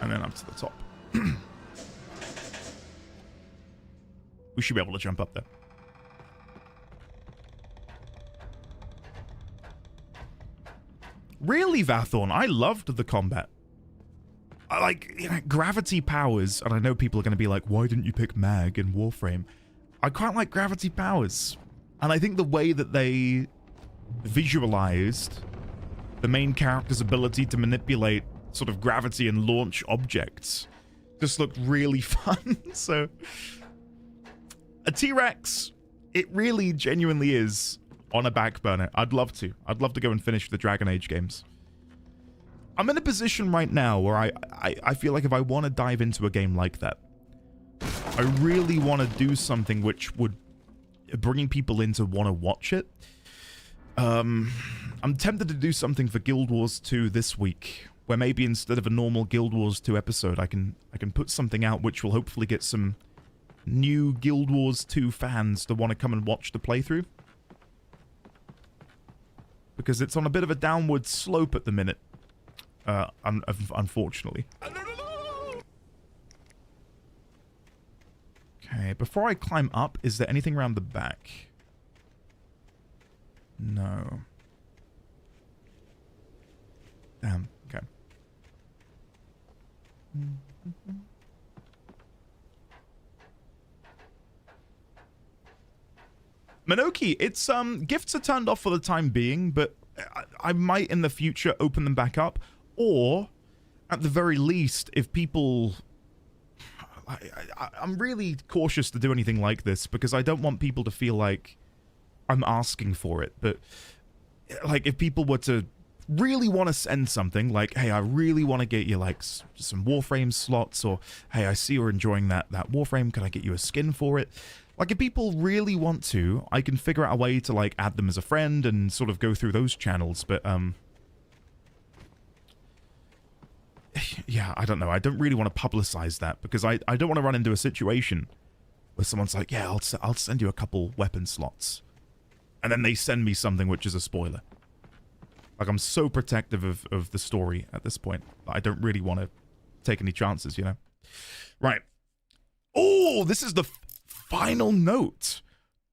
Speaker 1: And then up to the top. We should be able to jump up there. Really, Vathorn, I loved the combat. I like, you know, gravity powers, and I know people are going to be like, why didn't you pick Mag in Warframe? I quite like gravity powers. And I think the way that they visualized the main character's ability to manipulate sort of gravity and launch objects just looked really fun. So, a T-Rex, it really genuinely is on a back burner. I'd love to go and finish the Dragon Age games. I'm in a position right now where I feel like if I want to dive into a game like that, I really want to do something which would bring people in to want to watch it. I'm tempted to do something for Guild Wars 2 this week, where maybe instead of a normal Guild Wars 2 episode, I can put something out which will hopefully get some new Guild Wars 2 fans to want to come and watch the playthrough. Because it's on a bit of a downward slope at the minute. Unfortunately. Okay, before I climb up, is there anything around the back? No. Damn, okay. Minoki, it's gifts are turned off for the time being, but I might in the future open them back up, or at the very least, if people, I'm really cautious to do anything like this because I don't want people to feel like I'm asking for it. But like, if people were to really want to send something like, hey, I really want to get you like some Warframe slots, or hey, I see you're enjoying that Warframe, can I get you a skin for it? Like, if people really want to, I can figure out a way to, like, add them as a friend and sort of go through those channels, but, yeah, I don't know. I don't really want to publicize that, because I don't want to run into a situation where someone's like, yeah, I'll send you a couple weapon slots. And then they send me something which is a spoiler. Like, I'm so protective of the story at this point, that I don't really want to take any chances, you know? Right. Oh, this is the final note.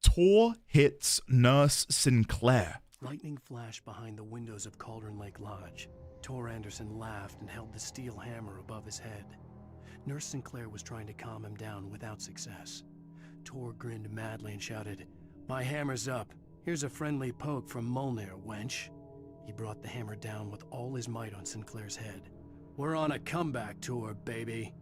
Speaker 1: Tor hits Nurse Sinclair.
Speaker 9: Lightning flashed behind the windows of Cauldron Lake Lodge. Tor Anderson laughed and held the steel hammer above his head. Nurse Sinclair was trying to calm him down without success. Tor grinned madly and shouted, "My hammer's up. Here's a friendly poke from Mjolnir, wench." He brought the hammer down with all his might on Sinclair's head. "We're on a comeback tour, baby."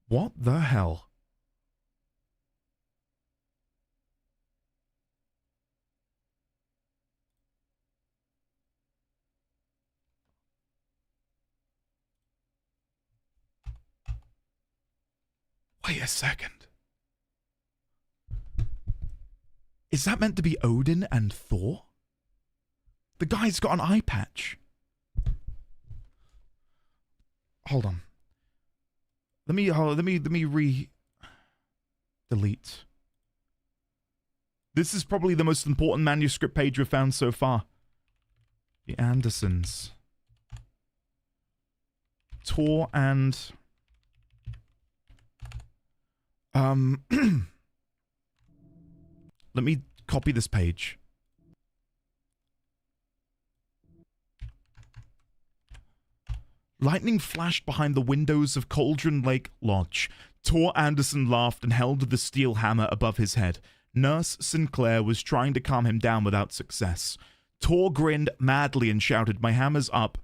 Speaker 1: What the hell? Wait a second. Is that meant to be Odin and Thor? The guy's got an eye patch. Hold on. Let me delete. This is probably the most important manuscript page we've found so far. The Andersons. Tor and let me copy this page. Lightning flashed behind the windows of Cauldron Lake Lodge. Tor Anderson laughed and held the steel hammer above his head. Nurse Sinclair was trying to calm him down without success. Tor grinned madly and shouted, "My hammer's up.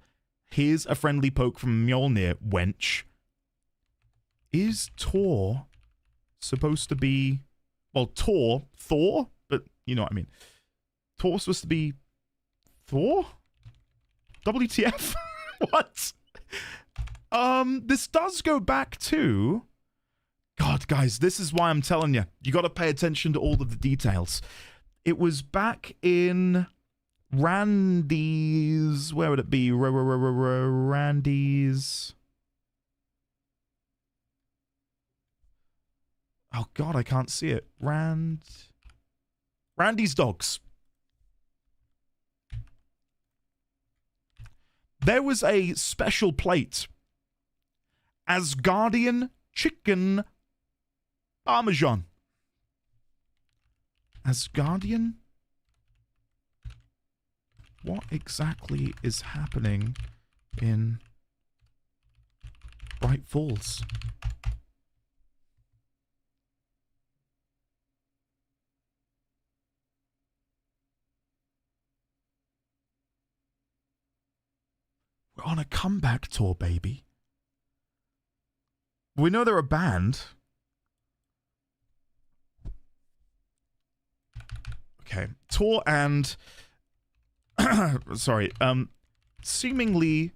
Speaker 1: Here's a friendly poke from Mjolnir, wench." Is Tor supposed to be... Well, Thor? But you know what I mean. Tor's supposed to be... Thor? WTF? What? This does go back to... God, guys, this is why I'm telling you. You got to pay attention to all of the details. It was back in Randy's... Where would it be? Randy's... Oh, God, I can't see it. Randy's Dogs. There was a special plate. Asgardian chicken parmesan. Asgardian? What exactly is happening in Bright Falls? We're on a comeback tour, baby. We know they're a band. Okay. Tor and... sorry. Seemingly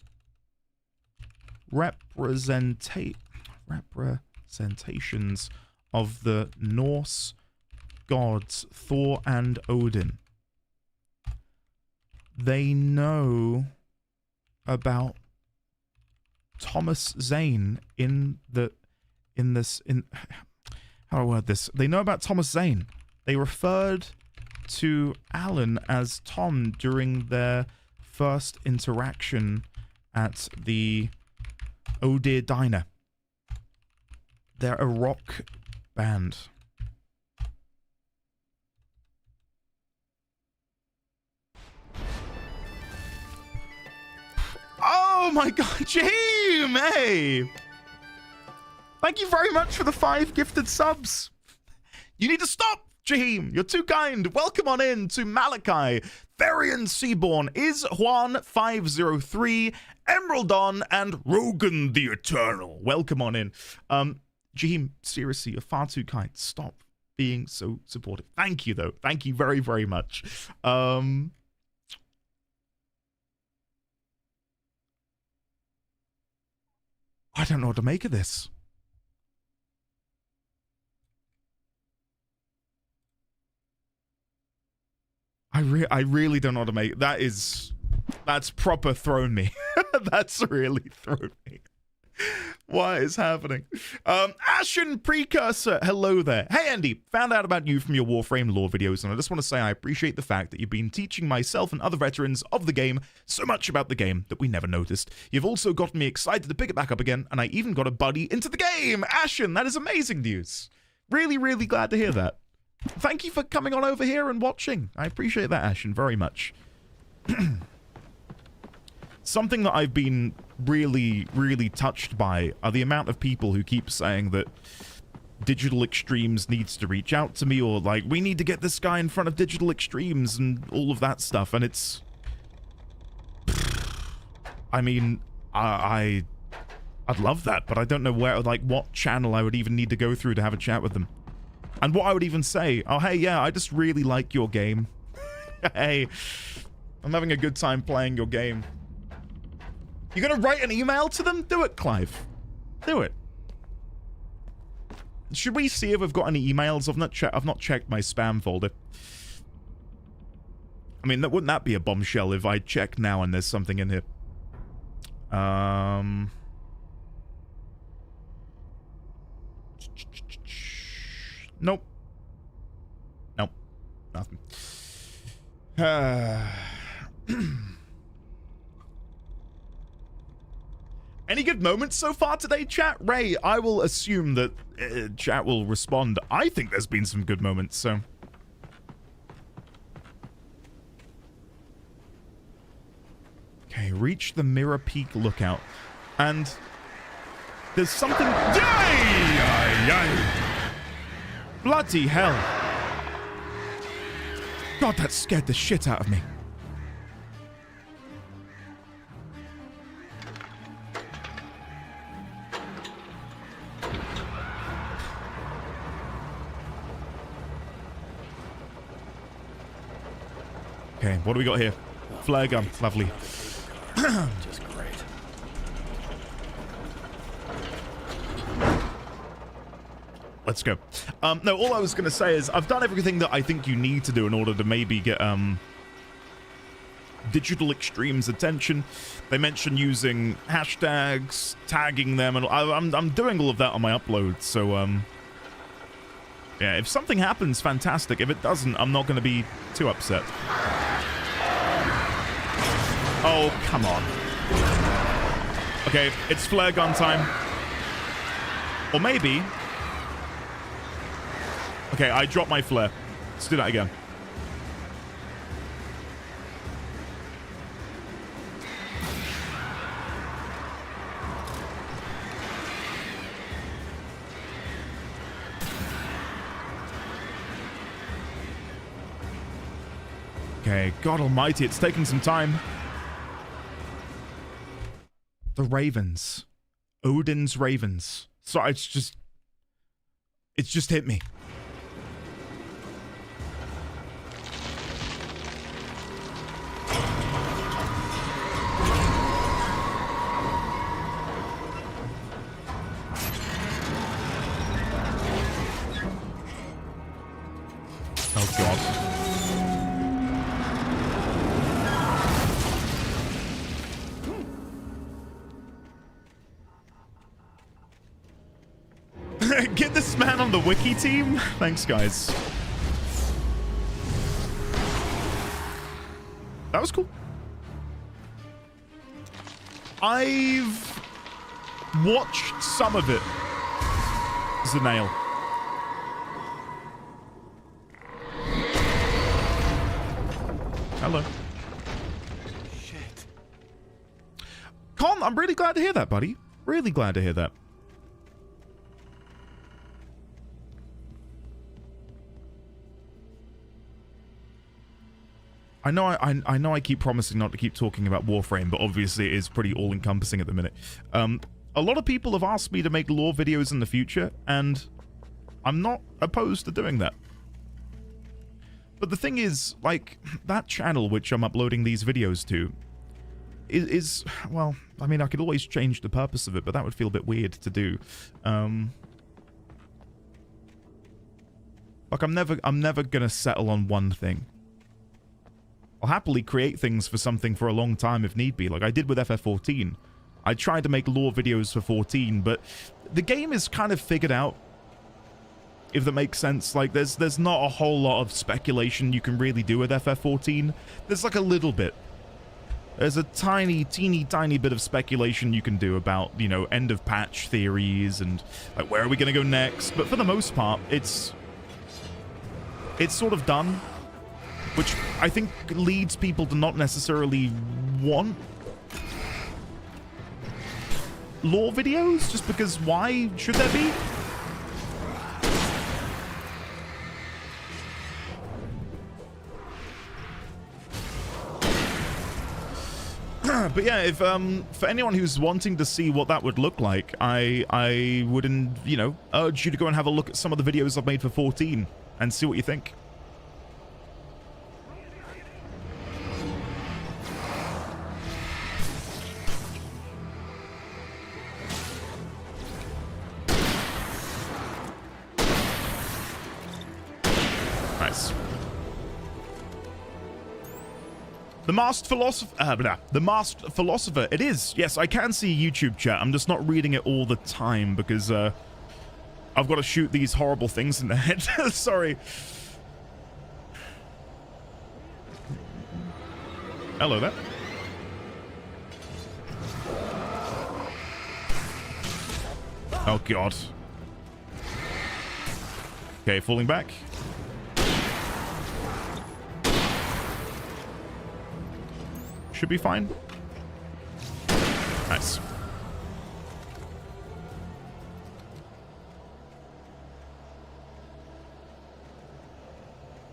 Speaker 1: representations of the Norse gods Thor and Odin. They know about Thomas Zane how do I word this? They know about Thomas Zane. They referred to Alan as Tom during their first interaction at the Oh Dear Diner. They're a rock band. Oh my god, Jaheim! Hey! Thank you very much for the 5 gifted subs. You need to stop, Jaheim. You're too kind. Welcome on in to Malachi, Therian Seaborn, Is Juan 503, Emeraldon, and Rogan the Eternal. Welcome on in. Jaheim, seriously, you're far too kind. Stop being so supportive. Thank you, though. Thank you very, very much. I don't know what to make of this. I really don't know what to make. That's proper thrown me. That's really thrown me. What is happening? Ashen Precursor, hello there. Hey Andy, found out about you from your Warframe lore videos, and I just want to say I appreciate the fact that you've been teaching myself and other veterans of the game so much about the game that we never noticed. You've also gotten me excited to pick it back up again, and I even got a buddy into the game. Ashen, that is amazing news. Really, really glad to hear that. Thank you for coming on over here and watching. I appreciate that, Ashen, very much. Something that I've been really, really touched by are the amount of people who keep saying that Digital Extremes needs to reach out to me, or like, we need to get this guy in front of Digital Extremes and all of that stuff. And it's... I mean, I'd love that, but I don't know where, like, what channel I would even need to go through to have a chat with them. And what I would even say, oh, hey, yeah, I just really like your game. Hey, I'm having a good time playing your game. You're going to write an email to them? Do it, Clive. Do it. Should we see if we've got any emails? I've not checked my spam folder. I mean, wouldn't that be a bombshell if I check now and there's something in here? Nope. Nope. Nothing. Any good moments so far today, chat? Ray, I will assume that chat will respond. I think there's been some good moments, so... Okay, reach the Mirror Peak lookout. And... there's something... Yay! Bloody hell. God, that scared the shit out of me. Okay, what do we got here? Flare gun, lovely.
Speaker 9: Just great.
Speaker 1: Let's go. No, all I was going to say is I've done everything that I think you need to do in order to maybe get Digital Extremes attention. They mentioned using hashtags, tagging them, and I'm doing all of that on my uploads. So yeah, if something happens, fantastic. If it doesn't, I'm not going to be too upset. Oh, come on. Okay, it's flare gun time. Or maybe... Okay, I dropped my flare. Let's do that again. Okay, God almighty, it's taking some time. The Ravens. Odin's Ravens. Sorry, it's just hit me. Oh, God. Get this man on the wiki team? Thanks, guys. That was cool. I've watched some of it. Zanail. Hello.
Speaker 9: Shit.
Speaker 1: I'm really glad to hear that, buddy. Really glad to hear that. I know I keep promising not to keep talking about Warframe, but obviously it is pretty all-encompassing at the minute. A lot of people have asked me to make lore videos in the future, and I'm not opposed to doing that. But the thing is, like, that channel which I'm uploading these videos to is well, I mean, I could always change the purpose of it, but that would feel a bit weird to do. Like, I'm never gonna settle on one thing. I'll happily create things for something for a long time if need be, like I did with FF14. I tried to make lore videos for 14, but the game is kind of figured out, if that makes sense. Like, there's not a whole lot of speculation you can really do with FF14. There's like a little bit. There's a teeny tiny bit of speculation you can do about, you know, end of patch theories and like where are we gonna go next. But for the most part, it's sort of done, which I think leads people to not necessarily want lore videos, just because why should there be? But yeah, if for anyone who's wanting to see what that would look like, I would, you know, urge you to go and have a look at some of the videos I've made for 14 and see what you think. Nice. The Masked Philosopher, the Masked Philosopher, it is. Yes, I can see YouTube chat. I'm just not reading it all the time because I've got to shoot these horrible things in the head. Sorry. Hello there. Oh, God. Okay, falling back. Should be fine. Nice.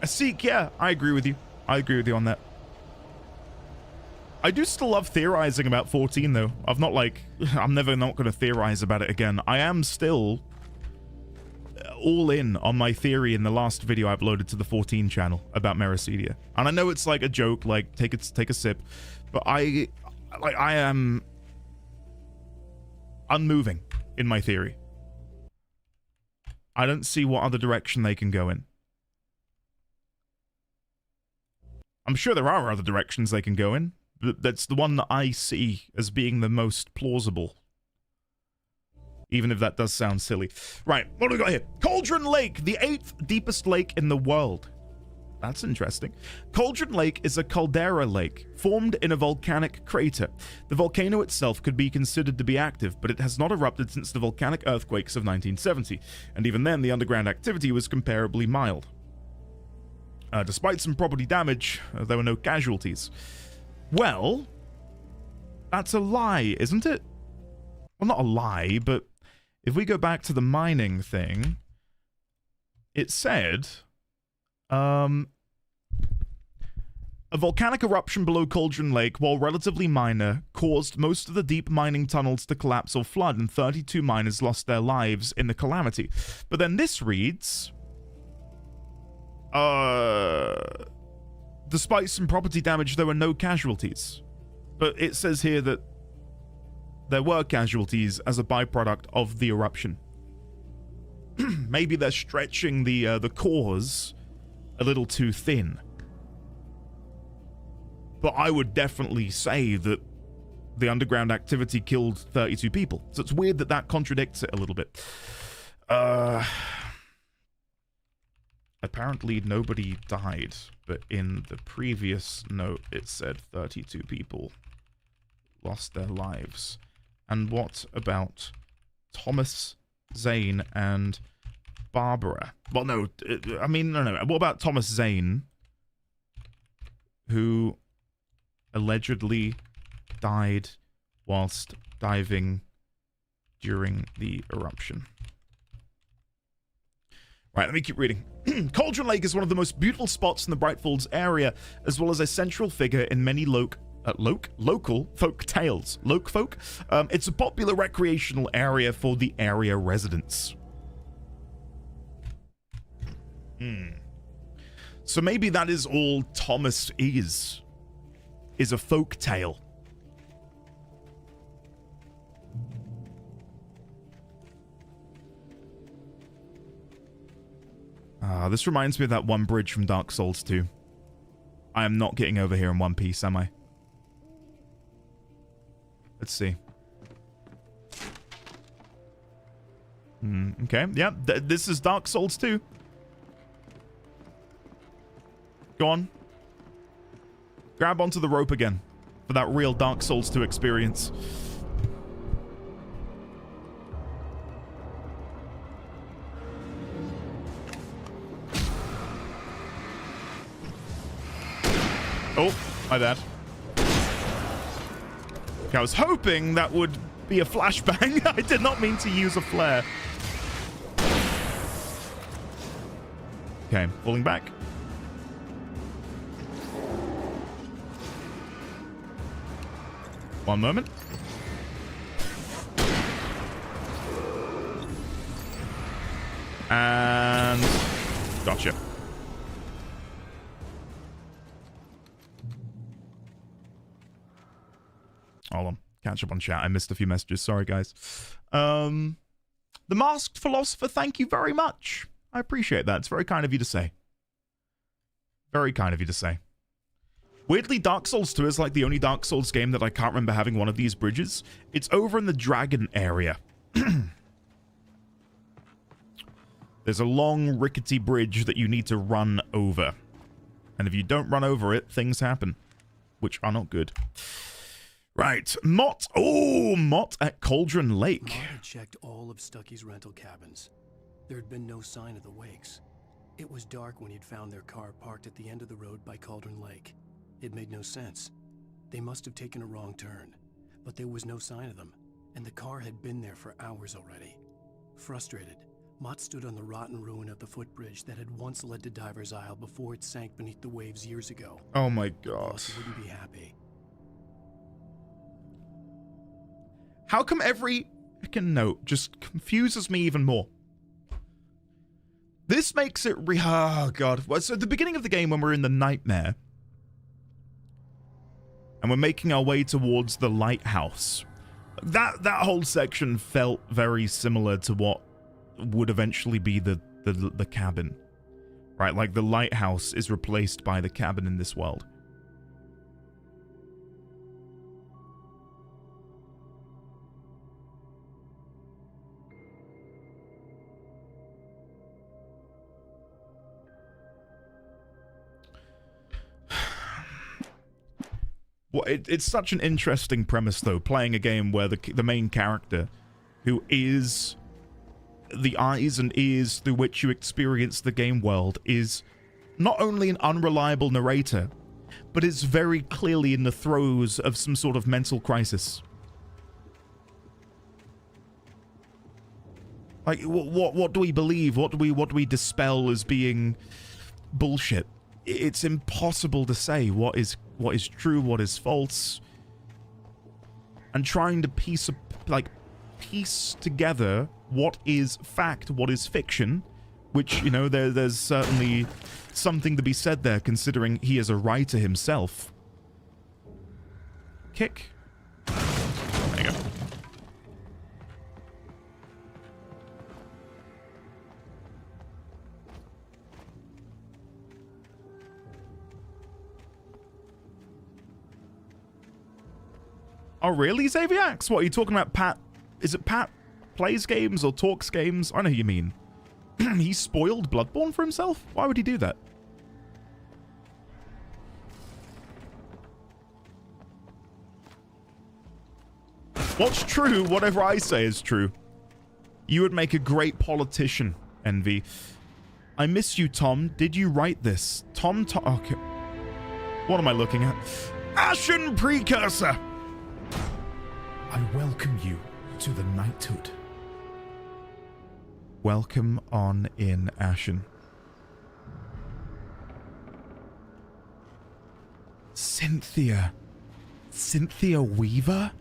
Speaker 1: Seek, yeah, I agree with you. I agree with you on that. I do still love theorizing about 14, though. I'm never not going to theorize about it again. I am still all in on my theory in the last video I uploaded to the 14 channel about Meracedia. And I know it's like a joke, like take a sip, but I am unmoving in my theory. I don't see what other direction they can go in. I'm sure there are other directions they can go in, but that's the one that I see as being the most plausible. Even if that does sound silly. Right, what do we got here? Cauldron Lake, the 8th deepest lake in the world. That's interesting. Cauldron Lake is a caldera lake formed in a volcanic crater. The volcano itself could be considered to be active, but it has not erupted since the volcanic earthquakes of 1970, and even then the underground activity was comparably mild. Despite some property damage, there were no casualties. Well, that's a lie, isn't it? Well, not a lie, but if we go back to the mining thing, it said, a volcanic eruption below Cauldron Lake, while relatively minor, caused most of the deep mining tunnels to collapse or flood, and 32 miners lost their lives in the calamity. But then this reads, despite some property damage, there were no casualties. But it says here that there were casualties as a byproduct of the eruption. Maybe they're stretching the cause a little too thin. But I would definitely say that the underground activity killed 32 people. So it's weird that that contradicts it a little bit. Apparently nobody died, but in the previous note it said 32 people lost their lives. And what about Thomas Zane and Barbara? Well, no, I mean, no. What about Thomas Zane, who allegedly died whilst diving during the eruption. Right, let me keep reading. Cauldron Lake is one of the most beautiful spots in the Bright Falls area, as well as a central figure in many local folk tales. Folk? It's a popular recreational area for the area residents. So maybe that is all Thomas is a folk tale. This reminds me of that one bridge from Dark Souls 2. I am not getting over here in one piece, am I? Let's see. Okay, yeah, this is Dark Souls 2. Go on. Grab onto the rope again for that real Dark Souls 2 experience. Oh, my bad. Okay, I was hoping that would be a flashbang. I did not mean to use a flare. Okay, falling back. One moment. And gotcha. Hold on. Catch up on chat. I missed a few messages. Sorry, guys. The Masked Philosopher, thank you very much. I appreciate that. It's very kind of you to say. Very kind of you to say. Weirdly, Dark Souls 2 is like the only Dark Souls game that I can't remember having one of these bridges. It's over in the dragon area. There's a long, rickety bridge that you need to run over. And if you don't run over it, things happen. Which are not good. Right, Mott. Oh, Mott at Cauldron Lake.
Speaker 9: Mott had checked all of Stucky's rental cabins. There had been no sign of the wakes. It was dark when he'd found their car parked at the end of the road by Cauldron Lake. It made no sense. They must have taken a wrong turn, but there was no sign of them, and the car had been there for hours already. Frustrated, Mott stood on the rotten ruin of the footbridge that had once led to Diver's Isle before it sank beneath the waves years ago.
Speaker 1: Oh my god.
Speaker 9: Boss wouldn't be happy.
Speaker 1: How come every freaking note just confuses me even more? This makes it oh god. So at the beginning of the game when we're in the nightmare and we're making our way towards the lighthouse, that whole section felt very similar to what would eventually be the cabin. Right? Like the lighthouse is replaced by the cabin in this world. Well, it's such an interesting premise, though, playing a game where the main character, who is the eyes and ears through which you experience the game world, is not only an unreliable narrator, but is very clearly in the throes of some sort of mental crisis. Like, what do we believe? What do we dispel as being bullshit? It's impossible to say what is true, what is false, and trying to piece together what is fact, what is fiction, which, you know, there's certainly something to be said there, considering he is a writer himself. Kick. There you go. Oh, really, Xaviax? What, are you talking about Pat? Is it Pat plays games or talks games? I know who you mean. He spoiled Bloodborne for himself? Why would he do that? What's true? Whatever I say is true. You would make a great politician, Envy. I miss you, Tom. Did you write this? Tom... Okay. What am I looking at? Ashen Precursor!
Speaker 5: I welcome you to the knighthood.
Speaker 1: Welcome on in, Ashen. Cynthia. Cynthia Weaver?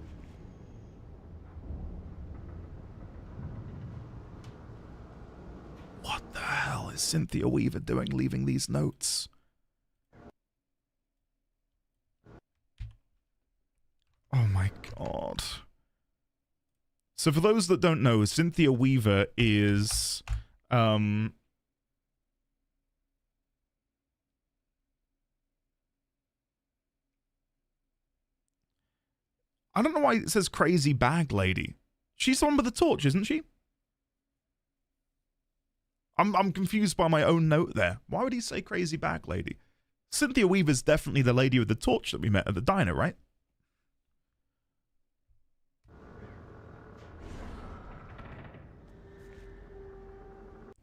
Speaker 1: What the hell is Cynthia Weaver doing leaving these notes? Oh my god. So for those that don't know, Cynthia Weaver is I don't know why it says crazy bag lady. She's the one with the torch, isn't she? I'm confused by my own note there. Why would he say crazy bag lady? Cynthia Weaver's definitely the lady with the torch that we met at the diner, right?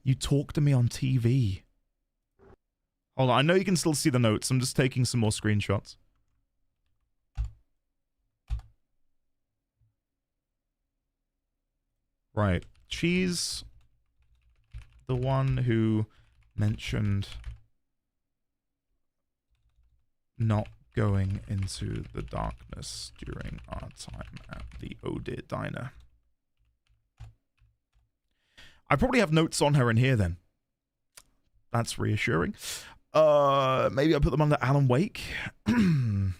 Speaker 1: You talk to me on TV. Hold on, I know you can still see the notes. I'm just taking some more screenshots. Right. She's the one who mentioned not going into the darkness during our time at the Oh Dear Diner. I probably have notes on her in here then. That's reassuring. Maybe I put them under Alan Wake. I'll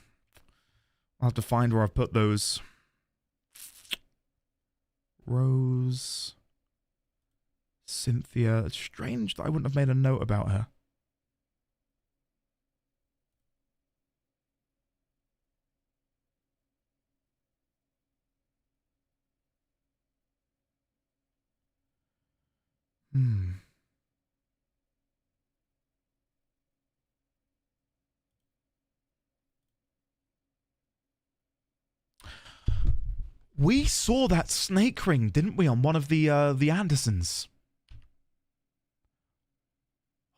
Speaker 1: have to find where I've put those. Rose. Cynthia. It's strange that I wouldn't have made a note about her. We saw that snake ring, didn't we, on one of the Andersons?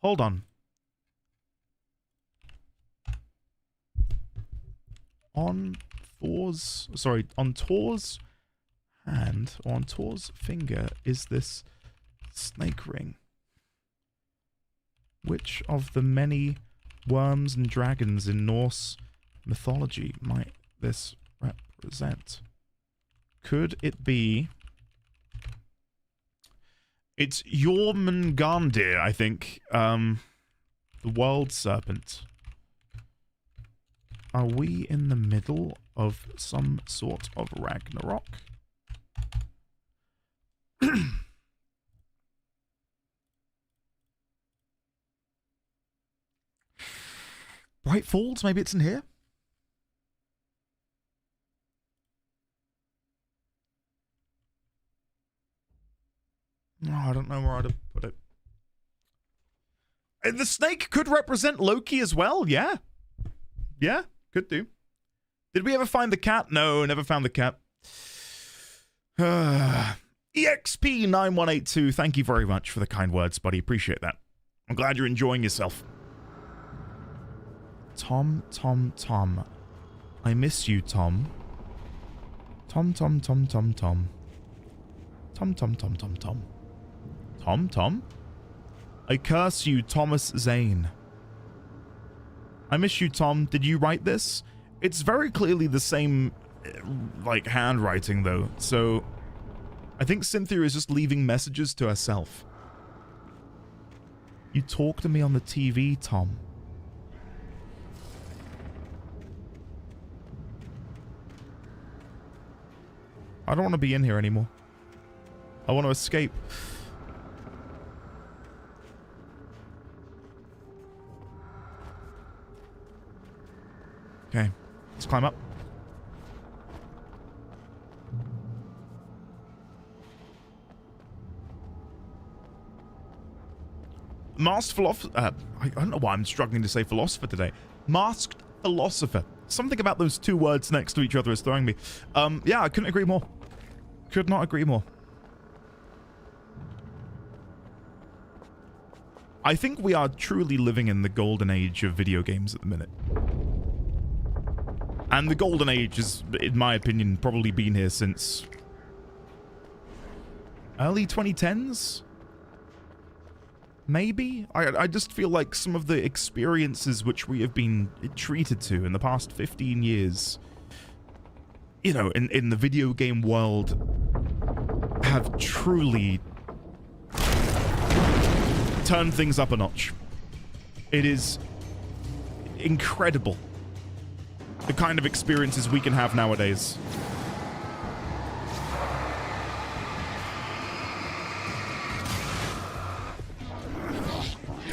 Speaker 1: Hold on. On Thor's hand, or on Thor's finger, is this snake ring. Which of the many worms and dragons in Norse mythology might this represent? Could it be... It's Jormungandr, I think. The world serpent. Are we in the middle of some sort of Ragnarok? Bright Falls? Maybe it's in here? No, I don't know where I'd have put it. The snake could represent Loki as well, yeah. Yeah, could do. Did we ever find the cat? No, never found the cat. EXP9182, thank you very much for the kind words, buddy. Appreciate that. I'm glad you're enjoying yourself. Tom. I miss you, Tom. Tom. Tom? I curse you, Thomas Zane. I miss you, Tom. Did you write this? It's very clearly the same, like, handwriting, though. So, I think Cynthia is just leaving messages to herself. You talk to me on the TV, Tom. I don't want to be in here anymore. I want to escape. Okay, let's climb up. Masked philosopher. I don't know why I'm struggling to say philosopher today. Masked philosopher. Something about those two words next to each other is throwing me. Yeah, I couldn't agree more. Could not agree more. I think we are truly living in the golden age of video games at the minute. And the Golden Age has, in my opinion, probably been here since early 2010s? Maybe? I just feel like some of the experiences which we have been treated to in the past 15 years, you know, in the video game world, have truly turned things up a notch. It is incredible the kind of experiences we can have nowadays.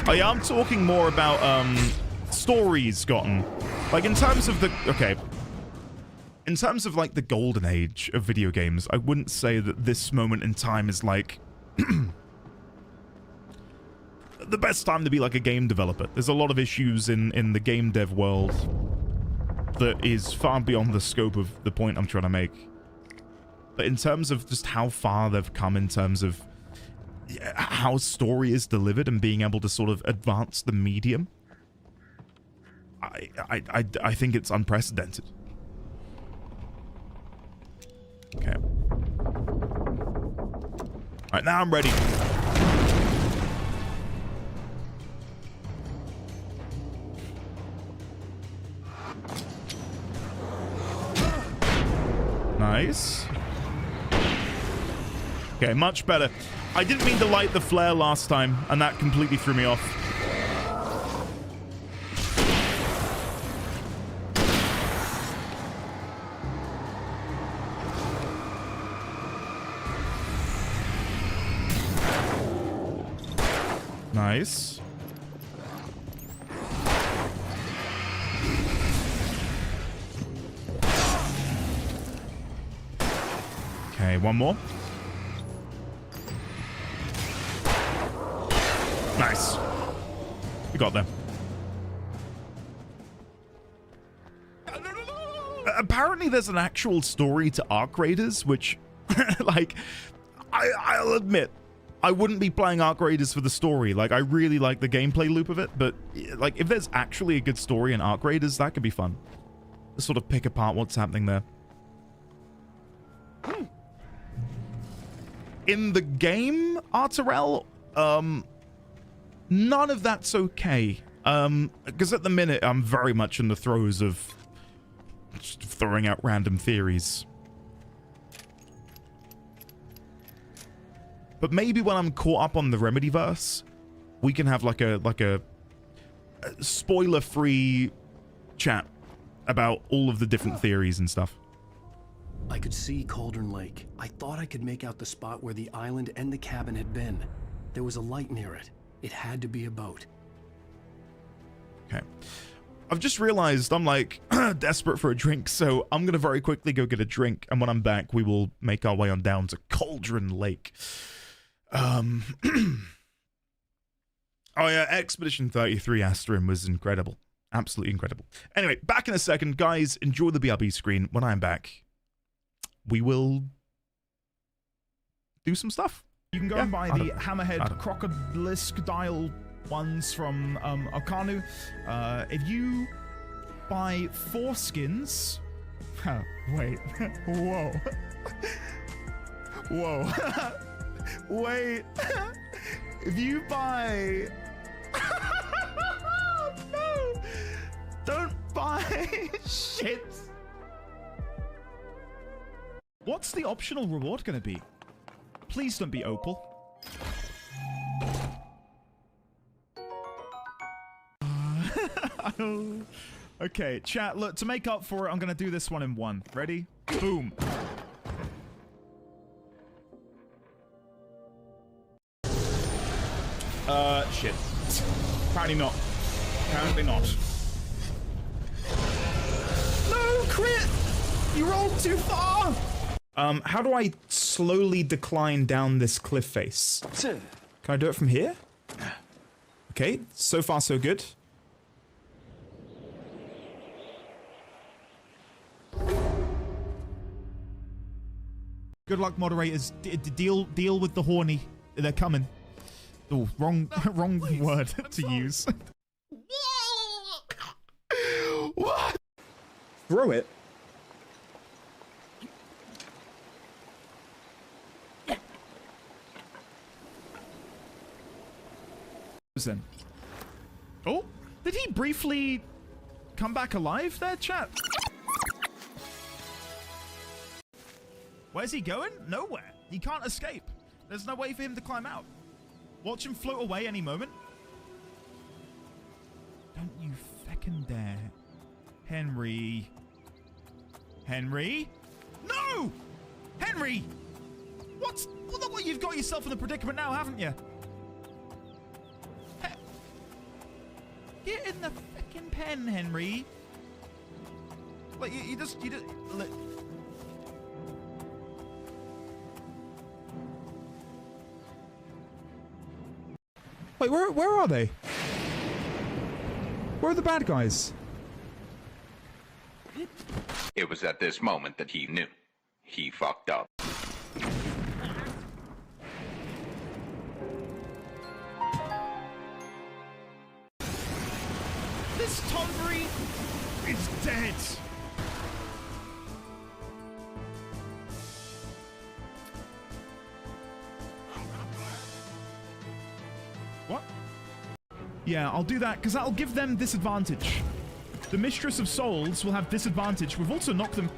Speaker 1: Oh yeah, I'm talking more about stories gotten. Like in terms of the in terms of like the golden age of video games, I wouldn't say that this moment in time is like the best time to be like a game developer. There's a lot of issues in the game dev world that is far beyond the scope of the point I'm trying to make. But in terms of just how far they've come in terms of how story is delivered and being able to sort of advance the medium, I think it's unprecedented. Okay. Alright, now I'm ready. Nice. Okay, much better. I didn't mean to light the flare last time, and that completely threw me off. Nice. Okay, one more. Nice. We got them. Apparently there's an actual story to Arc Raiders, which, like, I'll admit, I wouldn't be playing Arc Raiders for the story. Like, I really like the gameplay loop of it, but, like, if there's actually a good story in Arc Raiders, that could be fun. To sort of pick apart what's happening there. In the game, Arturel, none of that's okay. Because at the minute, I'm very much in the throes of just throwing out random theories. But maybe when I'm caught up on the Remedyverse, we can have like a spoiler-free chat about all of the different theories and stuff.
Speaker 9: I could see Cauldron Lake. I thought I could make out the spot where the island and the cabin had been. There was a light near it. It had to be a boat.
Speaker 1: Okay. I've just realized I'm like desperate for a drink, so I'm going to very quickly go get a drink, and when I'm back, we will make our way on down to Cauldron Lake. Oh yeah, Expedition 33 Astrum was incredible. Absolutely incredible. Anyway, back in a second. Guys, enjoy the BRB screen. When I'm back, we will do some stuff.
Speaker 5: You can go and buy the Hammerhead Crocodilisk dial ones from Okanu. If you buy 4 skins... wait. Whoa. Whoa. Wait. If you buy... No! Don't buy shit! What's the optional reward gonna be? Please don't be Opal. Okay, chat, look, to make up for it, I'm gonna do this one in one. Ready? Boom. Shit. Apparently not. Apparently not. No, crit! You rolled too far! How do I slowly decline down this cliff face? Can I do it from here? Okay, so far so good. Good luck, moderators. Deal with the horny. They're coming. Oh, wrong word to use. What? grow it. Then. Oh, did he briefly come back alive there, chat? Where's he going? Nowhere. He can't escape. There's no way for him to climb out. Watch him float away any moment. Don't you feckin' dare. Henry. Henry? No! Henry! What? Well, look what you've got yourself in a predicament now, haven't you? Get in the feckin' pen, Henry. Like, you just... Like, wait, where are they? Where are the bad guys?
Speaker 14: It was at this moment that he knew. He fucked up.
Speaker 1: This Tonberry is dead. What? Yeah, I'll do that, because that'll give them disadvantage. The Mistress of Souls will have disadvantage. We've also knocked them...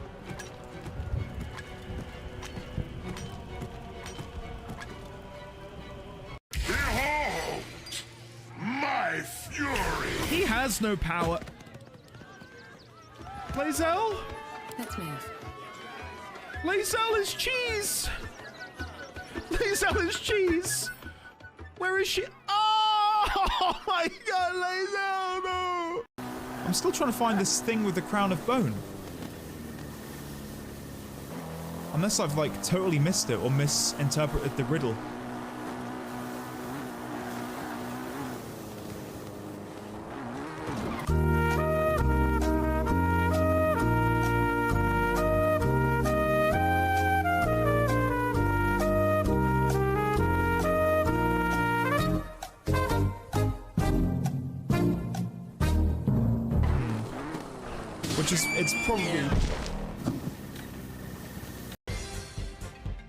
Speaker 12: Behold! My fury!
Speaker 1: He has no power. Lae'zel?
Speaker 15: Let's move.
Speaker 1: Lae'zel is cheese! Lae'zel is cheese! Where is she? Oh my god, Lae'zel, no!
Speaker 5: I'm still trying to find this thing with the crown of bone. Unless I've, like, totally missed it or misinterpreted the riddle. Which is, it's probably...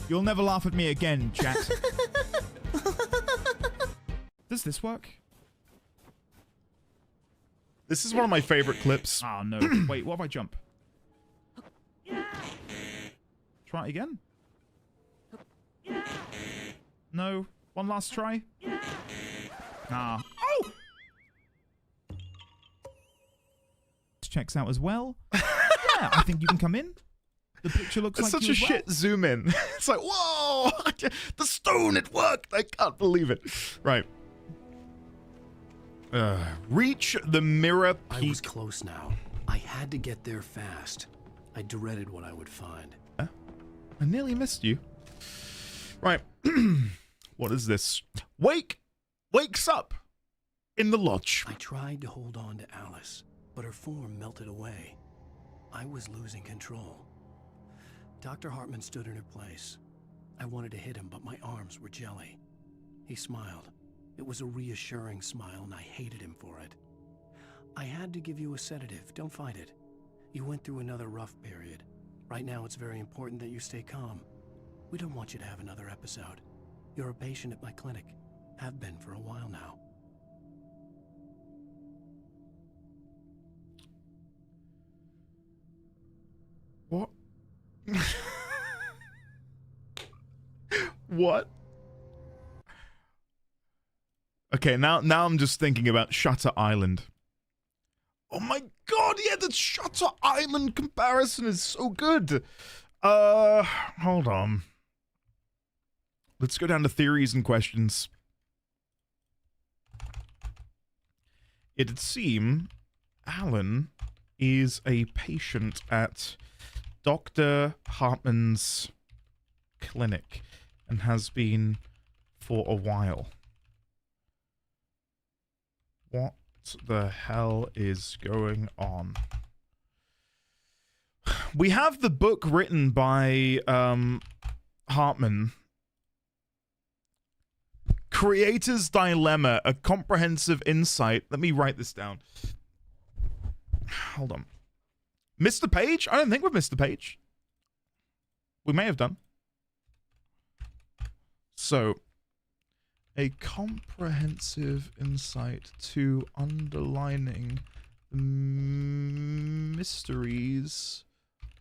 Speaker 1: You'll never laugh at me again, chat. Does this work? This is one of my favorite clips. Oh, no. Wait, what if I jump? Try it again? No. One last try? Ah. Oh! This checks out as well. Yeah, I think you can come in. The picture looks like
Speaker 16: such
Speaker 1: you
Speaker 16: a
Speaker 1: as well.
Speaker 16: shit zoom in. It's like, whoa! The stone, it worked! I can't believe it.
Speaker 1: Right. Reach the mirror peak.
Speaker 9: I was close now. I had to get there fast. I dreaded what I would find.
Speaker 1: I nearly missed you. Right. What is this? Wakes up in the lodge.
Speaker 9: I tried to hold on to Alice, but her form melted away. I was losing control. Dr. Hartman stood in her place. I wanted to hit him, but my arms were jelly. He smiled. It was a reassuring smile, and I hated him for it. I had to give you a sedative. Don't fight it. You went through another rough period. Right now, it's very important that you stay calm. We don't want you to have another episode. You're a patient at my clinic. Have been for a while now.
Speaker 1: What? What? Okay, now I'm just thinking about Shutter Island. Oh my god, yeah, the Shutter Island comparison is so good. Hold on. Let's go down to theories and questions. It'd seem Alan is a patient at Dr. Hartman's clinic and has been for a while. What the hell is going on? We have the book written by Hartman. Creator's Dilemma, a comprehensive insight. Let me write this down. Hold on. Mr. Page? I don't think we've missed the page. We may have done. So, a comprehensive insight to underlining the mysteries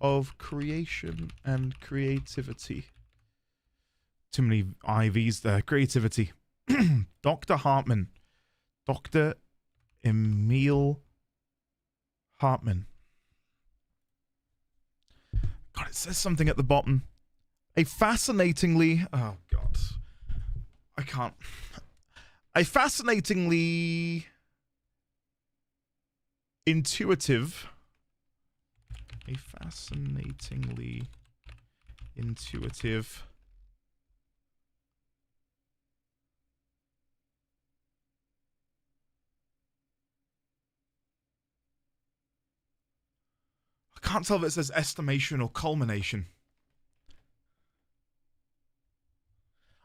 Speaker 1: of creation and creativity. Too many IVs there. Creativity. Dr. Hartman. Dr. Emil Hartman. God, it says something at the bottom. A fascinatingly... Oh, God. I can't. A fascinatingly intuitive... A fascinatingly intuitive... I can't tell if it says estimation or culmination.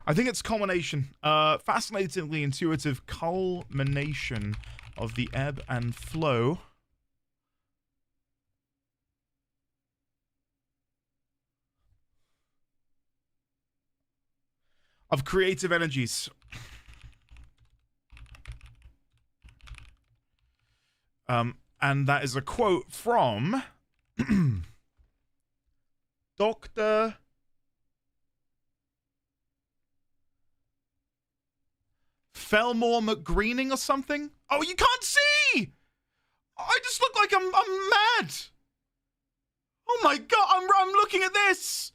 Speaker 1: I think it's culmination. Fascinatingly intuitive culmination of the ebb and flow of creative energies. And that is a quote from Dr. Felmore McGreening or something? Oh, you can't see! I just look like I'm mad! Oh my God, I'm looking at this!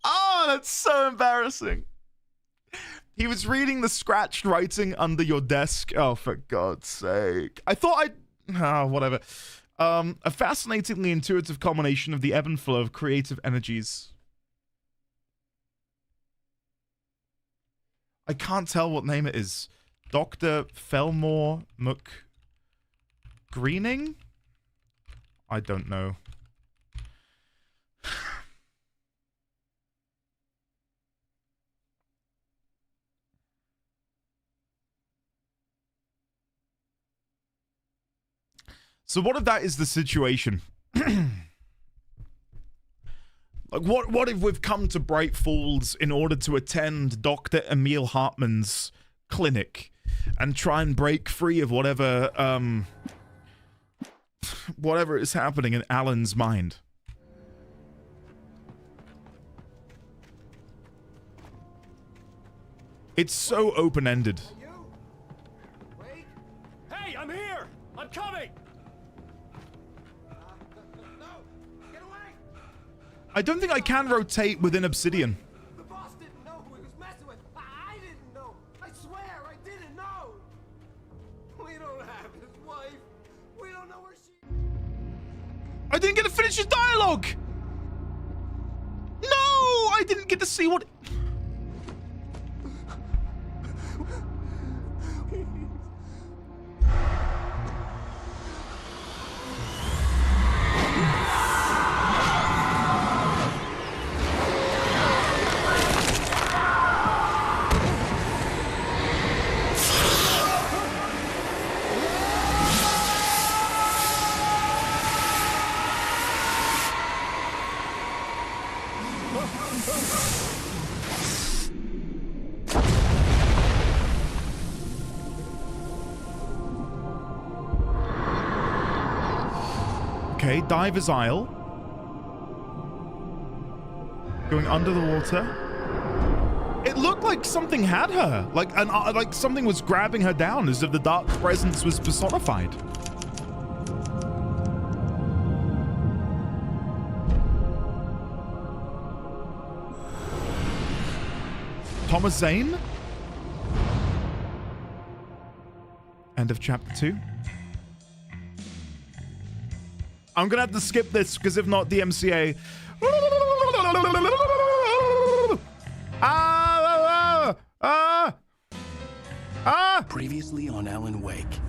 Speaker 1: Oh, that's so embarrassing. He was reading the scratched writing under your desk. Oh, for God's sake. I thought whatever. A fascinatingly intuitive combination of the ebb and flow of creative energies. I can't tell what name it is. Dr. Felmore McGreening? I don't know. So what if that is the situation? Like, what if we've come to Bright Falls in order to attend Dr. Emil Hartman's clinic and try and break free of whatever is happening in Alan's mind? It's so open-ended.
Speaker 4: Hey, I'm here! I'm coming!
Speaker 1: I don't think I can rotate within Obsidian.
Speaker 4: The boss didn't know who he was messing with. I didn't know. I swear, I didn't know. We don't have his wife. We don't know where she...
Speaker 1: I didn't get to finish his dialogue! No! I didn't get to see what... Okay, Diver's Isle. Going under the water. It looked like something had her. Like something was grabbing her down as if the dark presence was personified. Thomas Zane? End of chapter 2. I'm gonna have to skip this because if not, DMCA.
Speaker 9: Previously on Alan Wake.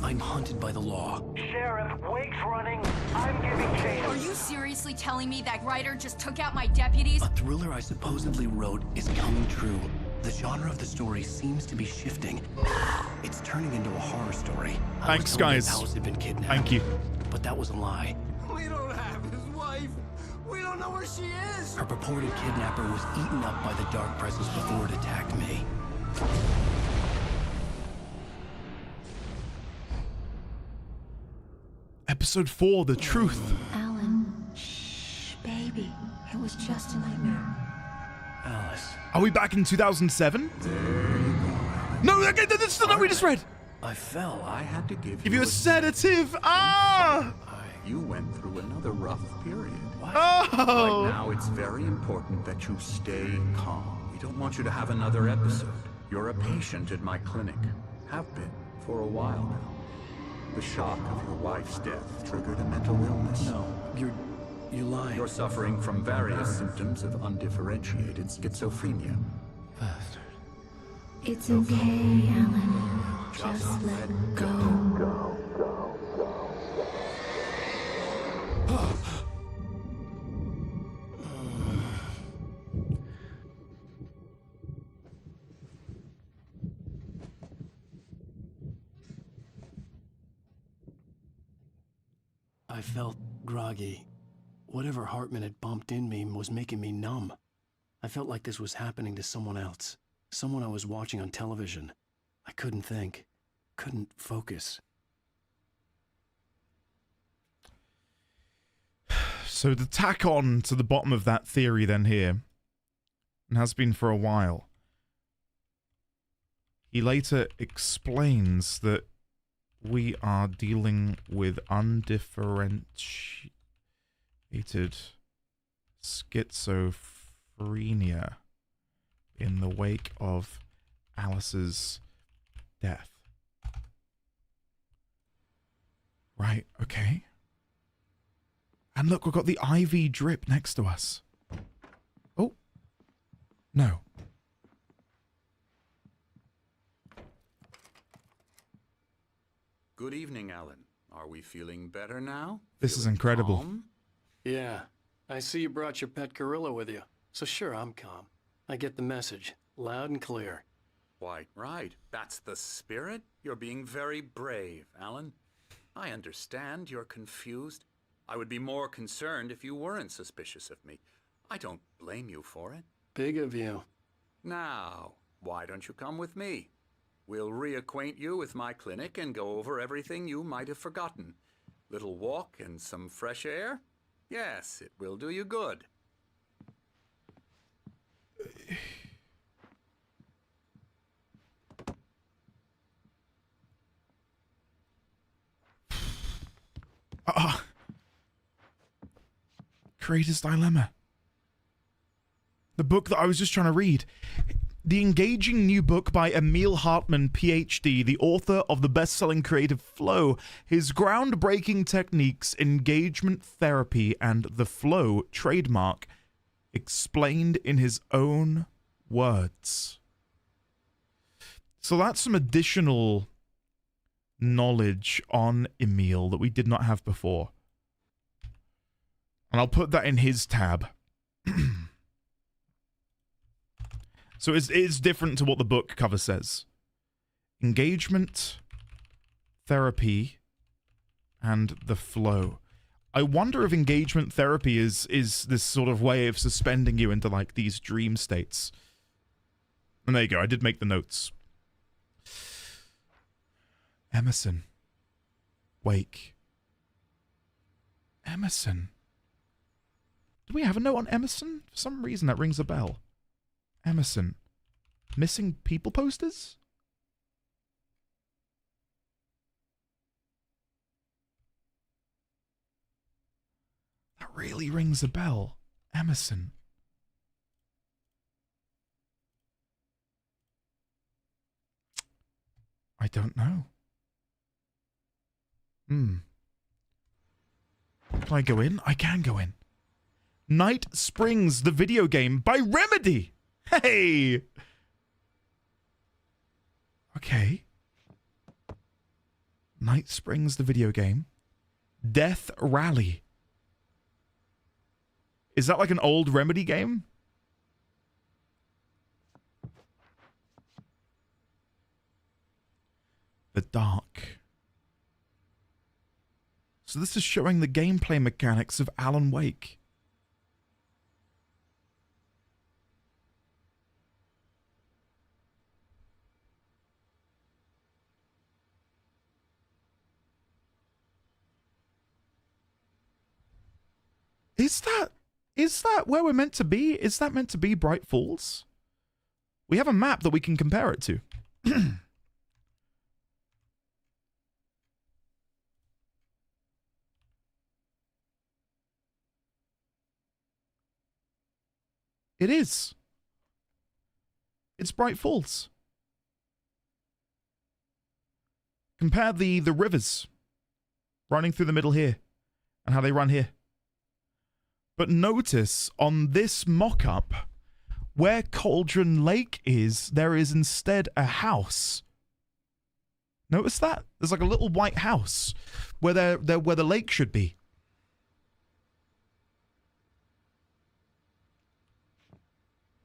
Speaker 9: I'm hunted by the law.
Speaker 3: Sheriff, Wake's running. I'm giving chase.
Speaker 15: Are you seriously telling me that Ryder just took out my deputies?
Speaker 9: A thriller I supposedly wrote is coming true. The genre of the story seems to be shifting. It's turning into a horror story.
Speaker 1: Thanks, guys.
Speaker 9: Alice had been kidnapped.
Speaker 1: Thank you.
Speaker 9: But that was a lie.
Speaker 4: We don't have his wife. We don't know where she is.
Speaker 9: Her purported kidnapper was eaten up by the dark presence before it attacked me.
Speaker 1: Episode 4, The Truth.
Speaker 17: Alan, shh, baby. It was just a nightmare.
Speaker 9: Alice.
Speaker 1: Are we back in 2007? No, this is the note we just read.
Speaker 9: I fell.
Speaker 18: I had to
Speaker 1: Give you a sedative. Ah!
Speaker 18: You went through another rough period.
Speaker 1: Oh!
Speaker 18: Right now, it's very important that you stay calm. We don't want you to have another episode. You're a patient at my clinic. Have been for a while now. The shock of your wife's death triggered a mental illness.
Speaker 9: No, you're lying.
Speaker 18: You're suffering from various symptoms of undifferentiated schizophrenia.
Speaker 9: Bastard.
Speaker 17: It's okay, Alan. Just let go.
Speaker 9: I felt groggy. Whatever Hartman had bumped in me was making me numb. I felt like this was happening to someone else. Someone I was watching on television. I couldn't think. Couldn't focus.
Speaker 1: So the tack on to the bottom of that theory then here, and has been for a while, he later explains that we are dealing with undifferentiated schizophrenia in the wake of Alice's death. Right, okay. And look, we've got the IV drip next to us. Oh. No.
Speaker 18: Good evening, Alan. Are we feeling better now?
Speaker 1: This is incredible.
Speaker 18: Calm?
Speaker 9: Yeah, I see you brought your pet gorilla with you. So sure, I'm calm. I get the message, loud and clear.
Speaker 18: Quite right. That's the spirit. You're being very brave, Alan. I understand you're confused. I would be more concerned if you weren't suspicious of me. I don't blame you for it.
Speaker 9: Big of you.
Speaker 18: Now, why don't you come with me? We'll reacquaint you with my clinic and go over everything you might have forgotten. Little walk and some fresh air? Yes, it will do you good.
Speaker 1: Creator's Dilemma. The book that I was just trying to read. The engaging new book by Emil Hartman, PhD, the author of the best-selling Creative Flow. His groundbreaking techniques, engagement therapy, and the flow trademark, explained in his own words. So that's some additional knowledge on Emil that we did not have before. And I'll put that in his tab. So it's different to what the book cover says. Engagement, therapy, and the flow. I wonder if engagement therapy is this sort of way of suspending you into like these dream states. And there you go, I did make the notes. Emerson. Wake. Emerson. Do we have a note on Emerson? For some reason that rings a bell. Emerson. Missing people posters? That really rings a bell. Emerson. I don't know. Can I go in? I can go in. Night Springs, the video game by Remedy. Hey! Okay. Night Springs, the video game. Death Rally. Is that like an old Remedy game? The Dark. So this is showing the gameplay mechanics of Alan Wake. Is that where we're meant to be? Is that meant to be Bright Falls? We have a map that we can compare it to. It is. It's Bright Falls. Compare the rivers running through the middle here and how they run here. But notice on this mock-up, where Cauldron Lake is, there is instead a house. Notice that? There's like a little white house where where the lake should be.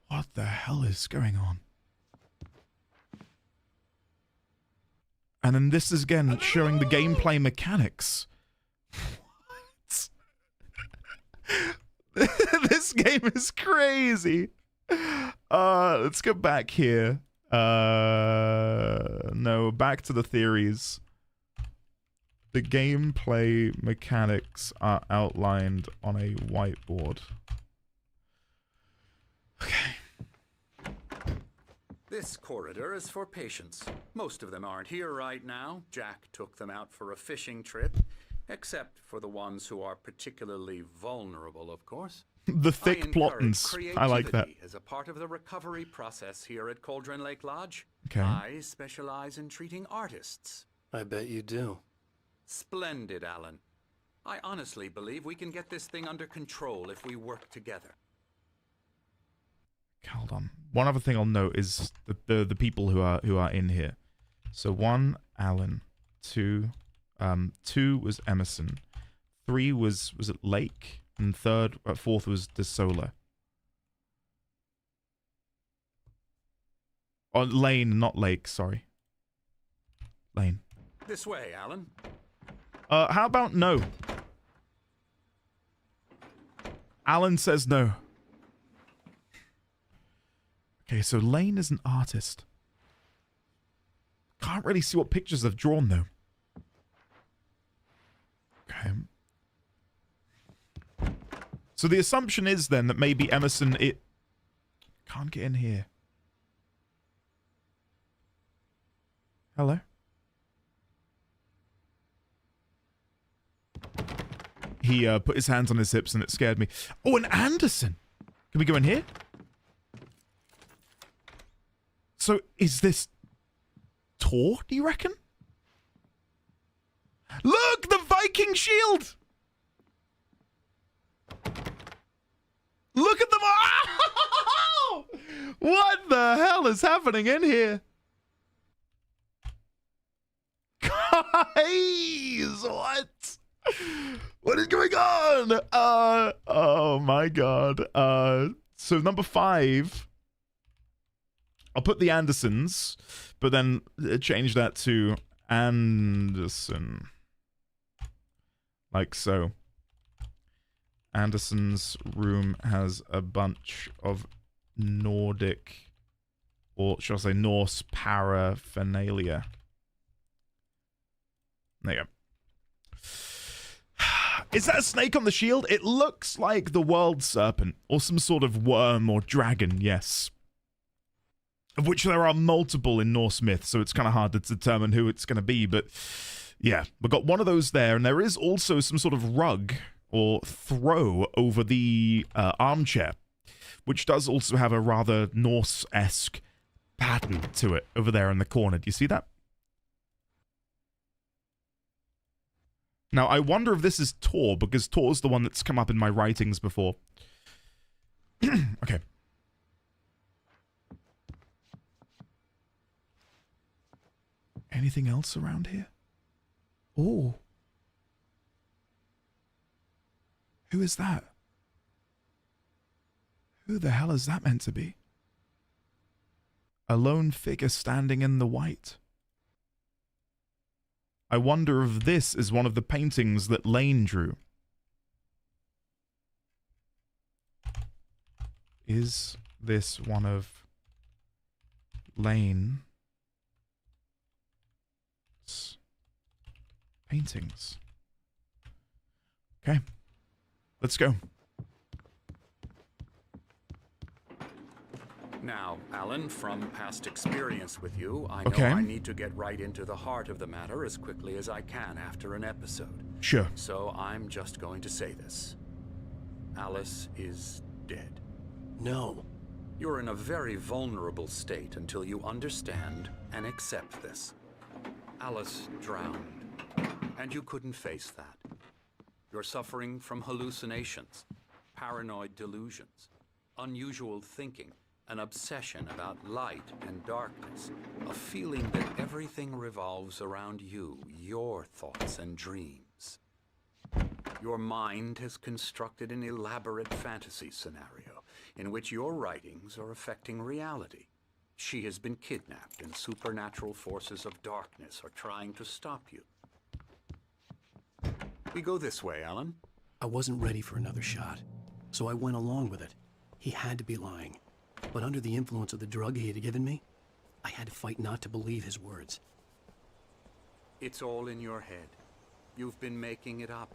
Speaker 1: What the hell is going on? And then this is again showing the gameplay mechanics. This game is crazy. Let's go back here. No, back to the theories. The gameplay mechanics are outlined on a whiteboard. Okay.
Speaker 18: This corridor is for patients. Most of them aren't here right now. Jack took them out for a fishing trip. Except for the ones who are particularly vulnerable, of course.
Speaker 1: The thick plottings. I like that.
Speaker 18: As a part of the recovery process here at Cauldron Lake Lodge,
Speaker 1: okay.
Speaker 18: I specialize in treating artists.
Speaker 9: I bet you do.
Speaker 18: Splendid, Alan. I honestly believe we can get this thing under control if we work together.
Speaker 1: Hold on. One other thing I'll note is the people who are in here. So 1, Alan. 2, 2 was Emerson. 3 was it Lake? And 4th was DeSola. Oh, Lane, not Lake, sorry. Lane.
Speaker 18: This way, Alan.
Speaker 1: How about no? Alan says no. Okay, so Lane is an artist. Can't really see what pictures they've drawn, though. Okay. So the assumption is then that maybe Emerson can't get in here. Hello? He put his hands on his hips and it scared me. Oh, and Anderson! Can we go in here? So is this Tor, do you reckon? Look, the Viking shield! Look at them! Oh! What the hell is happening in here? Guys, what? What is going on? Oh my god. So number 5. I'll put the Andersons, but then change that to Anderson. Like so. Anderson's room has a bunch of Nordic, or shall I say Norse paraphernalia. There you go. Is that a snake on the shield? It looks like the world serpent, or some sort of worm or dragon, yes. Of which there are multiple in Norse myth, so it's kind of hard to determine who it's going to be, but yeah, we've got one of those there, and there is also some sort of rug or throw over the armchair, which does also have a rather Norse-esque pattern to it over there in the corner. Do you see that? Now, I wonder if this is Tor, because Tor's the one that's come up in my writings before. Okay. Anything else around here? Oh. Who is that? Who the hell is that meant to be? A lone figure standing in the white. I wonder if this is one of the paintings that Lane drew. Is this one of Lane's paintings? Okay, let's go.
Speaker 18: Now, Alan, from past experience with you, I know
Speaker 1: Okay.
Speaker 18: I need to get right into the heart of the matter as quickly as I can after an episode.
Speaker 1: Sure.
Speaker 18: So I'm just going to say this. Alice is dead.
Speaker 9: No.
Speaker 18: You're in a very vulnerable state until you understand and accept this. Alice drowned, and you couldn't face that. You're suffering from hallucinations, paranoid delusions, unusual thinking, an obsession about light and darkness, a feeling that everything revolves around you, your thoughts and dreams. Your mind has constructed an elaborate fantasy scenario in which your writings are affecting reality. She has been kidnapped and supernatural forces of darkness are trying to stop you. We go this way, Alan.
Speaker 9: I wasn't ready for another shot, so I went along with it. He had to be lying. But under the influence of the drug he had given me, I had to fight not to believe his words.
Speaker 18: It's all in your head. You've been making it up.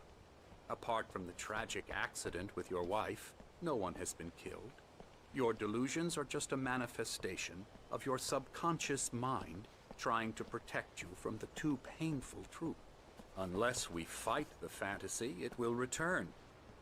Speaker 18: Apart from the tragic accident with your wife, no one has been killed. Your delusions are just a manifestation of your subconscious mind trying to protect you from the too painful truth. Unless we fight the fantasy, it will return.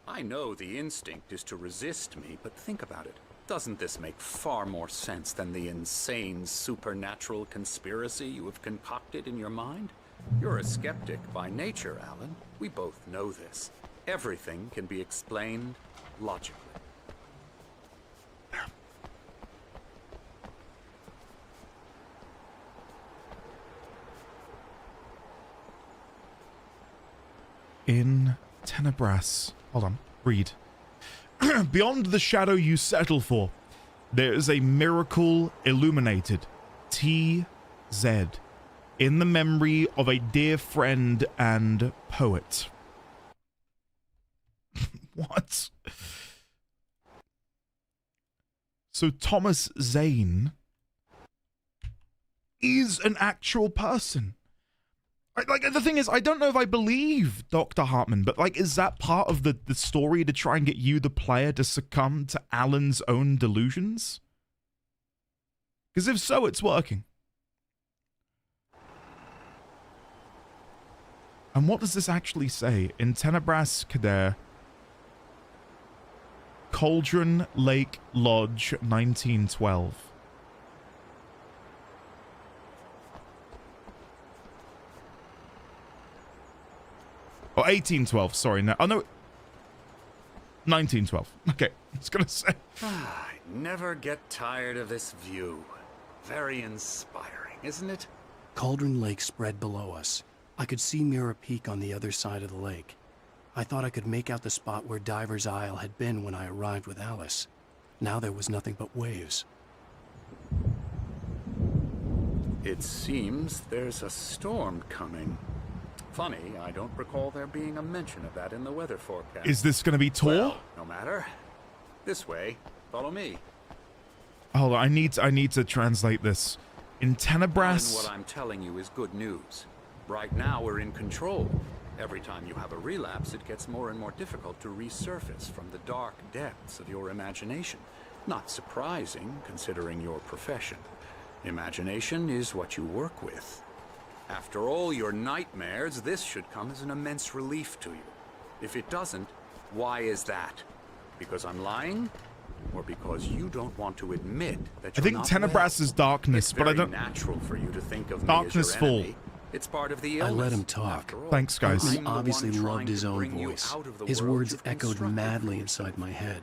Speaker 18: I know the instinct is to resist me, but think about it. Doesn't this make far more sense than the insane supernatural conspiracy you have concocted in your mind? You're a skeptic by nature, Alan. We both know this. Everything can be explained logically.
Speaker 1: In Tenebras. Hold on. Read. Beyond the shadow you settle for, there is a miracle illuminated. T.Z. In the memory of a dear friend and poet. What? So Thomas Zane is an actual person. Like, the thing is, I don't know if I believe Dr. Hartman, but, like, is that part of the story to try and get you, the player, to succumb to Alan's own delusions? Because if so, it's working. And what does this actually say? In Tenebras Kader, Cauldron Lake Lodge, 1912. Oh, 1812, sorry. No, oh, no. 1912. Okay, I was going to say.
Speaker 18: I never get tired of this view. Very inspiring, isn't it?
Speaker 9: Cauldron Lake spread below us. I could see Mirror Peak on the other side of the lake. I thought I could make out the spot where Diver's Isle had been when I arrived with Alice. Now there was nothing but waves.
Speaker 18: It seems there's a storm coming. Funny, I don't recall there being a mention of that in the weather forecast.
Speaker 1: Is this going to be Tor?
Speaker 18: Well, no matter. This way. Follow me.
Speaker 1: Hold on, I need to translate this. In Tenebras...
Speaker 18: And what I'm telling you is good news. Right now we're in control. Every time you have a relapse, it gets more and more difficult to resurface from the dark depths of your imagination. Not surprising, considering your profession. Imagination is what you work with. After all your nightmares, this should come as an immense relief to you. If it doesn't, why is that? Because I'm lying? Or because you don't want to admit that you're not
Speaker 1: Tenebras is darkness, but I don't...
Speaker 18: It's very natural for you to think of
Speaker 1: Darkness
Speaker 18: me as your
Speaker 1: Fall.
Speaker 18: enemy. It's part of the illness.
Speaker 9: I let him talk.
Speaker 1: Thanks, guys.
Speaker 9: He obviously loved his own voice. His words echoed madly inside my head.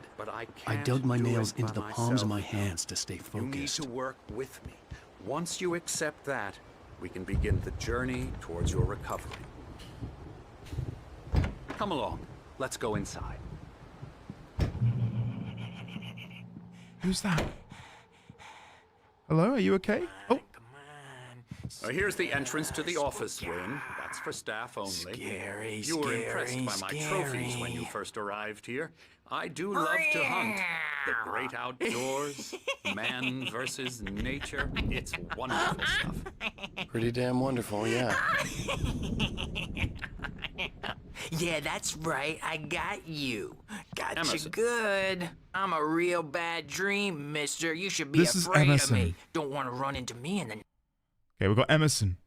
Speaker 9: I dug my nails into the palms of my hands to stay focused.
Speaker 18: You need to work with me. Once you accept that, we can begin the journey towards your recovery. Come along. Let's go inside.
Speaker 5: Who's that? Hello, are you okay? Oh.
Speaker 18: Here's the entrance to the office wing. That's for staff only.
Speaker 19: Scary,
Speaker 18: you were impressed by my trophies when you first arrived here. I do love to hunt. The great outdoors, man versus nature. It's wonderful stuff.
Speaker 9: Pretty damn wonderful, yeah.
Speaker 19: Yeah, that's right. I got you. Got
Speaker 18: Emerson.
Speaker 19: you good. I'm a real bad dream, mister. You should be
Speaker 5: This is
Speaker 19: afraid of
Speaker 5: Emerson.
Speaker 19: me. Don't want to run into me in the...
Speaker 5: Okay, we've got Emerson.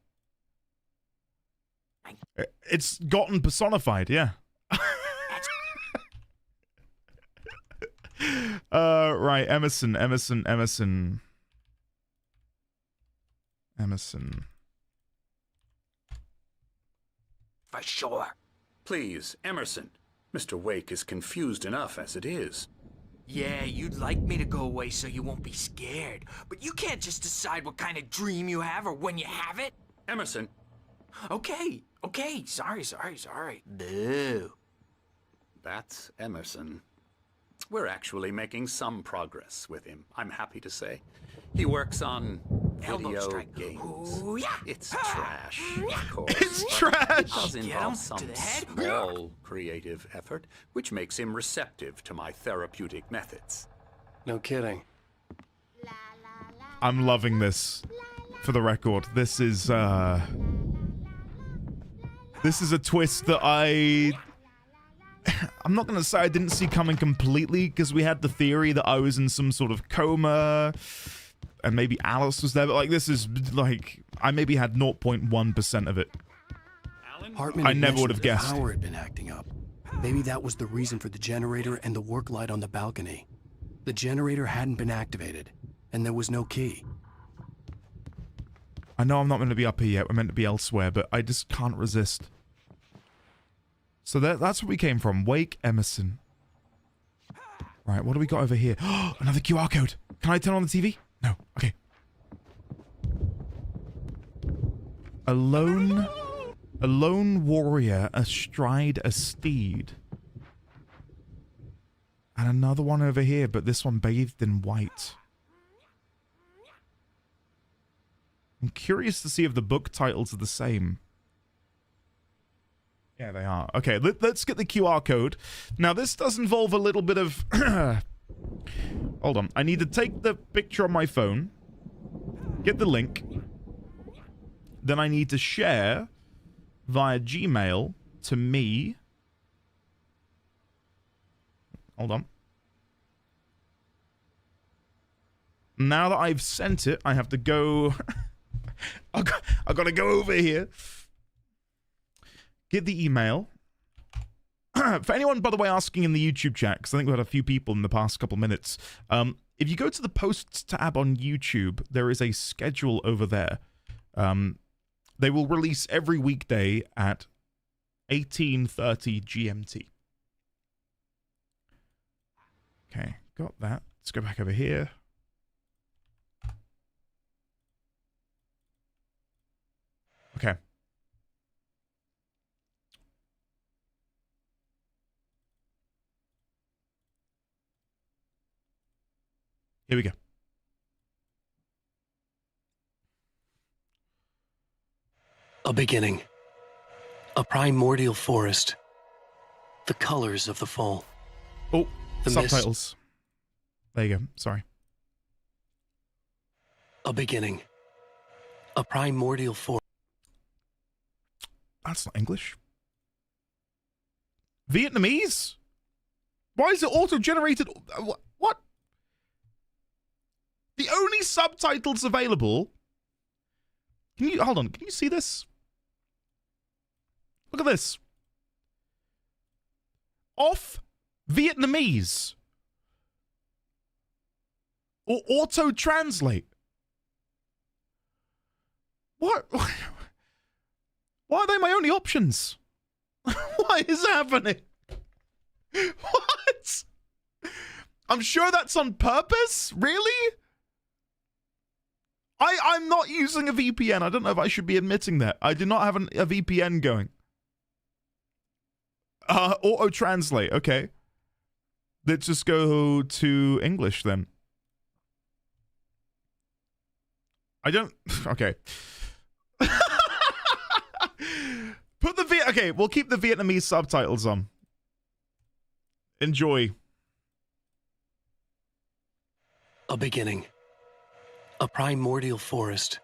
Speaker 5: It's gotten personified, yeah. Right, Emerson.
Speaker 19: For sure.
Speaker 18: Please, Emerson. Mr. Wake is confused enough as it is.
Speaker 19: Yeah, you'd like me to go away so you won't be scared. But you can't just decide what kind of dream you have or when you have it.
Speaker 18: Emerson.
Speaker 19: Okay. Sorry. Boo.
Speaker 18: That's Emerson. We're actually making some progress with him, I'm happy to say. He works on
Speaker 19: Elbow
Speaker 18: video
Speaker 19: strike.
Speaker 18: games.
Speaker 19: Ooh, yeah.
Speaker 18: It's trash, of course.
Speaker 5: It's
Speaker 18: but
Speaker 5: trash.
Speaker 18: It does
Speaker 19: Get him
Speaker 18: involve
Speaker 19: to
Speaker 18: some
Speaker 19: the head.
Speaker 18: small creative effort, which makes him receptive to my therapeutic methods.
Speaker 9: No kidding.
Speaker 5: I'm loving this. For the record, this is a twist that I'm not going to say I didn't see coming completely, because we had the theory that I was in some sort of coma and maybe Alice was there, but like this is like I maybe had 0.1% of it.
Speaker 9: Hartman
Speaker 5: I
Speaker 9: had
Speaker 5: never would
Speaker 9: mentioned
Speaker 5: have
Speaker 9: the
Speaker 5: guessed.
Speaker 9: power had been acting up. Maybe that was the reason for the generator and the work light on the balcony. The generator hadn't been activated, and there was no key.
Speaker 5: I know I'm not meant to be up here yet, we're meant to be elsewhere, but I just can't resist. So that's where we came from. Wake Emerson. Right, what do we got over here? Another QR code. Can I turn on the TV? No. Okay. A lone warrior astride a steed. And another one over here, but this one bathed in white. I'm curious to see if the book titles are the same. Yeah, they are. Okay, let's get the QR code. Now, this does involve a little bit of... Hold on. I need to take the picture on my phone, get the link, then I need to share via Gmail to me. Hold on. Now that I've sent it, I have to go... I got to go over here. Get the email. For anyone, by the way, asking in the YouTube chat, because I think we had a few people in the past couple minutes, if you go to the posts tab on YouTube, there is a schedule over there. They will release every weekday at 18:30 GMT. Okay, got that. Let's go back over here. Okay. Here we go.
Speaker 9: A beginning. A primordial forest. The colors of the fall.
Speaker 5: Oh,
Speaker 9: the
Speaker 5: subtitles. There you go. Sorry.
Speaker 9: A beginning. A primordial forest.
Speaker 5: That's not English. Vietnamese? Why is it auto-generated? What? The only subtitles available... Can you... Hold on. Can you see this? Look at this. Off Vietnamese. Or auto-translate. What? Why are they my only options? What is happening? What? I'm sure that's on purpose? Really? I'm not using a VPN. I don't know if I should be admitting that. I do not have a VPN going.
Speaker 1: Auto translate. Okay. Let's just go to English then. I don't. Okay. Okay, we'll keep the Vietnamese subtitles on. Enjoy.
Speaker 9: A beginning. A primordial forest.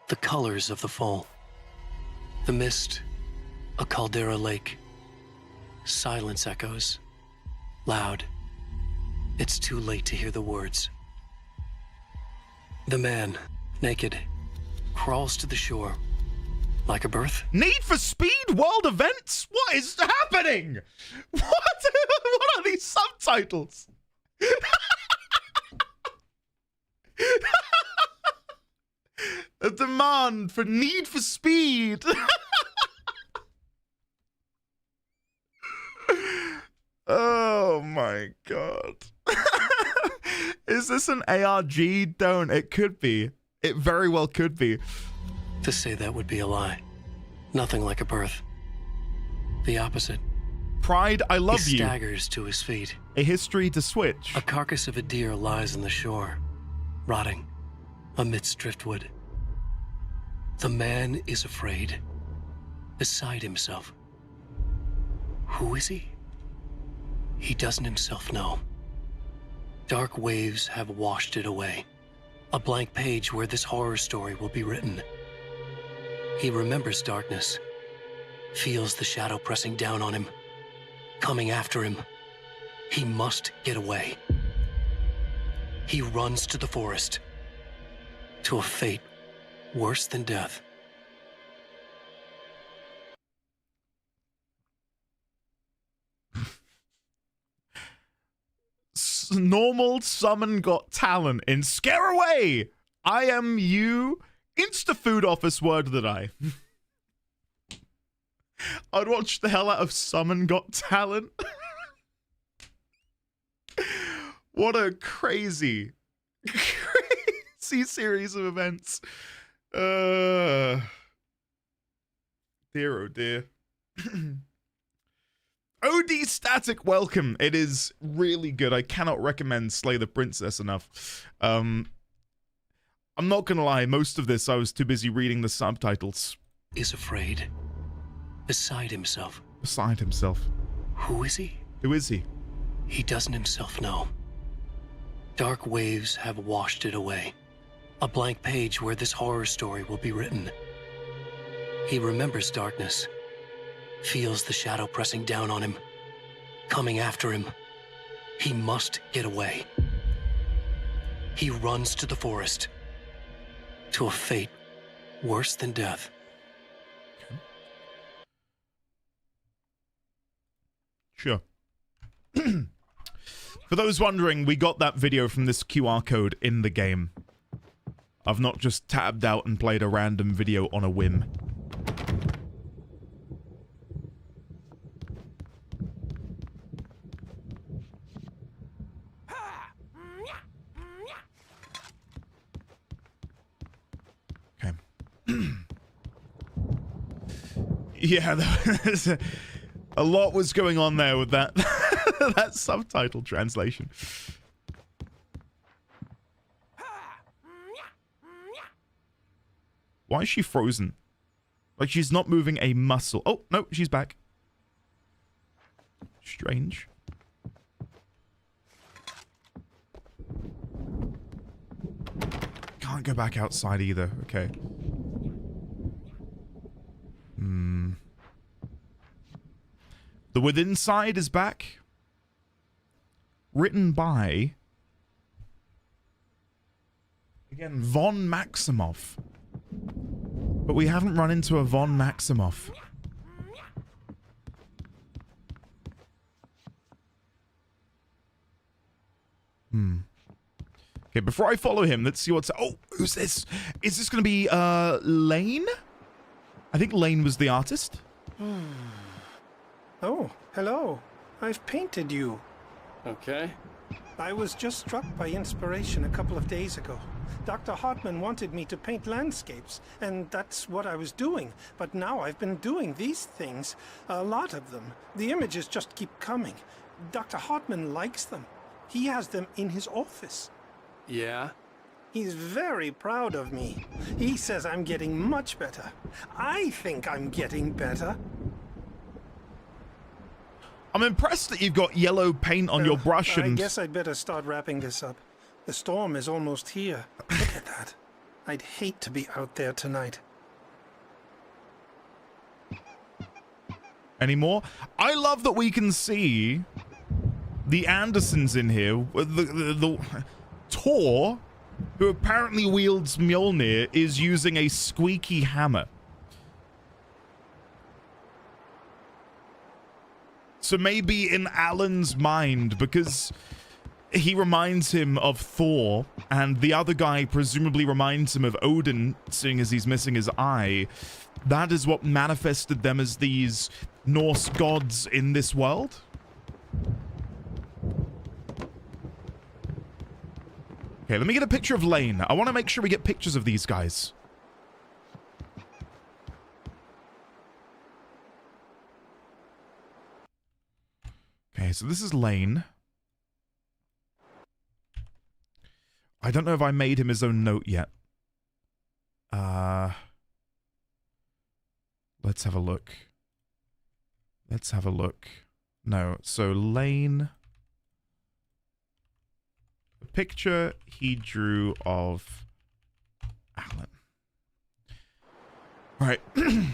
Speaker 9: The colors of the fall. The mist. A caldera lake. Silence echoes. Loud. It's too late to hear the words. The man, naked, crawls to the shore. Like a birth?
Speaker 1: Need for Speed World Events? What is happening? What are these subtitles? A demand for Need for Speed. Oh my god. Is this an ARG? Don't. It could be. It very well could be.
Speaker 9: To say that would be a lie. Nothing like a birth. The opposite.
Speaker 1: Pride, I love
Speaker 9: he
Speaker 1: you.
Speaker 9: Staggers to his feet.
Speaker 1: A history to switch.
Speaker 9: A carcass of a deer lies on the shore, rotting amidst driftwood. The man is afraid, beside himself. Who is he? He doesn't himself know. Dark waves have washed it away. A blank page where this horror story will be written. He remembers darkness, feels the shadow pressing down on him, coming after him. He must get away. He runs to the forest, to a fate worse than death.
Speaker 1: Normal summon got talent in Scare Away. I am you. Insta food office word that I. I'd watch the hell out of Summon Got Talent. What a crazy series of events. Dear oh dear. OD Static, welcome. It is really good. I cannot recommend Slay the Princess enough. I'm not gonna lie, most of this I was too busy reading the subtitles.
Speaker 9: Is afraid. Beside himself.
Speaker 1: Beside himself.
Speaker 9: Who is he?
Speaker 1: Who is he?
Speaker 9: He doesn't himself know. Dark waves have washed it away. A blank page where this horror story will be written. He remembers darkness. Feels the shadow pressing down on him. Coming after him. He must get away. He runs to the forest. To a fate worse than death.
Speaker 1: Sure. For those wondering, we got that video from this QR code in the game. I've not just tabbed out and played a random video on a whim. Okay. Yeah, a lot was going on there with that that subtitle translation. Why is she frozen? Like she's not moving a muscle. Oh, no, she's back. Strange. Can't go back outside either. Okay. The Within Side is back. Written by... again, Von Maximoff. But we haven't run into a Von Maximoff. Okay, before I follow him, let's see what's... oh, who's this? Is this going to be, Lane? I think Lane was the artist.
Speaker 20: Oh, hello. I've painted you.
Speaker 21: Okay.
Speaker 20: I was just struck by inspiration a couple of days ago. Dr. Hartman wanted me to paint landscapes, and that's what I was doing. But now I've been doing these things. A lot of them. The images just keep coming. Dr. Hartman likes them. He has them in his office.
Speaker 9: Yeah?
Speaker 20: He's very proud of me. He says I'm getting much better. I think I'm getting better.
Speaker 1: I'm impressed that you've got yellow paint on your brush and...
Speaker 20: I guess I'd better start wrapping this up. The storm is almost here. Look at that. I'd hate to be out there tonight.
Speaker 1: Any more? I love that we can see the Andersons in here. The Thor, who apparently wields Mjolnir, is using a squeaky hammer. So maybe in Alan's mind, because he reminds him of Thor, and the other guy presumably reminds him of Odin, seeing as he's missing his eye, that is what manifested them as these Norse gods in this world? Okay, let me get a picture of Lane. I want to make sure we get pictures of these guys. Okay, so this is Lane. I don't know if I made him his own note yet. Let's have a look. Let's have a look. No, so Lane... The picture he drew of Alan. All right. Who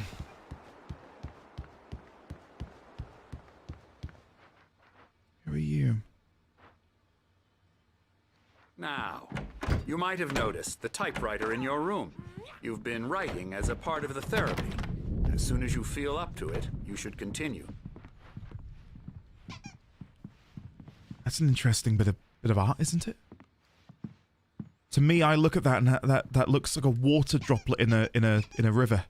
Speaker 1: are you?
Speaker 18: Now, you might have noticed the typewriter in your room. You've been writing as a part of the therapy. As soon as you feel up to it, you should continue.
Speaker 1: That's an interesting bit of art, isn't it? To me, I look at that and that looks like a water droplet in a river.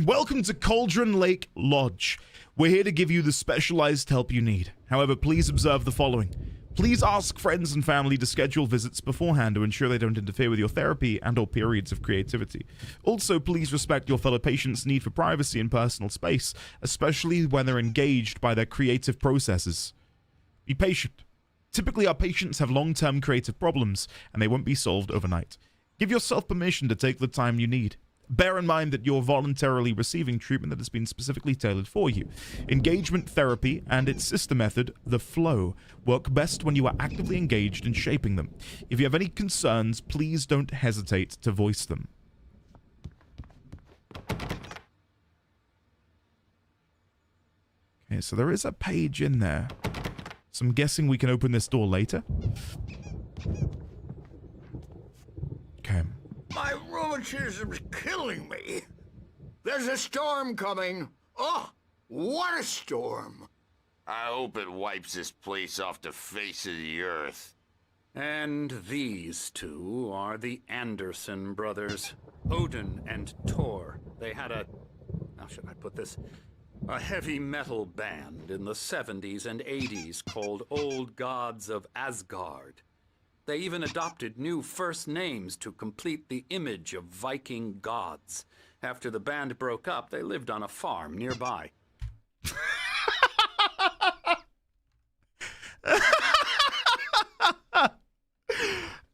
Speaker 1: Welcome to Cauldron Lake Lodge. We're here to give you the specialized help you need. However, please observe the following. Please ask friends and family to schedule visits beforehand to ensure they don't interfere with your therapy and/or periods of creativity. Also, please respect your fellow patients' need for privacy and personal space, especially when they're engaged by their creative processes. Be patient. Typically, our patients have long-term creative problems, and they won't be solved overnight. Give yourself permission to take the time you need. Bear in mind that you're voluntarily receiving treatment that has been specifically tailored for you. Engagement therapy and its sister method, the flow, work best when you are actively engaged in shaping them. If you have any concerns, please don't hesitate to voice them. Okay, so there is a page in there. So I'm guessing we can open this door later. Okay.
Speaker 21: My rheumatism's killing me. There's a storm coming. Oh, what a storm.
Speaker 22: I hope it wipes this place off the face of the earth.
Speaker 18: And these two are the Anderson brothers, Odin and Thor. They had a... how should I put this? A heavy metal band in the 70s and 80s called Old Gods of Asgard. They even adopted new first names to complete the image of Viking gods. After the band broke up, they lived on a farm nearby.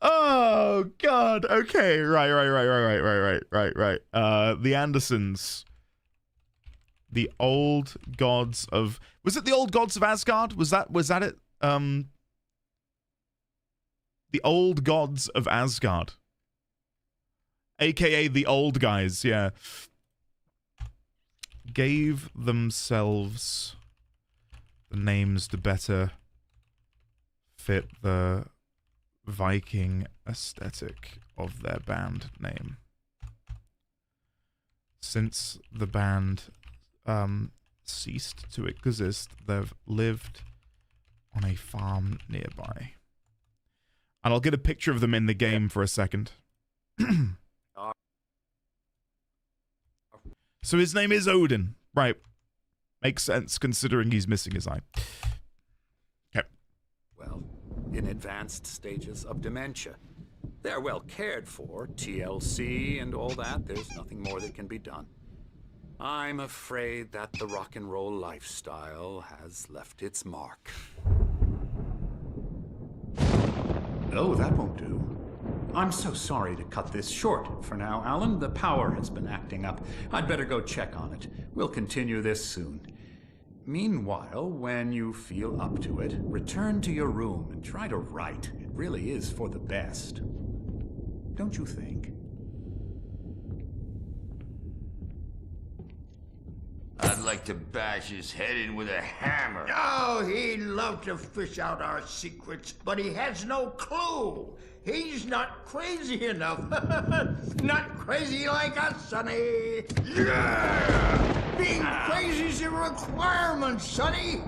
Speaker 1: Oh, God. Okay. Right. The Andersons. The Old Gods of... Was it the Old Gods of Asgard? Was that it? The Old Gods of Asgard. AKA the old guys, yeah. Gave themselves the names to better fit the Viking aesthetic of their band name. Since the band ceased to exist, they've lived on a farm nearby. And I'll get a picture of them in the game for a second. So his name is Odin. Right. Makes sense considering he's missing his eye. Okay.
Speaker 18: Well, in advanced stages of dementia. They're well cared for, TLC and all that. There's nothing more that can be done. I'm afraid that the rock and roll lifestyle has left its mark. Oh, that won't do. I'm so sorry to cut this short for now, Alan. The power has been acting up. I'd better go check on it. We'll continue this soon. Meanwhile, when you feel up to it, return to your room and try to write. It really is for the best. Don't you think?
Speaker 22: I'd like to bash his head in with a hammer.
Speaker 21: Oh, he'd love to fish out our secrets, but he has no clue. He's not crazy enough. Not crazy like us, Sonny. Yeah! Being crazy's a requirement, Sonny.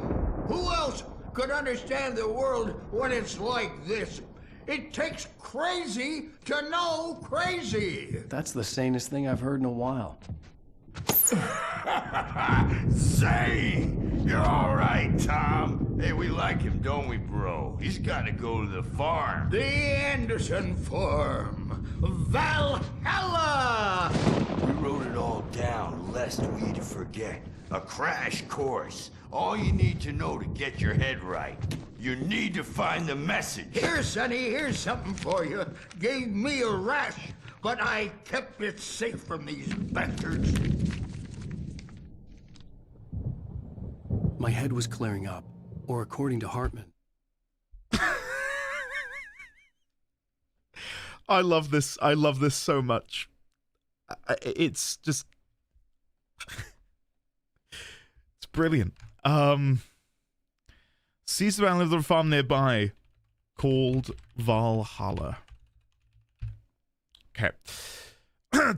Speaker 21: Who else could understand the world when it's like this? It takes crazy to know crazy.
Speaker 9: That's the sanest thing I've heard in a while.
Speaker 22: Zane! You're all right, Tom. Hey, we like him, don't we, bro? He's got to go to the farm.
Speaker 21: The Anderson Farm. Valhalla!
Speaker 22: We wrote it all down, lest we forget. A crash course. All you need to know to get your head right. You need to find the message.
Speaker 21: Here, Sonny, here's something for you. Gave me a rash, but I kept it safe from these bastards.
Speaker 9: My head was clearing up, or according to Hartman.
Speaker 1: I love this. I love this so much. It's just... it's brilliant. Caesar lived on a farm nearby called Valhalla. Okay.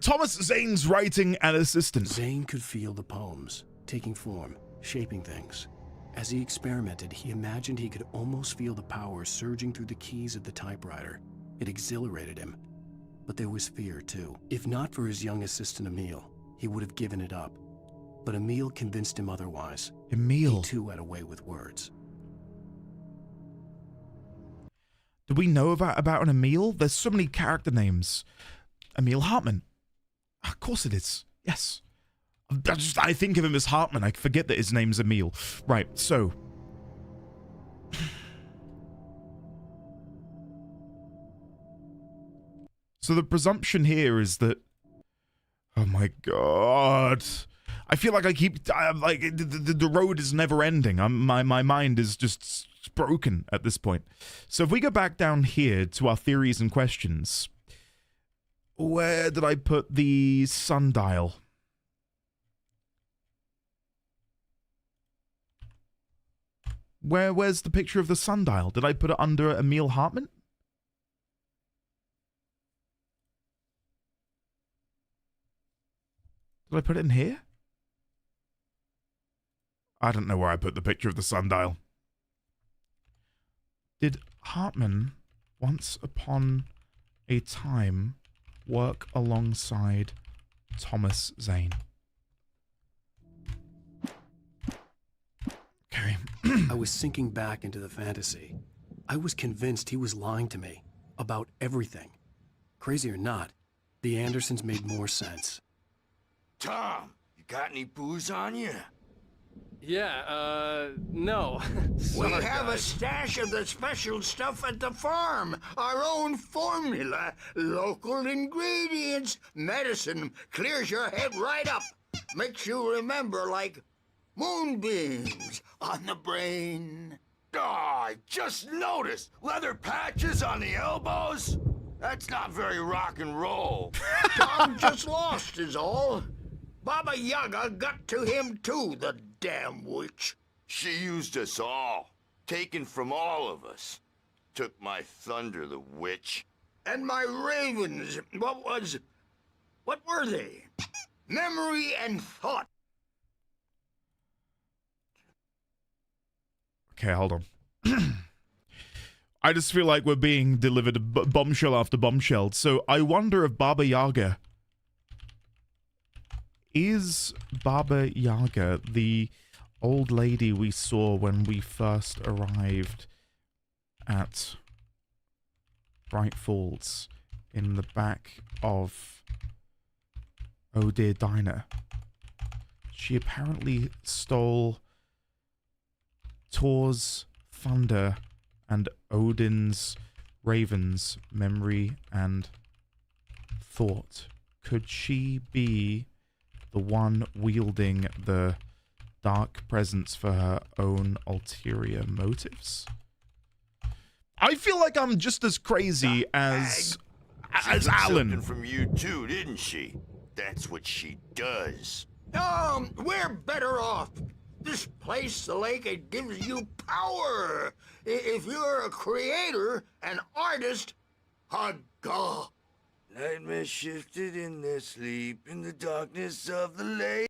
Speaker 1: Thomas Zane's writing and assistant.
Speaker 9: Zane could feel the poems, taking form, shaping things. As he experimented, he imagined he could almost feel the power surging through the keys of the typewriter. It exhilarated him. But there was fear, too. If not for his young assistant, Emil, he would have given it up. But Emil convinced him otherwise.
Speaker 1: Emil.
Speaker 9: He, too, had a way with words.
Speaker 1: Do we know about an Emil? There's so many character names. Emil Hartman. Of course it is. Yes. I think of him as Hartman. I forget that his name's Emil. Right, so. So the presumption here is that... Oh my god. I feel like I keep... like, the road is never ending. My mind is just broken at this point. So if we go back down here to our theories and questions... Where did I put the sundial? Where's the picture of the sundial? Did I put it under Emil Hartman? Did I put it in here? I don't know where I put the picture of the sundial. Did Hartman, once upon a time, work alongside Thomas Zane? Okay.
Speaker 9: I was sinking back into the fantasy. I was convinced he was lying to me about everything. Crazy or not, the Andersons made more sense.
Speaker 22: Tom, you got any booze on you?
Speaker 9: Yeah, no.
Speaker 21: We have a stash of the special stuff at the farm. Our own formula. Local ingredients. Medicine clears your head right up. Makes you remember like moonbeams on the brain.
Speaker 22: Oh, I just noticed. Leather patches on the elbows? That's not very rock and roll.
Speaker 21: Tom just lost is all. Baba Yaga got to him too, the damn witch.
Speaker 22: She used us all. Taken from all of us. Took my thunder, the witch.
Speaker 21: And my ravens. What were they? Memory and thought.
Speaker 1: Okay, hold on. I just feel like we're being delivered bombshell after bombshell. So I wonder if Baba Yaga... Is Baba Yaga the old lady we saw when we first arrived at
Speaker 5: Bright Falls in the back of Oh Dear Diner. She apparently stole Thor's thunder and Odin's raven's memory and thought. Could she be the one wielding the dark presence for her own ulterior motives? I feel like I'm just as crazy as
Speaker 22: She took
Speaker 5: Alan.
Speaker 22: something from you too, didn't she? That's what she does.
Speaker 21: We're better off. This place, the lake, it gives you power. If you're a creator, an artist, God.
Speaker 22: Nightmares shifted in their sleep in the darkness of the lake.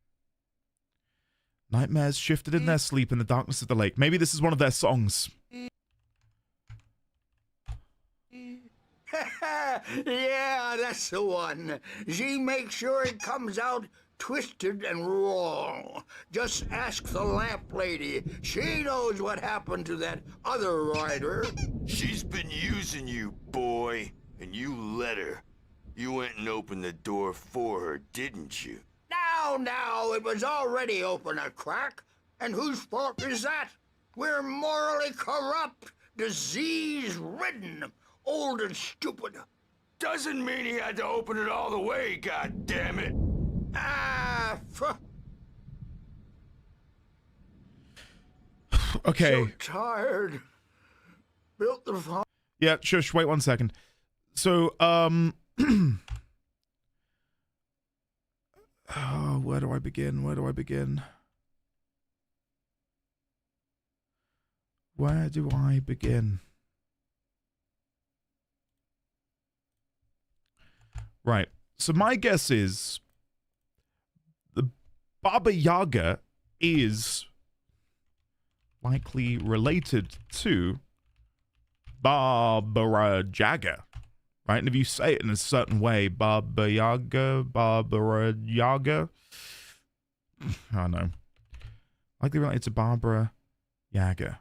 Speaker 5: Nightmares shifted in their sleep in the darkness of the lake. Maybe this is one of their songs.
Speaker 21: Yeah, that's the one. She makes sure it comes out twisted and wrong. Just ask the lamp lady. She knows what happened to that other rider.
Speaker 22: She's been using you, boy, and you let her. You went and opened the door for her, didn't you?
Speaker 21: Now, it was already open a crack. And whose fault is that? We're morally corrupt, disease-ridden, old and stupid.
Speaker 22: Doesn't mean he had to open it all the way, goddammit.
Speaker 5: Okay.
Speaker 21: So tired. Built the farm.
Speaker 5: Yeah, shush, wait 1 second. So, oh, where do I begin? Where do I begin? Where do I begin? Right. So my guess is the Baba Yaga is likely related to Barbara Yaga, right? And if you say it in a certain way, Baba Yaga, Barbara Yaga, I don't know. Likely related to Barbara Yaga.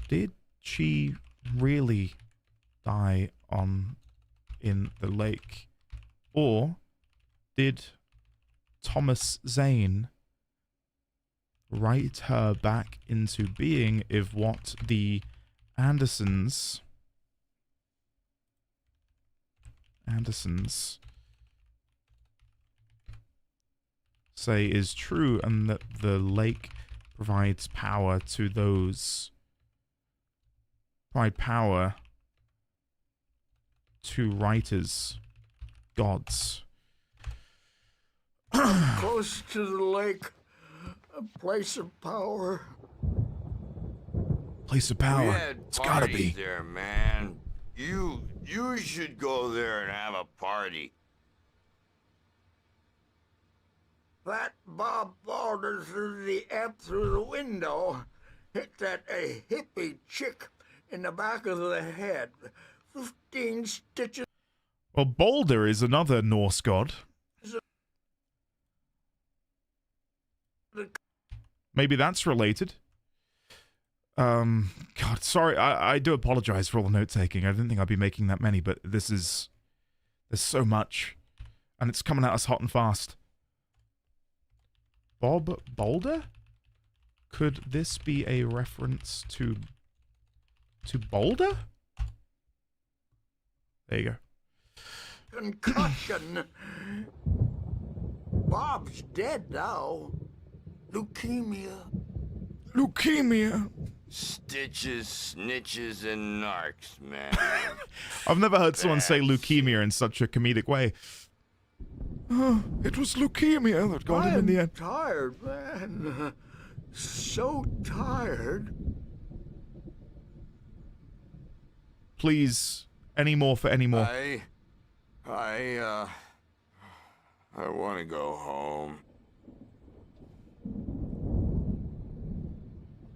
Speaker 5: Did she really die in the lake? Or did Thomas Zane write her back into being if what the Andersons say is true, and that the lake provides power to those, provide power to writers, gods.
Speaker 21: Close to the lake, a place of power.
Speaker 5: Place of
Speaker 22: We
Speaker 5: power.
Speaker 22: had
Speaker 5: It's gotta
Speaker 22: parties
Speaker 5: be.
Speaker 22: there, man. You should go there and have a party.
Speaker 21: That Bob Balder threw the amp through the window. Hit that a hippie chick in the back of the head. 15 stitches.
Speaker 5: Well, Balder is another Norse god. Maybe that's related. God, sorry, I do apologize for all the note-taking. I didn't think I'd be making that many, but there's so much. And it's coming at us hot and fast. Bob Balder? Could this be a reference to Boulder? There you go.
Speaker 21: Concussion. Bob's dead now. Leukemia.
Speaker 22: Stitches, snitches, and narcs, man.
Speaker 5: I've never heard someone say leukemia in such a comedic way. Oh, it was leukemia that got him in the end.
Speaker 21: I'm tired, man. So tired.
Speaker 5: Please, any more for any more.
Speaker 22: I want to go home.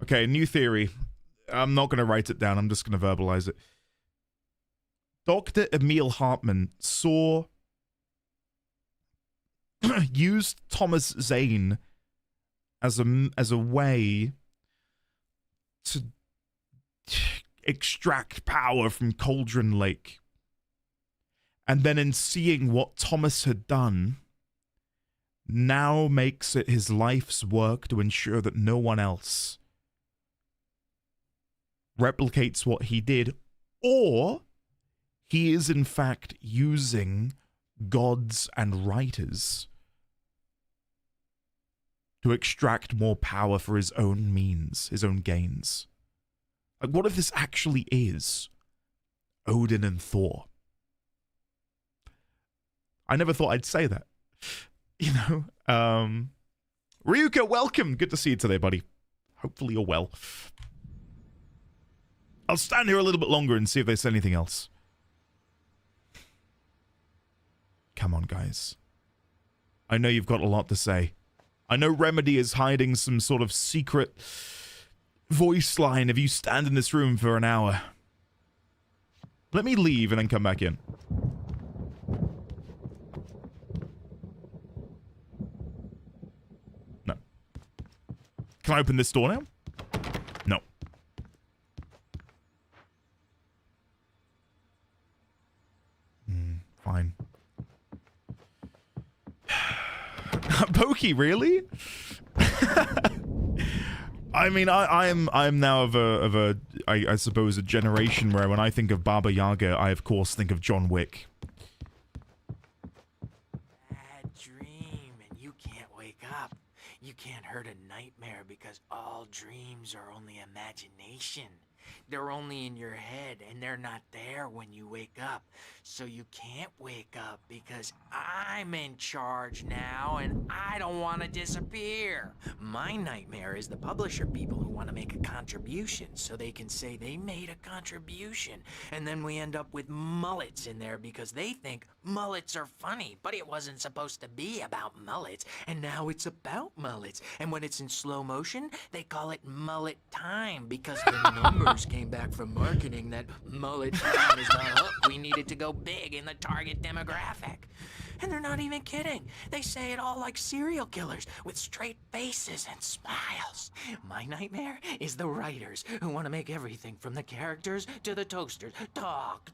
Speaker 5: Okay, new theory. I'm not going to write it down. I'm just going to verbalize it. Dr. Emil Hartman used Thomas Zane as a way to
Speaker 1: extract power from Cauldron Lake. And then in seeing what Thomas had done, now makes it his life's work to ensure that no one else replicates what he did, or he is in fact using gods and writers to extract more power for his own means, his own gains. Like, what if this actually is Odin and Thor? I never thought I'd say that. You know, Ryuka, welcome. Good to see you today, buddy. Hopefully you're well. I'll stand here a little bit longer and see if they say anything else. Come on, guys. I know you've got a lot to say. I know Remedy is hiding some sort of secret voice line if you stand in this room for an hour. Let me leave and then come back in. No. Can I open this door now? No. Fine. Pokey, really? I mean, I'm now I suppose a generation where when I think of Baba Yaga, I of course think of John Wick.
Speaker 19: Bad dream, and you can't wake up. You can't hurt a nightmare because all dreams are only imagination. They're only in your head, and they're not there when you wake up. So you can't wake up because I'm in charge now, and I don't want to disappear. My nightmare is the publisher people who want to make a contribution so they can say they made a contribution. And then we end up with mullets in there because they think mullets are funny, but it wasn't supposed to be about mullets, and now it's about mullets. And when it's in slow motion, they call it mullet time because the numbers came back from marketing that mullet time is not up. We needed to go big in the target demographic. And they're not even kidding. They say it all like serial killers with straight faces and smiles. My nightmare is the writers who want to make everything from the characters to the toasters talk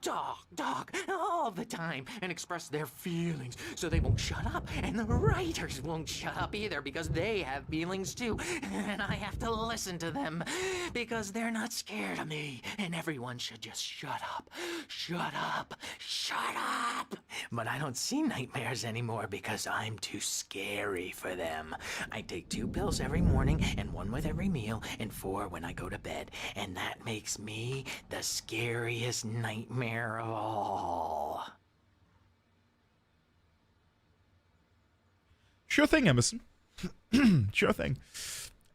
Speaker 19: all the time and express their feelings so they won't shut up. And the writers won't shut up either because they have feelings too. And I have to listen to them because they're not scared of me. And everyone should just shut up. Shut up. Shut up. But I don't see nightmares anymore because I'm too scary for them. I take 2 pills every morning and 1 with every meal and 4 when I go to bed. And that makes me the scariest nightmare of all.
Speaker 1: Sure thing, Emerson. Sure thing.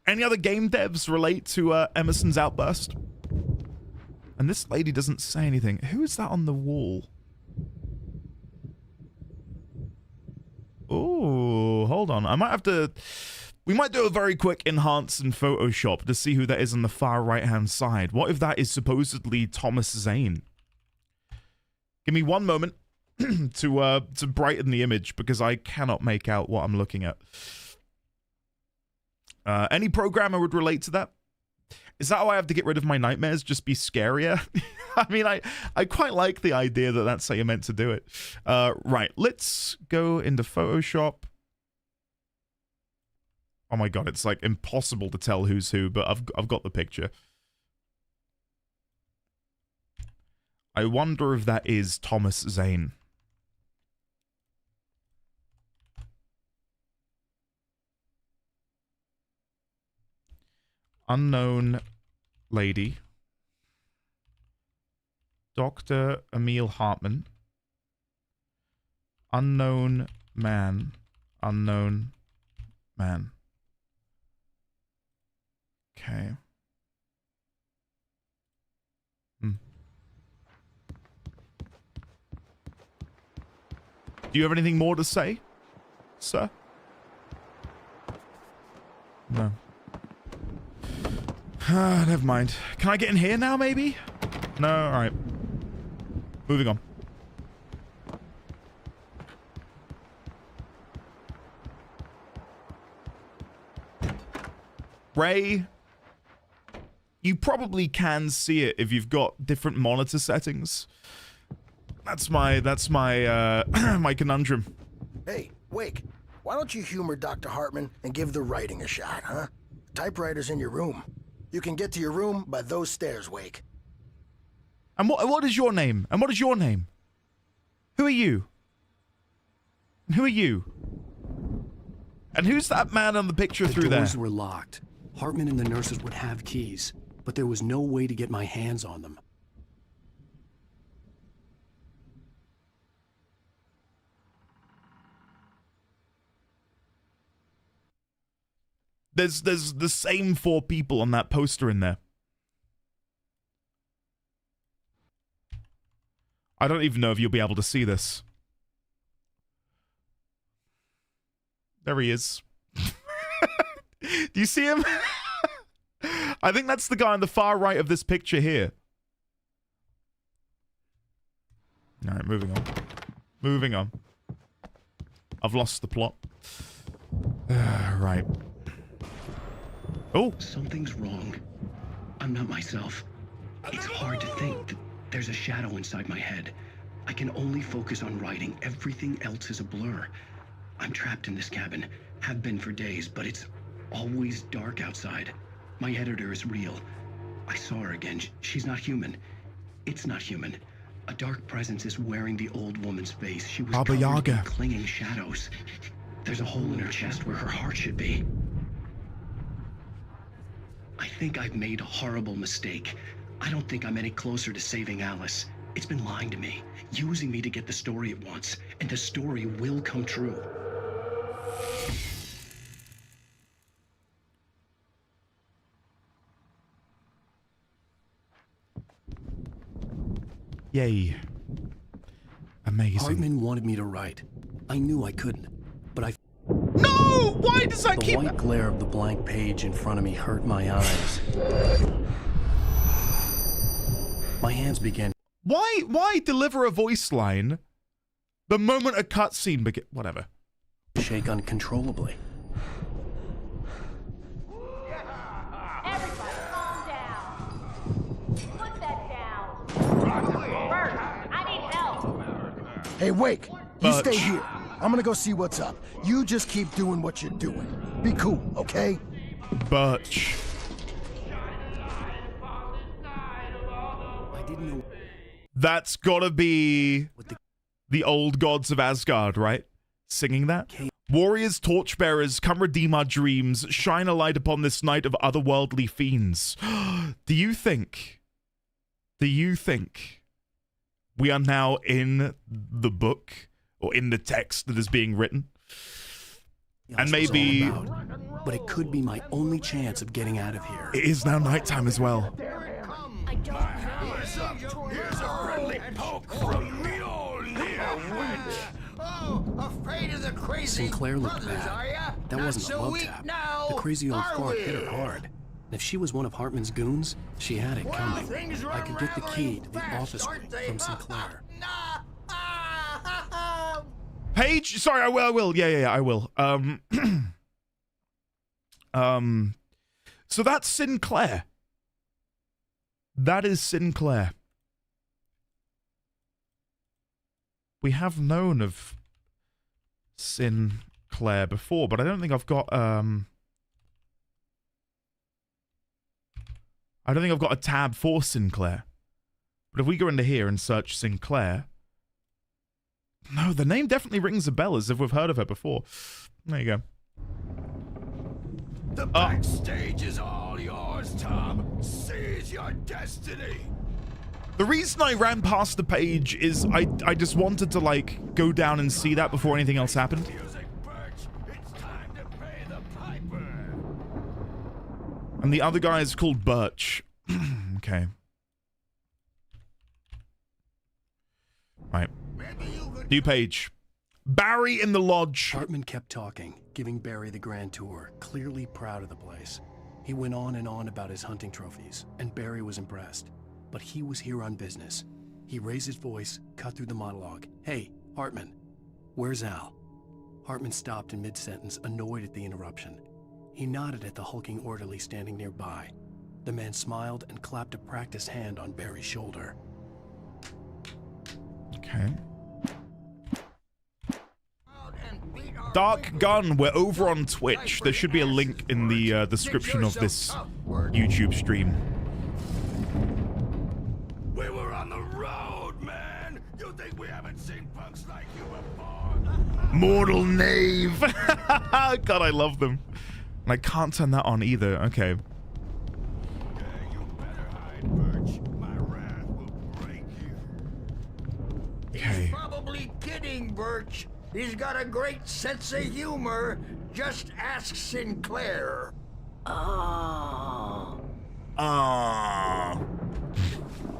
Speaker 1: Any other game devs relate to Emerson's outburst? And this lady doesn't say anything. Who is that on the wall? Oh, hold on. I might have to... We might do a very quick enhance in Photoshop to see who that is on the far right-hand side. What if that is supposedly Thomas Zane? Give me 1 moment to brighten the image because I cannot make out what I'm looking at. Any programmer would relate to that? Is that how I have to get rid of my nightmares? Just be scarier? I mean, I quite like the idea that that's how you're meant to do it. Right, let's go into Photoshop. Oh my god, it's like impossible to tell who's who, but I've got the picture. I wonder if that is Thomas Zane. Unknown lady. Dr. Emil Hartman. Unknown man. Unknown man. Okay. Do you have anything more to say, sir? No. Never mind. Can I get in here now, maybe? No, alright. Moving on. Ray. You probably can see it if you've got different monitor settings. That's my my conundrum.
Speaker 6: Hey, Wake, why don't you humor Dr. Hartman and give the writing a shot, huh? Typewriter's in your room. You can get to your room by those stairs, Wake.
Speaker 1: And what is your name? And what is your name? Who are you? And who are you? And who's that man on the picture through there?
Speaker 9: The doors were locked. Hartman and the nurses would have keys, but there was no way to get my hands on them.
Speaker 1: There's the same 4 people on that poster in there. I don't even know if you'll be able to see this. There he is. Do you see him? I think that's the guy on the far right of this picture here. All right, moving on. Moving on. I've lost the plot. Right. Oh.
Speaker 13: Something's wrong. I'm not myself. It's hard to think that there's a shadow inside my head. I can only focus on writing. Everything else is a blur. I'm trapped in this cabin. Have been for days, but it's always dark outside. My editor is real. I saw her again. She's not human. It's not human. A dark presence is wearing the old woman's face. She was
Speaker 1: Baba
Speaker 13: covered in
Speaker 1: Yaga.
Speaker 13: clinging shadows. There's a hole in her chest where her heart should be. I think I've made a horrible mistake. I don't think I'm any closer to saving Alice. It's been lying to me, using me to get the story it wants, and the story will come true.
Speaker 1: Yay. Amazing.
Speaker 9: Hartman wanted me to write. I knew I couldn't, but I...
Speaker 1: No! Why does that keep...
Speaker 9: The white glare of the blank page in front of me hurt my eyes. My hands began...
Speaker 1: Why deliver a voice line the moment a cutscene begins? Whatever.
Speaker 9: ...shake uncontrollably.
Speaker 8: Everybody, calm down. Put that down. Bert, I need help.
Speaker 6: Hey, Wake, you
Speaker 1: Butch.
Speaker 6: stay here. I'm gonna go see what's up. You just keep doing what you're doing. Be cool, okay?
Speaker 1: Butch.
Speaker 9: I didn't know...
Speaker 1: That's gotta be the old gods of Asgard, right? Singing that? Warriors, torchbearers, come redeem our dreams. Shine a light upon this night of otherworldly fiends. Do you think we are now in the book or in the text that is being written? And maybe...
Speaker 9: But it could be my only chance of getting out of here.
Speaker 1: It is now nighttime as well.
Speaker 8: I don't know.
Speaker 21: Here's a friendly poke from me old here, wench. Oh, afraid of the crazy
Speaker 9: Sinclair looked
Speaker 21: brothers,
Speaker 9: bad.
Speaker 21: are ya?
Speaker 9: That
Speaker 21: Not
Speaker 9: wasn't
Speaker 21: so
Speaker 9: a love
Speaker 21: weak
Speaker 9: tap.
Speaker 21: now,
Speaker 9: The crazy old
Speaker 21: are
Speaker 9: fart
Speaker 21: we?
Speaker 9: hit her hard. And if she was one of Hartman's goons, she had it coming.
Speaker 21: things are
Speaker 9: I could get the key to the
Speaker 21: fast,
Speaker 9: office
Speaker 21: aren't they?
Speaker 9: from Sinclair.
Speaker 1: Paige, sorry, I will. Yeah, I will. So that's Sinclair. That is Sinclair. We have known of Sinclair before, but I don't think I've got I don't think I've got a tab for Sinclair. But if we go into here and search Sinclair, no, the name definitely rings a bell as if we've heard of her before. There you go.
Speaker 21: The backstage is all yours, Tom. Seize your destiny.
Speaker 1: The reason I ran past the page is I just wanted to, like, go down and see that before anything else happened. And the other guy is called Birch. Okay. Right. New page. Barry in the lodge.
Speaker 9: Hartman kept talking, giving Barry the grand tour, clearly proud of the place. He went on and on about his hunting trophies, and Barry was impressed. But he was here on business. He raised his voice, cut through the monologue. Hey, Hartman, where's Al? Hartman stopped in mid-sentence, annoyed at the interruption. He nodded at the hulking orderly standing nearby. The man smiled and clapped a practiced hand on Barry's shoulder.
Speaker 5: Okay. Dark Gun, we're over on Twitch. There should be a link in the description of this YouTube stream.
Speaker 12: We were on the road, man. You think we haven't seen punks like you before?
Speaker 5: Mortal Knave. God, I love them. And I can't turn that on either. Okay.
Speaker 21: He's probably kidding, Birch. He's got a great sense of humor. Just ask Sinclair.
Speaker 9: I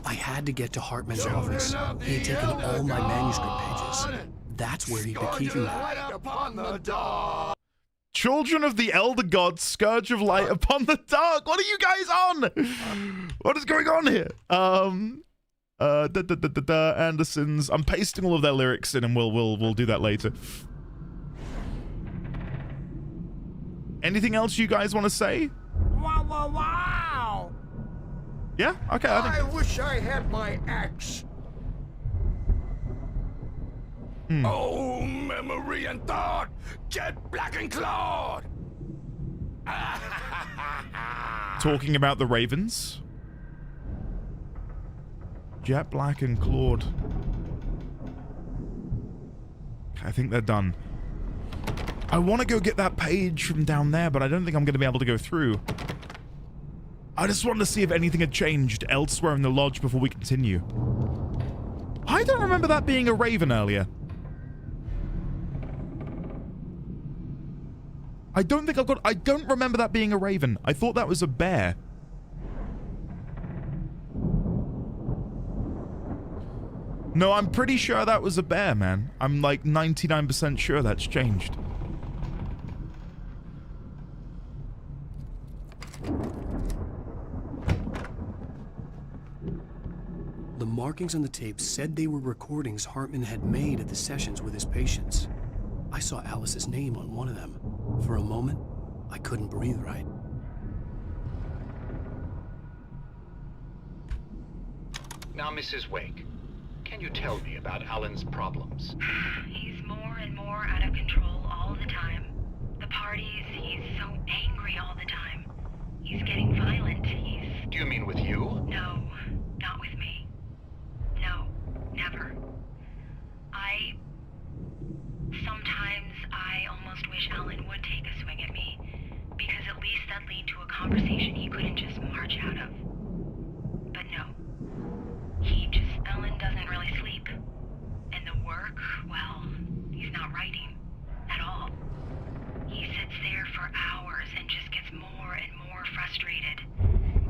Speaker 9: had to get to Hartman's office. He had taken all my manuscript pages. That's where he'd been keeping them.
Speaker 5: Children of the Elder God, Scourge of Light upon the Dark. What are you guys on? What is going on here? Anderson's. I'm pasting all of their lyrics in, and we'll do that later. Anything else you guys want to say?
Speaker 21: Wow, wow, wow!
Speaker 5: Yeah. Okay.
Speaker 21: I wish I had my axe.
Speaker 12: Oh, memory and thought! Jet Black and Clawed!
Speaker 5: Talking about the Ravens. Jet Black and Claude. I think they're done. I want to go get that page from down there, but I don't think I'm going to be able to go through. I just wanted to see if anything had changed elsewhere in the lodge before we continue. I don't remember that being a raven earlier. I don't remember that being a raven. I thought that was a bear. No, I'm pretty sure that was a bear, man. I'm like 99% sure that's changed.
Speaker 9: The markings on the tape said they were recordings Hartman had made at the sessions with his patients. I saw Alice's name on one of them. For a moment, I couldn't breathe right.
Speaker 7: Now, Mrs. Wake, can you tell me about Alan's problems?
Speaker 11: He's more and more out of control all the time. The parties, he's so angry all the time. He's getting violent.
Speaker 7: Do you mean with you?
Speaker 11: No, not with me. No, never. Sometimes I almost wish Alan would take a swing at me, because at least that'd lead to a conversation he couldn't just march out of. But no. Alan doesn't really sleep. And the work, well, he's not writing at all. He sits there for hours and just gets more and more frustrated.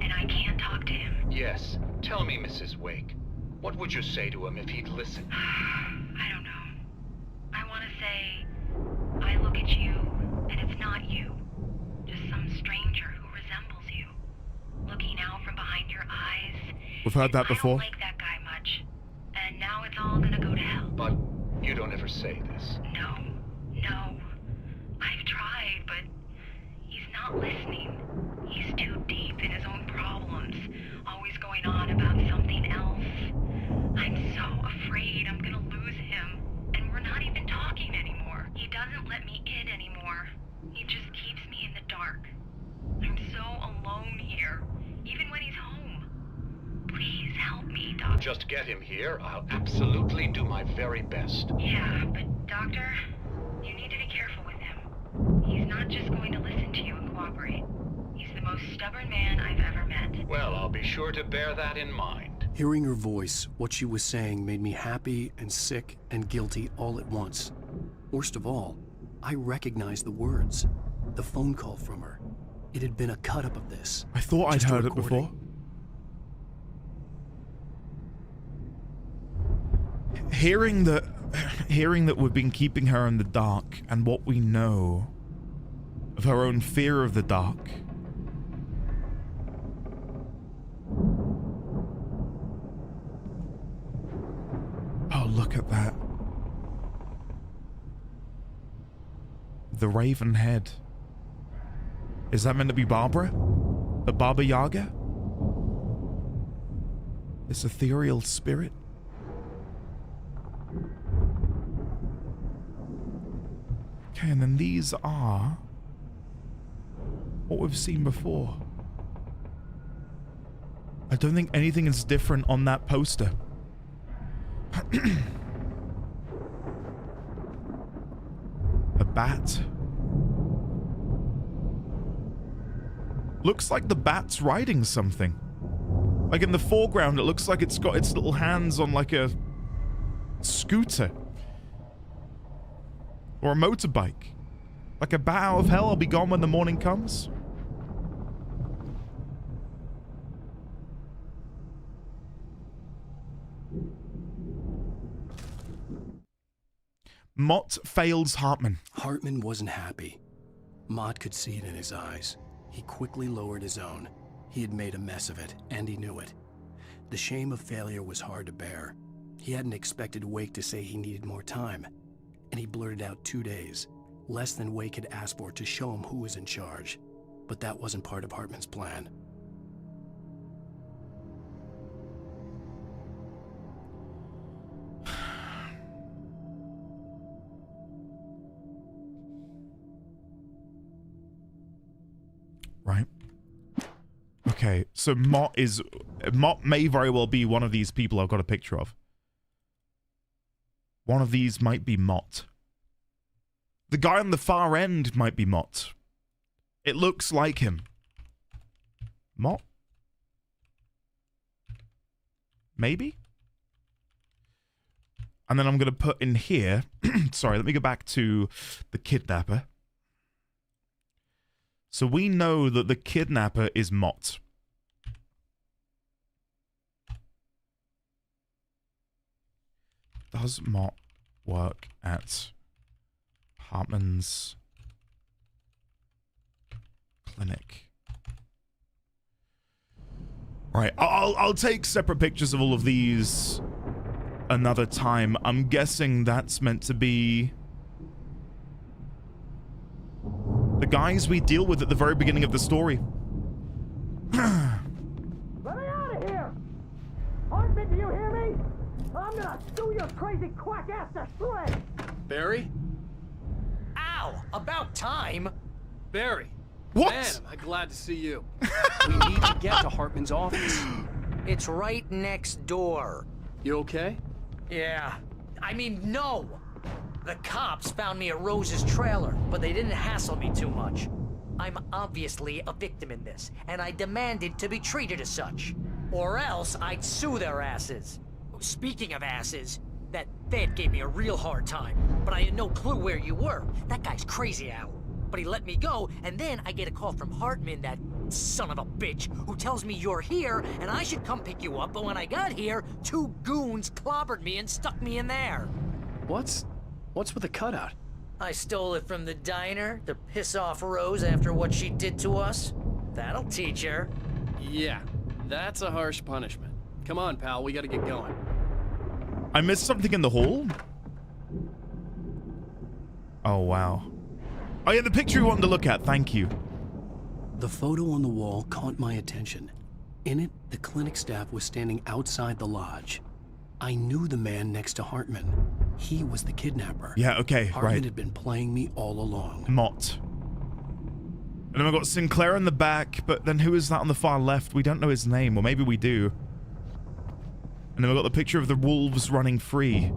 Speaker 11: And I can't talk to him.
Speaker 7: Yes. Tell me, Mrs. Wake. What would you say to him if he'd listen?
Speaker 11: I don't know. I want to say, I look at you, and it's not you. Just some stranger who resembles you. Looking out from behind your eyes.
Speaker 5: We've heard that before.
Speaker 11: I don't like that guy much. And now it's all gonna go to hell.
Speaker 7: But you don't ever say this.
Speaker 11: No. I've tried, but he's not listening. He's too deep in his own problems. Always going on about something else. I'm so afraid I'm gonna lose him. And we're not even talking anymore. He doesn't let me in anymore. He just keeps me in the dark. I'm so alone here, even when he's home. Please help me, Doctor.
Speaker 7: Just get him here. I'll absolutely do my very best.
Speaker 11: Yeah, but Doctor, you need to be careful with him. He's not just going to listen to you and cooperate. He's the most stubborn man I've ever met.
Speaker 7: Well, I'll be sure to bear that in mind.
Speaker 9: Hearing her voice, what she was saying made me happy and sick and guilty all at once. Worst of all, I recognized the words. The phone call from her. It had been a cut-up of this.
Speaker 5: I thought I'd heard it before. Hearing that we've been keeping her in the dark, and what we know of her own fear of the dark. Oh, look at that. The Raven head. Is that meant to be Barbara? The Baba Yaga?
Speaker 1: This ethereal spirit. Okay, and then these are what we've seen before. I don't think anything is different on that poster. A bat. Looks like the bat's riding something. Like in the foreground, it looks like it's got its little hands on like a scooter. Or a motorbike. Like a bat out of hell, I'll be gone when the morning comes. Mott fails Hartman.
Speaker 9: Hartman wasn't happy. Mott could see it in his eyes. He quickly lowered his own. He had made a mess of it, and he knew it. The shame of failure was hard to bear. He hadn't expected Wake to say he needed more time, and he blurted out 2 days, less than Wake had asked for to show him who was in charge. But that wasn't part of Hartman's plan.
Speaker 1: Right. Okay, so Mott may very well be one of these people I've got a picture of. One of these might be Mott. The guy on the far end might be Mott. It looks like him. Mott? Maybe? And then I'm going to put in here... Sorry, let me go back to the kidnapper. So we know that the kidnapper is Mott. Does Mott work at Hartman's clinic? Right, I'll take separate pictures of all of these another time. I'm guessing that's meant to be the guys we deal with at the very beginning of the story.
Speaker 4: Let me out of here! Hartman, do you hear me? I'm gonna sue your crazy quack ass to shreds!
Speaker 9: Barry?
Speaker 19: Ow! About time!
Speaker 9: Barry!
Speaker 1: What?
Speaker 9: Man, am I glad to see you. We need to get to Hartman's office.
Speaker 19: It's right next door.
Speaker 9: You okay?
Speaker 19: Yeah. I mean, no! The cops found me at Rose's trailer, but they didn't hassle me too much. I'm obviously a victim in this, and I demanded to be treated as such. Or else I'd sue their asses. Speaking of asses, that Fed gave me a real hard time, but I had no clue where you were. That guy's crazy, Al. But he let me go, and then I get a call from Hartman, that son of a bitch, who tells me you're here, and I should come pick you up, but when I got here, 2 goons clobbered me and stuck me in there.
Speaker 9: What's with the cutout?
Speaker 19: I stole it from the diner to piss off Rose after what she did to us. That'll teach her.
Speaker 9: Yeah, that's a harsh punishment. Come on, pal, we gotta get going.
Speaker 1: I missed something in the hall? Oh, wow. Oh, yeah, the picture we wanted to look at. Thank you.
Speaker 9: The photo on the wall caught my attention. In it, the clinic staff was standing outside the lodge. I knew the man next to Hartman. He was the kidnapper.
Speaker 1: Yeah, okay,
Speaker 9: Hartman
Speaker 1: right.
Speaker 9: had been playing me all along.
Speaker 1: Mott. And then we've got Sinclair in the back, but then who is that on the far left? We don't know his name, or maybe we do. And then we've got the picture of the wolves running free.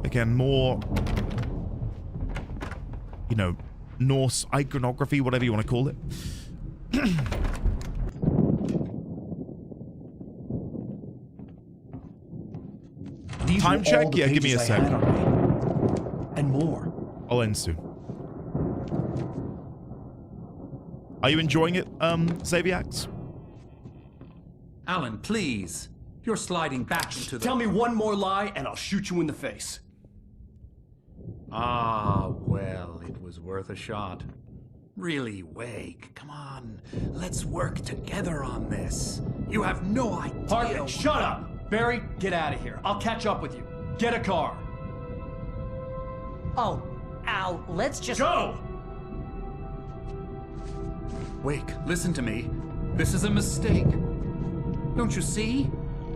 Speaker 1: Again, more... you know, Norse iconography, whatever you want to call it. Time check? Yeah, give me a sec.
Speaker 9: And more.
Speaker 1: I'll end soon. Are you enjoying it, Xaviax?
Speaker 18: Alan, please. You're sliding back into the...
Speaker 9: Tell me one more lie and I'll shoot you in the face.
Speaker 18: Ah, well, it was worth a shot. Really, Wake, come on. Let's work together on this. You have no idea...
Speaker 9: Hartman, shut up! Barry, get out of here. I'll catch up with you. Get a car.
Speaker 19: Oh, Al, let's just...
Speaker 9: Go!
Speaker 18: Wake, listen to me. This is a mistake. Don't you see?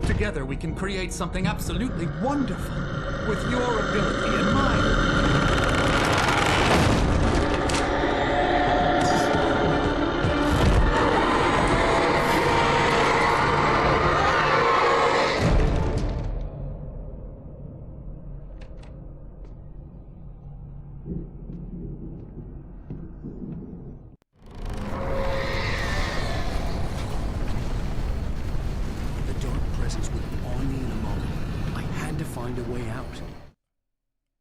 Speaker 18: Together we can create something absolutely wonderful, with your ability in mind.
Speaker 9: The dark presence would be on me in a moment. I had to find a way out.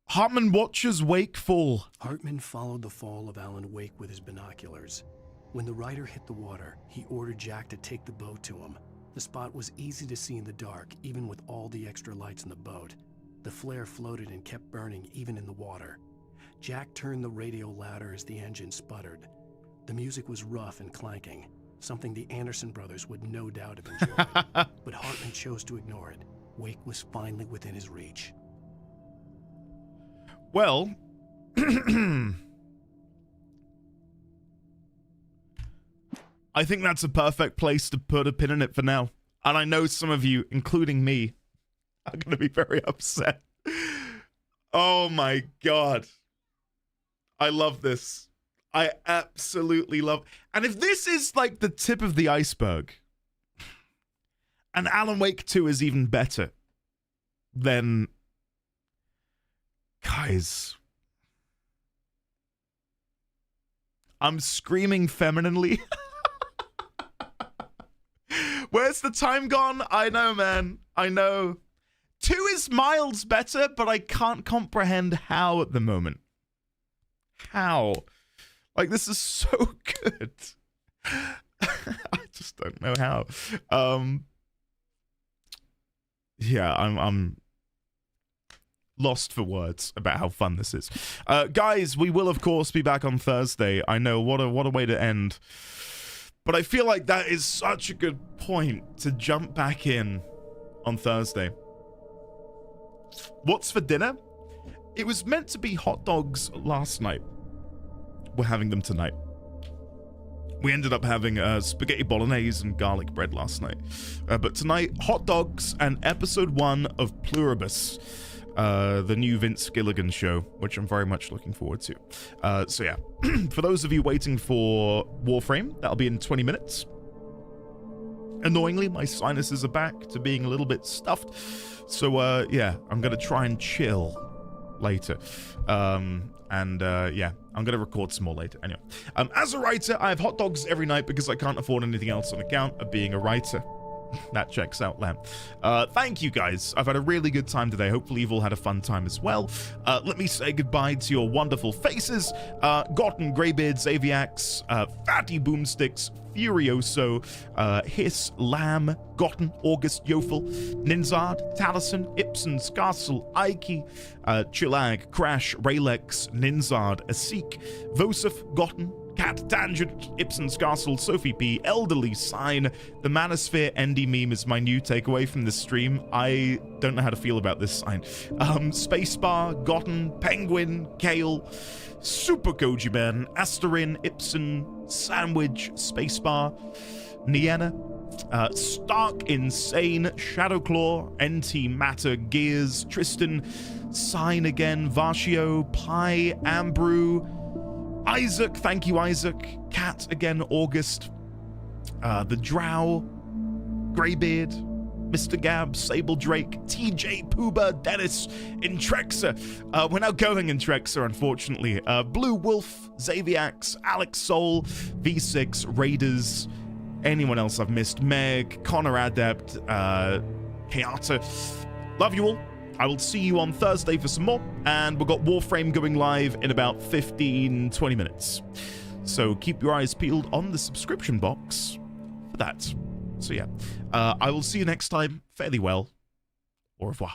Speaker 1: Hartman watches Wake fall.
Speaker 9: Hartman followed the fall of Alan Wake with his binoculars. When the rider hit the water, he ordered Jack to take the boat to him. The spot was easy to see in the dark, even with all the extra lights in the boat. The flare floated and kept burning even in the water. Jack turned the radio louder as the engine sputtered. The music was rough and clanking, something the Anderson brothers would no doubt have enjoyed. But Hartman chose to ignore it. Wake was finally within his reach.
Speaker 1: Well, I think that's a perfect place to put a pin in it for now. And I know some of you, including me, are going to be very upset. Oh my God. I love this. I absolutely love. And if this is like the tip of the iceberg, and Alan Wake 2 is even better, then, guys, I'm screaming femininely. Where's the time gone? I know, man. I know. 2 is miles better, but I can't comprehend how at the moment. How? Like, this is so good. I just don't know how. Yeah, I'm lost for words about how fun this is. Guys, we will of course be back on Thursday. I know, what a way to end. But I feel like that is such a good point to jump back in on Thursday. What's for dinner? It was meant to be hot dogs last night. We're having them tonight. We ended up having spaghetti bolognese and garlic bread last night. But tonight, hot dogs and episode 1 of Pluribus, the new Vince Gilligan show, which I'm very much looking forward to. So yeah, for those of you waiting for Warframe, that'll be in 20 minutes. Annoyingly, my sinuses are back to being a little bit stuffed. So yeah, I'm going to try and chill later. Yeah, I'm going to record some more later. Anyway, as a writer, I have hot dogs every night because I can't afford anything else on account of being a writer. That checks out, Lamb. Thank you, guys. I've had a really good time today. Hopefully you've all had a fun time as well. Let me say goodbye to your wonderful faces. Gotten, Greybeard, Xaviax, Fatty Boomsticks, Furioso, Hiss, Lamb, Gotten, August, Yofel, Ninzard, Taliesin, Ibsen, Scarsel, Aiki, Chilag, Crash, Raylex, Ninzard, Asik, Vosif, Gotten, Cat, Tangent, Ibsen, Scarsel, Sophie P, Elderly, Sign, the Manosphere Endy meme is my new takeaway from this stream. I don't know how to feel about this sign. Spacebar, Gotten, Penguin, Kale, Super Goji Man, Asterin, Ibsen, Sandwich, Spacebar, Niena, Stark, Insane, Shadowclaw, NT Matter, Gears, Tristan, Sign again, Varshio, Pi, Ambrew, Isaac, thank you, Isaac. Cat again, August. The Drow, Greybeard, Mr. Gab, Sable Drake, TJ, Pooba, Dennis, Intrexa. We're now going Intrexa, unfortunately. Blue Wolf, Xaviax, Alex Soul, V6, Raiders. Anyone else I've missed? Meg, Connor Adept, Keata. Love you all. I will see you on Thursday for some more, and we've got Warframe going live in about 15-20 minutes. So keep your eyes peeled on the subscription box for that. So yeah, I will see you next time. Fare thee well. Au revoir.